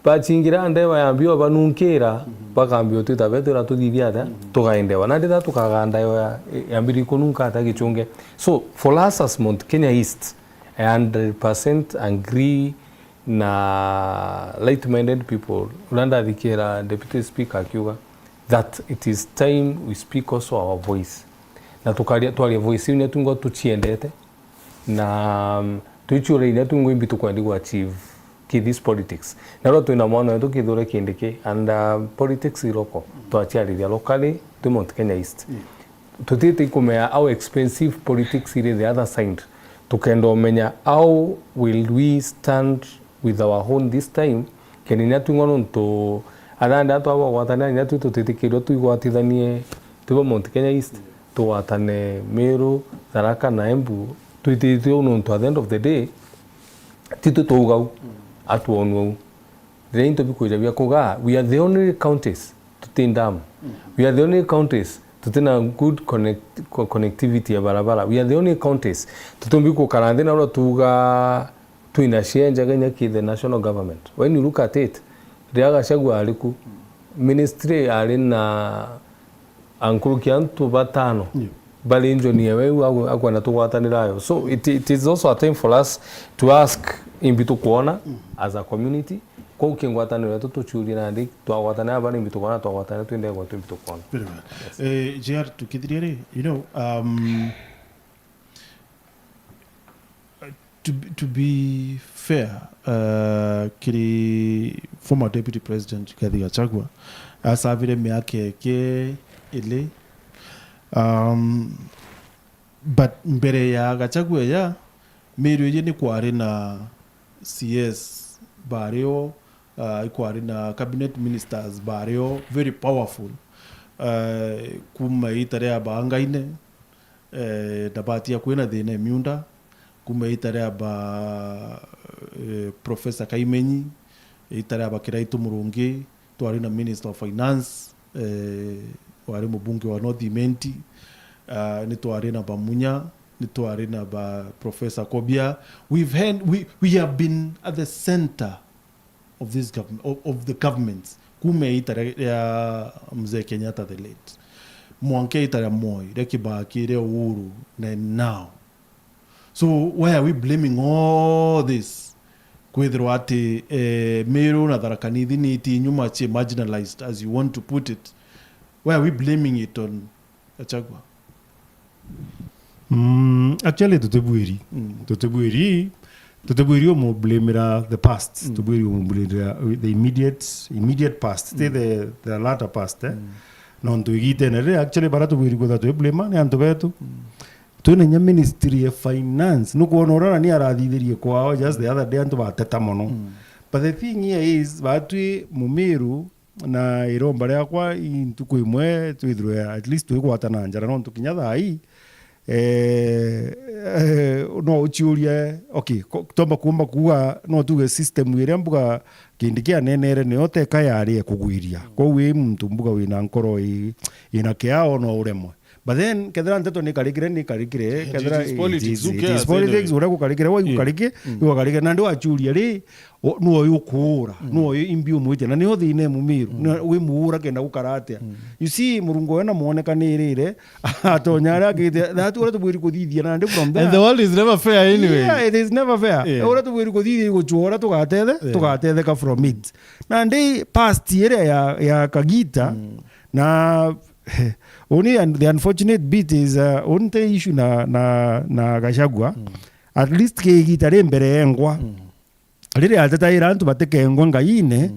[SPEAKER 4] bachingira ndewa yambio banunkira bakambio tutabetura tuthithiatha tugaendewa na nditha tukaganda yo yambiri kununka ata gichunge. So for us as Mount Kenya East, I 100% agree na like-minded people ulanda thikira deputy speaker akiuga that it is time we speak also our voice na tukaria twaria voice ine tungo tuchiendete na tuichure ine tungo imbitu kwandi ku achieve this politics na ro twina mwana wetu kithore kindike and politics iroko twachiarithia locally to Mount Kenya East tutite kumea how expensive politics is the other side tukendo menya how will we stand with our own this time kenina tungono to aranda to awatana nya tutikiro tuigwatithanie tubo Mount Kenya East to watane Meru Tharaka na Embu tuitithio unto at the end of the day titu tougau atuonu reinto bikuja bya kuga we are the only counties to tindam we are the only counties tutena good connectivity ya barabara we are the only counties tutumbi ku karande na ro tuga tuina shenja ganya ki the national government. When you look at it riaga shagwa aliku ministry ali na ankurukiantu batano bali engineer wewe akwana tugwatanirayo. So it is also a time for us to ask imbitu kuona as a community kwa ukingwatanira tutuchuri nandi twagwatana bali imbitu kuona twagwatana twende kwa imbitu kuona.
[SPEAKER 1] JR tukithirire you know to be fair kiri former deputy president Gachagua asavire miaka ke ile but mbere ya Gachagua ya Meru ye ni kwari na CS bario kwari na cabinet ministers bario very powerful kuma itare abangaine dabati ya kwena thina miunda kuma itare aba Professor Kaimenyi itare aba Kiraitu Murungi twari na Minister of Finance wari mubunge wa North Imenti ni twari na Bamunya ni twari na ba Professor Kobia. We have been at the center of this government of the governments kume itare ya Mzee Kenyatta the late mwanke itare Moi Rekibaki re Uhuru na now. So why are we blaming all this? Kwethirwa ati Meru na Tharaka Nithi ni iti nyuma chi marginalized as you want to put it. Why are we blaming it on Gachagua?
[SPEAKER 2] Actually tutebwiri omo blamera the past tubwiri omo blamera the immediate past the latter past non to igitenere actually bara tubwiri ko that we blame ne anto betu tunya ministry of finance no kuona orana ni arathithirie kwao just the other day anto bateta mono but the thing here is batwi Mumiru na iromba riakwa intuko imwe twithirwe at least twigwatana njara no tukinya thai no uchiurie okay tomba kuomba kuwa no tuge system iria mbuga kindi kia nenere ne oteka yari kugwiria kwa wi muntu mbuga wina nkoro ina kiao no uremwe. But then kedra nteto ni karikire kedra politics ura ku karikire wa ku karike wa karike nando achuria ri no yukura no imbi umwite na niho thine Mumiru we muura kenda gukarate you see murungo wena muonekanirire atonyara akite that ura tubwiri kuthithia na ndi from there
[SPEAKER 1] and the world is never fair anyway.
[SPEAKER 2] Yeah, it is never fair. Ura tubwiri kuthithia guchora tugatetheka from it na ndi past ire ya Kagita na only and the unfortunate bit is only issue na Gachagua at least ke gitare mbere engwa rire atata irantu bateke engwa ngaine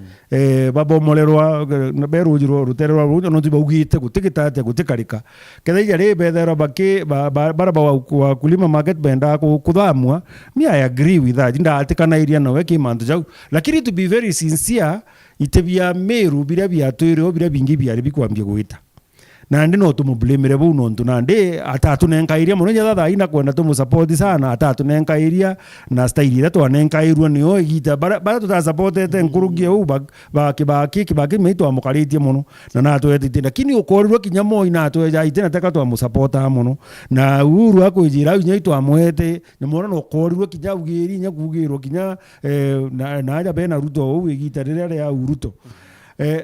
[SPEAKER 2] babomolerwa berujiro ruterwa rujo no tibugite gutikitate gutikarika kethaija ri bethera bake baraba wa kulima market benda kuthamwa me I agree with that nda atikana iria no weke mantu jau lakini to be very sincere itebia Meru biria biatwire biria bingi biari bikwambia gwita
[SPEAKER 10] nandi no tumublimire bu nontu nandi atatunengairia muno nyatha thaina kwenda tumusupport sana atatunengairia na style ira twanengairwo nio igita bara tutasupportete nkurugie u kibaki meitwa mukaritie muno na natwetite lakini ukorirwo kinya moi na tweja itena taka twamusupporta muno na uru akwijira nya twamwete nyamona no korirwo kinya ugiri nya kugirwo kinya na aja bena ruto u igita rire ya uruto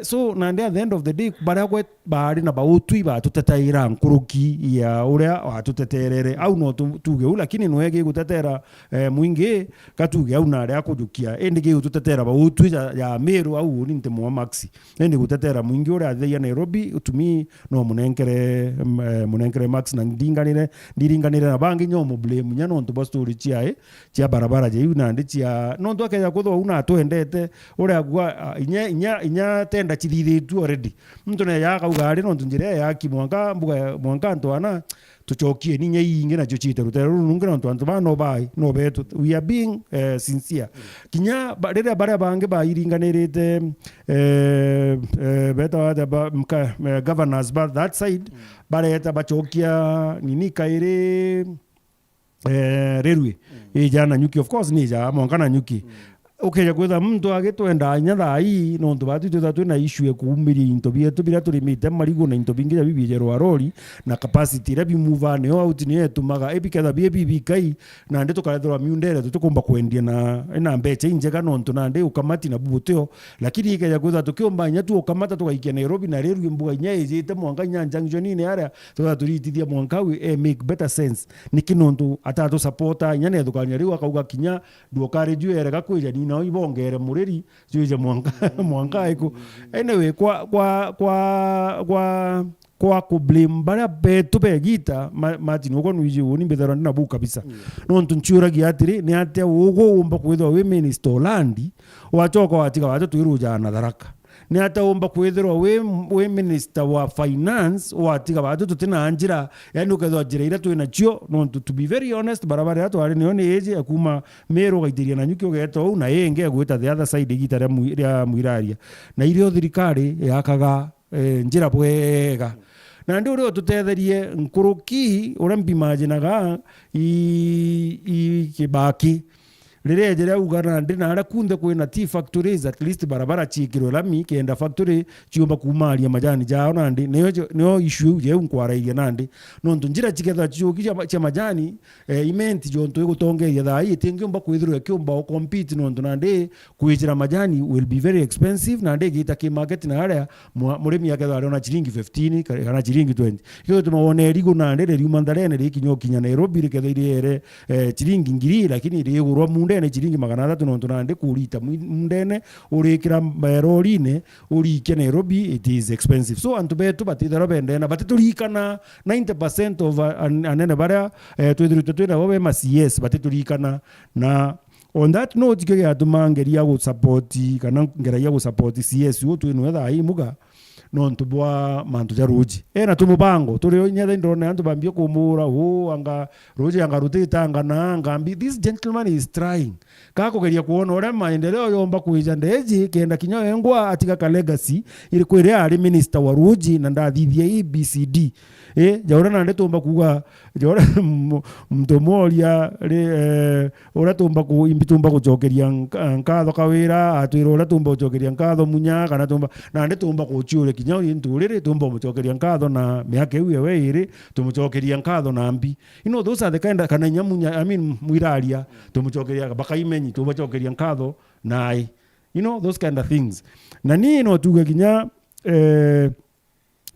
[SPEAKER 10] so nandi at the end of the day barakwe bari na bautui batutetaira nkuruki ya uria watuteterere au no tuge u lakini nwege gutetera mwingi katuge au na ria kujukia endige gutetera bautui ya Meru au ninte mwa maxi endi gutetera mwingi uria athia Nairobi utumi no munenkere max na ndiringanire na bangi nyomo blame nya no ntu story chia barabara je nandi chia no ntu akeja kuthwa una twendete uria gwa inya tenda chithithitu already mtu ne ya kaugari no tunjire ya kimwanga mbuga ntwana tuchokie ni nyingi na chochite rutero nungira ntwantu bano bai no betu we are being sincere kinya rere bare bange bairinganirite beta governors but that side bare eta bachokia nini kaire railway ejana nyuki of course ni ja mwanga nyuki ukeja kwetha mtu agitwenda nyatha hii no ntu batu tutatu na issue kuumiri into bietu bila tulimite marigo na into bingira bibijero arori na capacity ra bimuva ne out ni etumaga epiketha bikai na ndi tukarethwa miundere tukumba kwendia na mbeche injega no ntu na ndi ukamati na bubuteo lakini ikeja kwetha tukiomba nya tu ukamata tukaikia Nairobi na reru mbuga nya ejete mwanga nya junction ni area turatitithia mwanga we make better sense nikinontu atatu supporta nya ne thukanya riu akauga kinya duokare juere gakwija ni na ibongere muriri juje mwanga iko anyway kwa ku blame bara betu begita Martin uko nwiji uni bethara na bu kabisa no ntunchura giatiri ni ate ugo umba kwithwa we minister landi wachoka watika watu tuiruja na dharaka ni ata umba kwithirwa we minister wa finance watika watu tutina anjira yani ukethwa njira ira twina cio no to be very honest barabara yatu ari nione eje akuma Meru gaitiria na nyuki ugeto na yenge gwita the other side gitara muiraria na irio thirikari yakaga njira bwega na ndio rio tutetherie nkuruki urambi majinaga kibaki rire jere ugana ndina ara kunde kwina tea factories at least barabara chikiro lami kenda factory chiomba kumaria majani jao nandi neo issue je unkwaraia nandi no njira chiketha chiuki cha majani imenti jonto gutongeria thai tingiomba kwithirwa kiomba compete no nandi kuijira majani will be very expensive nandi gita ki market na area murimi yaketha ari na chiringi 15 kana chiringi 20 kio tumone rigo nandi riumandare ri kinyokinya Nairobi rikethire chiringi ngiri lakini ri gurwa ndene chiringi 300 no ntunande kurita ndene urikira rorine urike Nairobi it is expensive so antu betu batithero bendena batiturikana 90% of anene bara twithirite bobe ma CS batiturikana na on that note kige atumangeria go support kana ngeria go support CS yo twinwetha hii muga no ntubwa mantu ja ruji na tumubango turi nyatha ndone antu bambie kumura anga ruji anga rutita anga na ngambi this gentleman is trying kakugeria kuona ore maendeleo yomba kuija ndeji kenda kinyo engwa atika ka legacy ili kwire ari minister wa ruji na ndathithia EBCD jaura na ndetumba kuga jaura mtomoria ora tumba ku imbitumba kujokeria nkatho kawira atwira ora tumba kujokeria nkatho munya kana tumba na ndetumba kuchiure kinyo nturire tumba kujokeria nkatho na miaka iwe weire tumujokeria nkatho na mbi those are the kind kana nyamunya muiraria tumujokeria bakaimenyi tumujokeria nkatho nai those kind of things na ni tuge kinya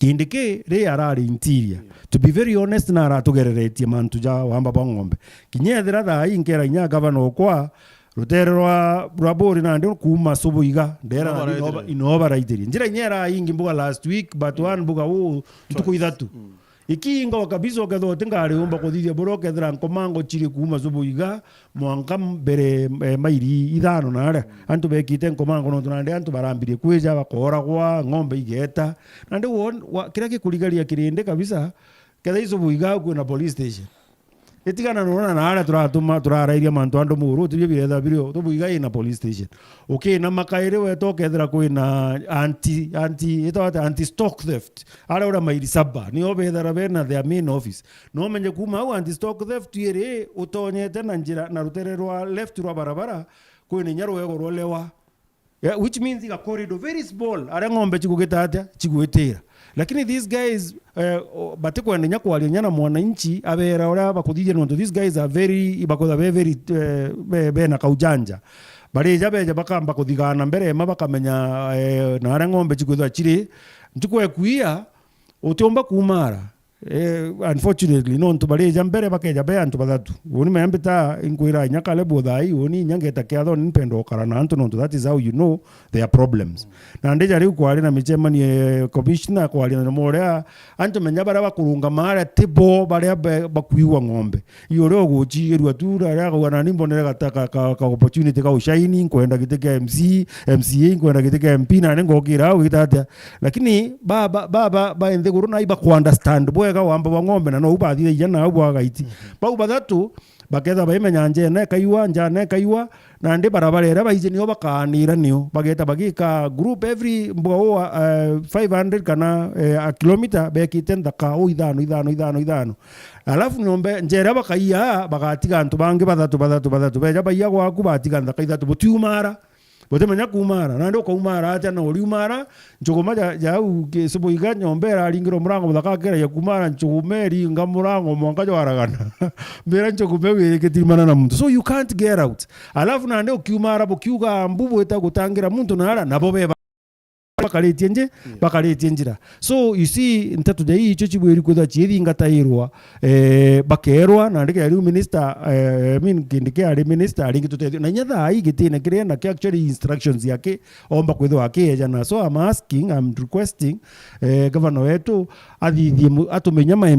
[SPEAKER 10] indike re arari interior to be very honest na aratugereretie mantu ja wamba bangombe kinyethira tha ingera nya governor kwa ruterwa rabori na ndio kuma subuiga ndera inova raitiri njira nyera ingi mbuga last week but one mbuga tutuku ithatu ikinga kabisa oketho tingari umba kuthithia boroke thira nkomango chiri kuma subuiga mwanka mbere mairi ithano na ara antu bekite nkomango no tunande antu barambirie kwija bakora kwa ng'ombe igeta na ndio kira kikurigaria kirinde kabisa ketha iso buiga ku na police station etigana nona na ara turarairia mantu andu muru tibye biretha birio tubuiga ina police station okay na makaire we tokethera kwina anti stock theft ara ora mairi saba ni obethera bena their main office no menye kuma au anti stock theft yere utonyete na njira na rutererwa left rwa barabara kwina nyaro yego rolewa which means a corridor very small ara ngombe chigugitata chigwetera lakini these guys batiko ndenya kwalia nyana mwananchi abera ora bakuthije no these guys are very bakoda very bena kaujanja bari jabeja bakamba kuthigana mbere mabakamenya na ara ngombe chigwetha chiri ntukwe kuia utomba kumara unfortunately no ntubari jambere bakeja be antu badatu woni mayambita inkwira nyakale bodai woni nyangeta kyatho npendo karana antu no that is how you know their problems na ndeja ri kwari na michemani commissioner kwari na morea antu menyabara bakurunga mara tebo bare bakuiwa ngombe iyo ro guchirwa tura ya gwana nimbonera gataka ka opportunity ka ushaini kwenda giteka MCA kwenda giteka MP na ngokira gitata lakini baba endeguru na iba ku understand boy wamba wa ngombe na no ubathire yana ubwaga iti bau bathatu baketha baimenya njene kaiwa njane kaiwa na ndi barabarera baije niyo bakanira niyo bageta bagika group every mbwa 500 kana a kilometer bekite ndaka o idano alafu ngombe njera bakaiya bagatiga antu bange bathatu beja baiya gwaku batiga ndaka ithatu butiumara botemenya kumara nando kumara ata no liumara njogoma ja uke iga nyombera alingiro murango muthakagera ya kumara njogomeri ngamurango mwangajo waragana mbera njogome weketimana na muntu so you can't get out alafu nando kumara bokiuga mbubu eta gutangira muntu nara nabo beba bakaletie njira so you see ntatu de icho chibweri kutha chithi ngatairwa bakerwa na ndike ari minister kindike ari minister ari ngitutethio na nyatha ai gitine kire na actually instructions yake omba kwithwa akeja na so I'm requesting governor wetu athithie atumenya ma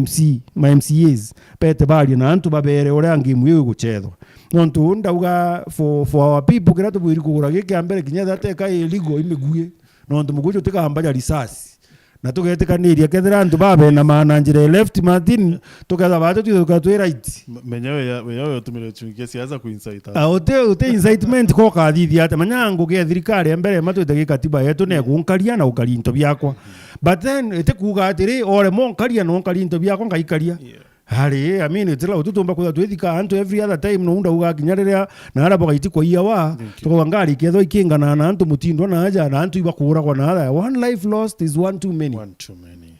[SPEAKER 10] MCAs pete bali na antu babere ore ngimu yiwe guchethwa nontu ndauga for our people kira tubwiri kugura gike ambere kinyatha teka iligo imeguye no ndumugujo tikahamba risasi na tugetekaniria kethera antu babe na maana njire left Martin tukatha bato tukatwe right
[SPEAKER 1] menyewe tumire chungie siasa ku insight
[SPEAKER 10] ote incitement ko kathithia ate manyango ge thirikari mbere matwete gikatiba yetu ne gunkaria na ukarinto byakwa but then ete kuga atiri ore monkaria no karinto byakwa ngaikaria hari I mean itira ututumba kwa twethika antu every other time no unda uga kinyarerea na ara bogaiti kwa iyawa to ngari ketho ikinga na antu mutindo na aja na antu ibakura kwa na one life lost is one too many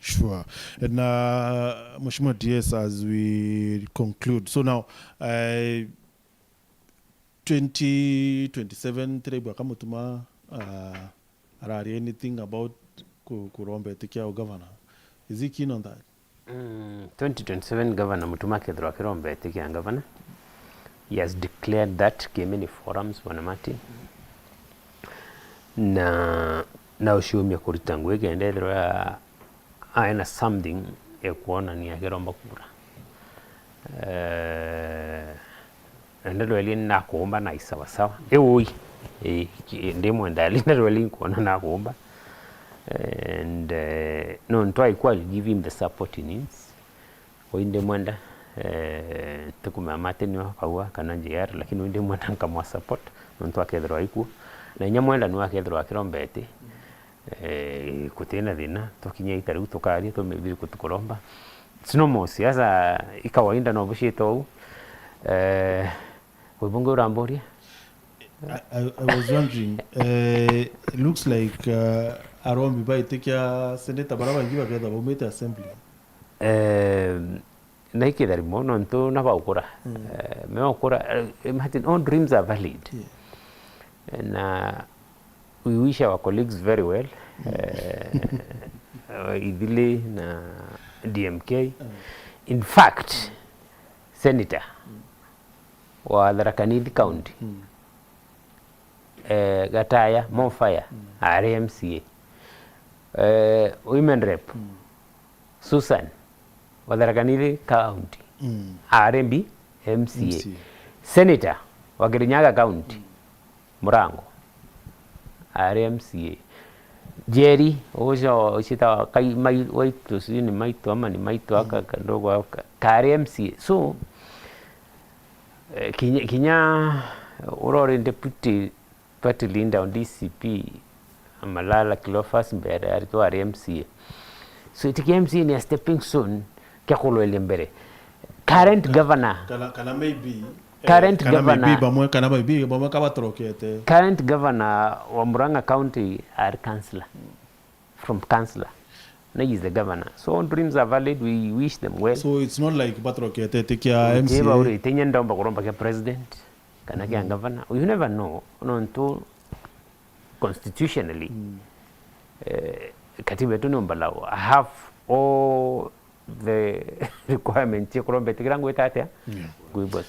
[SPEAKER 1] sure and Mheshimiwa DS as we conclude so now 2027 tribe akamutuma arari anything about kurombe tikia governor is he keen on that
[SPEAKER 3] 2027 governor Mutuma Kedro Kirombe tikia governor he has declared that many forums wanamati na ushumia kuritangu gendedro ya aina something ekuona ni akiromba kura ndelo eli na kuomba na isawa sawa eoi ndimo ndali ndelo eli kuona na kuomba and no ntwa equal give him the support he needs oinde mwenda tukuma mateni kwa kana JR lakini oinde mwenda nkamwa support ntwa kethro aiku na nyamwenda nwa kethro akirombete kutena thina tukinya itari tukari tumebiri kutukoromba sino mosi sasa ikawainda no bushito webongo ramboria
[SPEAKER 1] I was wondering it looks like Arombi by tikia senator baraba ngiba kada bomete assembly
[SPEAKER 3] naike dari mono nto na baukura me okura Martin all dreams are valid and we wish our colleagues very well idile na DMK in fact senator wa Tharaka County Gataya Monfire RMCA women rep Susan wa Tharaka County RMB MCA senator wa Kirinyaga County Murango RMCA Jerry ojo chita kai mai waitu sini maitu ama ni maitu aka kandogo aka RMCA so kinya urore deputy party leader on DCP Malala Kilofas mbere ariko ari MCA so itiki MCA ni a stepping stone kya kolwele mbere current governor
[SPEAKER 1] kana maybe
[SPEAKER 3] current governor
[SPEAKER 1] bamwe kabatorokete
[SPEAKER 3] current governor wa Murang'a County are councillor from councillor. No, he's the governor. So all dreams are valid. We wish them well.
[SPEAKER 1] So it's not like batrokete tikia MCA.
[SPEAKER 3] Tenye ndomba kuromba kia president, kana kia governor. You never know. Unto constitutionally, katiba yetu nombalao. I have all the requirements. Kuromba tikirangu etatea.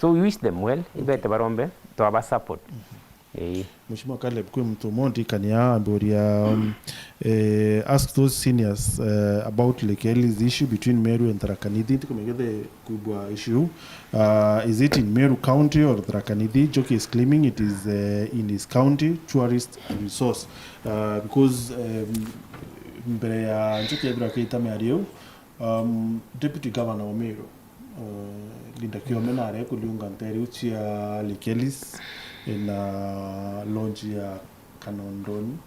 [SPEAKER 3] So we wish them well. Ibete barombe to aba support.
[SPEAKER 1] Mheshimiwa Caleb kwa mtu mondi kania amboria ask those seniors about Lekeli's issue between Meru and Tharaka Nithi. Tukumegede kubwa issue. Is it in Meru County or Tharaka Nithi? Joki is claiming it is in his county tourist resource because mbere ya Njoki Edra Keita Meario deputy governor wa Meru Linda Kiomena areko liunga nteri uchi ya Lekeli's in launch ya Kanondoni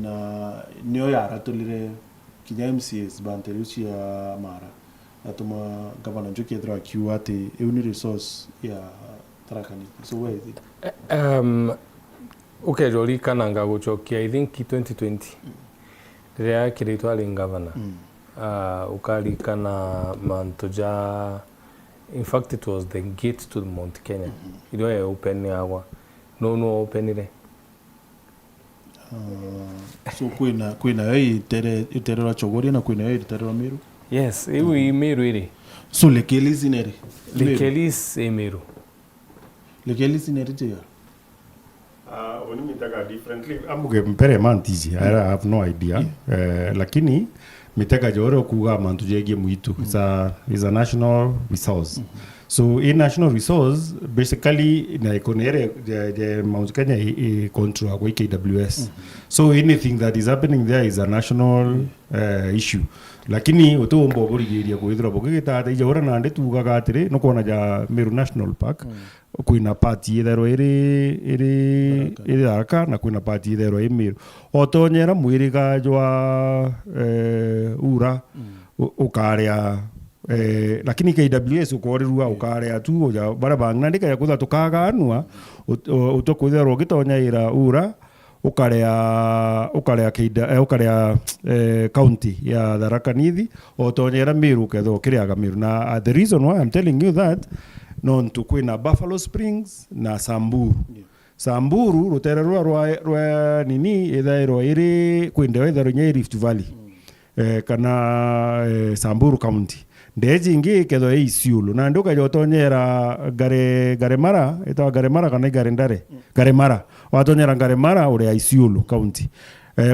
[SPEAKER 1] na niyo yara tulire kinya MCS banteruchi ya Mara atuma governor Njoki Edra kiwate euni resource ya Tharaka Nithi. So where is it?
[SPEAKER 4] Okay, Joli Kananga Gochoki, I think 2020 rea kiritwa li governor ukali kana mantoja. In fact, it was the gate to Mount Kenya. You know, open yawa. No open ile.
[SPEAKER 1] So kuina yeye itere la Chogori na kuina yeye itere la Meru.
[SPEAKER 4] Yes, iwi Meru ile.
[SPEAKER 1] So Lekeli's inere.
[SPEAKER 4] Lekeli's Meru.
[SPEAKER 1] Lekeli's inere je.
[SPEAKER 2] Oni mitaka differently. Amuge mpere mantizi. I have no idea. Lakini miteka joro kuga mantu jegi muitu. It's a national resource. So in national resource basically na ikonere the Mount Kenya control kwa KWS. So anything that is happening there is a national issue. Lakini utombo burigiria ko idro bogeta ata ijora nande tuga gatire no kona ja Meru National Park. Kuina party ithero iri Tharaka na kuina party ithero Meru otonyera mwiriga jwa ura ukaria lakini KWS ukorirua ukaria tu ja barabanga ndika ya kutha tukaganua utokuthero gitonya ira ura ukaria county ya Tharaka Nithi otonyera Meru ketho kiriaga Meru na the reason why I'm telling you that non tu kwina Buffalo Springs na Samburu. Samburu rutere rwa nini ethairo iri kwinde ethairo nya Rift Valley. Kana Samburu County. Ndeji ingi ketho Isiolo na nduka jotonyera Garemara eta Garemara kana Garemara watonyera Garemara uri Isiolo County.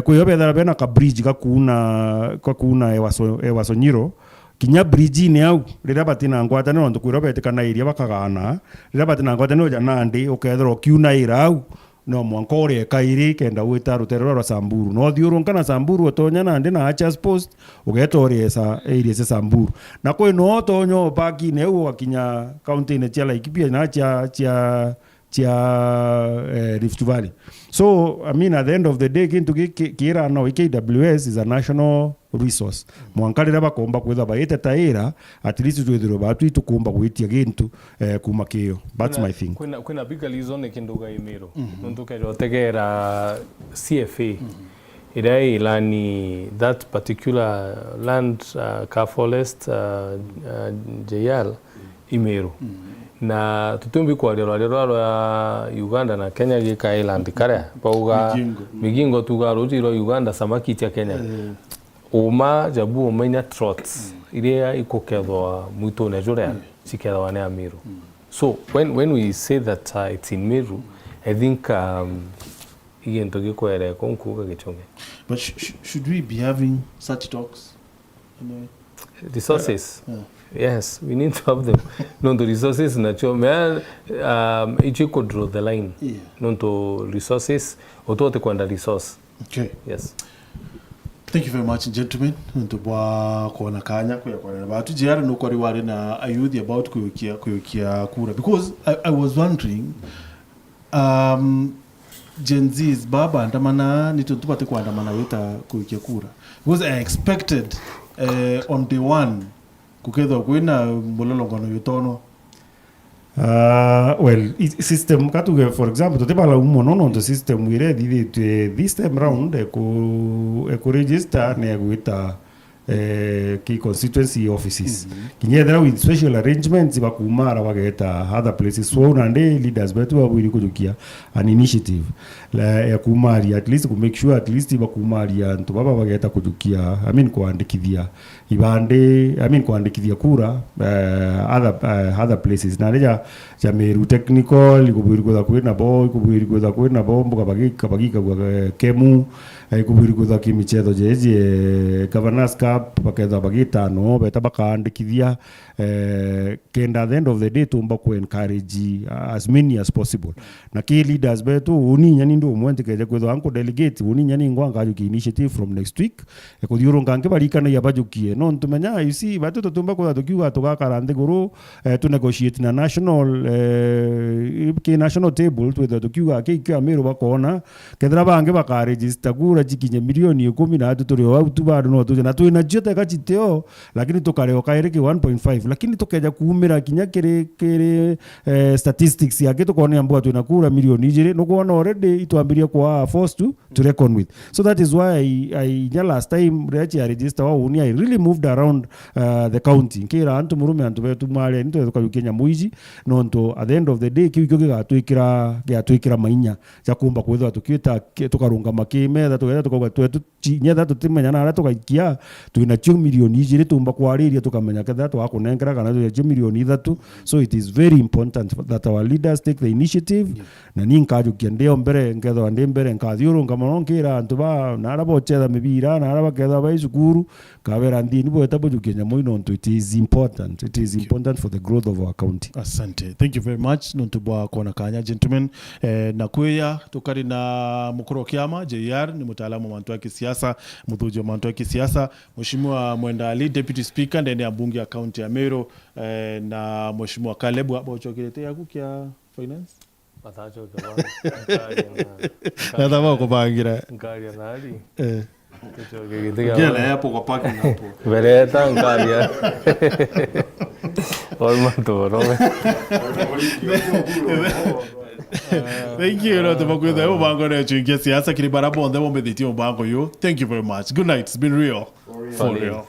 [SPEAKER 2] Kuyobe ethara bena ka bridge kakuna ewaso Nyiro kinya bridge ni au rira batina ngwata no ndukwirobete kana iria bakagana rira batina ngwata no janandi ukethero kiuna ira au no mwankore kairi kenda wita rutero rwa Samburu no thiuru kana Samburu otonya nandi na Achas Post ugetori esa area se Samburu na kwe no tonyo baki ne u kinya county ne chala ikipia na cha Rift Valley. So I mean at the end of the day kintu kira no KWS is a national resource. Mwankalira bakomba kwetha bayete taira at least twethiro batu itukumba kwitia gintu kuma kiyo. That's my thing.
[SPEAKER 4] Kuna big reason kinduga Meru. Nuntuke jotegera CFA. Idai ilani that particular land ka forest JL Meru. Na tutumbi kwa rero ya Uganda na Kenya gika island kare pauga migingo tugaro jiro Uganda samaki tia Kenya uma jabu umenya trots ile ikokethwa muito nejore sikethwa ne Meru. So when we say that it's in Meru, I think igento gikwere konkuga gichunge.
[SPEAKER 1] But should we be having such talks?
[SPEAKER 4] Resources. Yes, we need to have them. No, the resources natural. Man, you could draw the line. No, to resources. Oto te kwenda resource.
[SPEAKER 1] Okay.
[SPEAKER 4] Yes.
[SPEAKER 1] Thank you very much, gentlemen. Ntubwa kuona kanya kwa batu jiara no kwari wari na ayuthi about kuyokia kura, because I was wondering Gen Z's baba andamana nitutupate kuandamana weta kuyokia kura, because I expected on day one kukethwa kwina mulolongono yutono.
[SPEAKER 10] Well, system katuge, for example, totebala umono the system we ready this time round eku register ne guita key constituency offices. Kinyedra with special arrangements bakumara bageta other places, so nande leaders betu babiri kujukia an initiative la kumari at least to make sure at least bakumari nto baba bageta kujukia kuandikithia ibande kuandikithia kura other places na leja jameru technical ikubiri kuza kwena boy ikubiri kuza kwena bombo kabagika kwa kemu ikubiri kuza kimichezo jeje governors cup bakeza bagita no beta bakaandikithia kenda at the end of the day tumba ku encourage as many as possible na key leaders betu uninya nindo mwente keje kwezo anko delegate uninya ni ngwanga yuki initiative from next week ekudiro ngange barikana yabajukie no ntumenya you see batu tumba ko tukiwa tugakarande guru to negotiate na national national table to tukiwa kika mero bakona kedra bange bakaregister gura jikinye milioni 10 na turi wa tubado no tujana tuina jota kachiteo lakini tukareo kaireke 1.5 lakini tukeja kuumira kinya kere statistics yake tukone ambwa tunakura milioni 2 no kuona already ituambiria kwa forced to reckon with. So that is why I last time register wa uni I really moved around the county kira antu murume antu betu male nito tukayukenya muiji no nto at the end of the day kiko gatuikira mainya cha kumba kwetha tukita tukarunga makime tukenda nyetha tutimenya na tukaikia tuina 2 milioni 2 tumba kwariria tukamenya ketha twakunengera kana 2 milioni 3. So it is very important that our leaders take the initiative na ninkajukia ndio mbere ngetho ndi mbere nkathiurunga mononkira antu ba narabo chetha mibira naraba ketha ba isukuru kawera ndi nibo etabujukia nyamo ino nto it is important for the growth of our county.
[SPEAKER 1] Asante, thank you very much nontubwa kuona kanya gentlemen. Na kuya tukari na mukuru kiama JR ni mtaalamu wa mantu ya kisiasa, mudhuji wa mantu ya kisiasa, Mheshimiwa Mwenda Ali deputy speaker ndani ya bunge ya county ya Meru, na Mheshimiwa Caleb abochokelete yaku kia finance
[SPEAKER 4] Matacho
[SPEAKER 1] na tama kubangira
[SPEAKER 4] ngari nali
[SPEAKER 1] Gela hapo kwa parking hapo.
[SPEAKER 4] Vereta ngalia. Olmato, no.
[SPEAKER 1] Thank you. No, tumakwenda hapo bango na chingia siasa kile barabara ndio mbeditio bango yo. Thank you very much. Good night. It's been real. For real.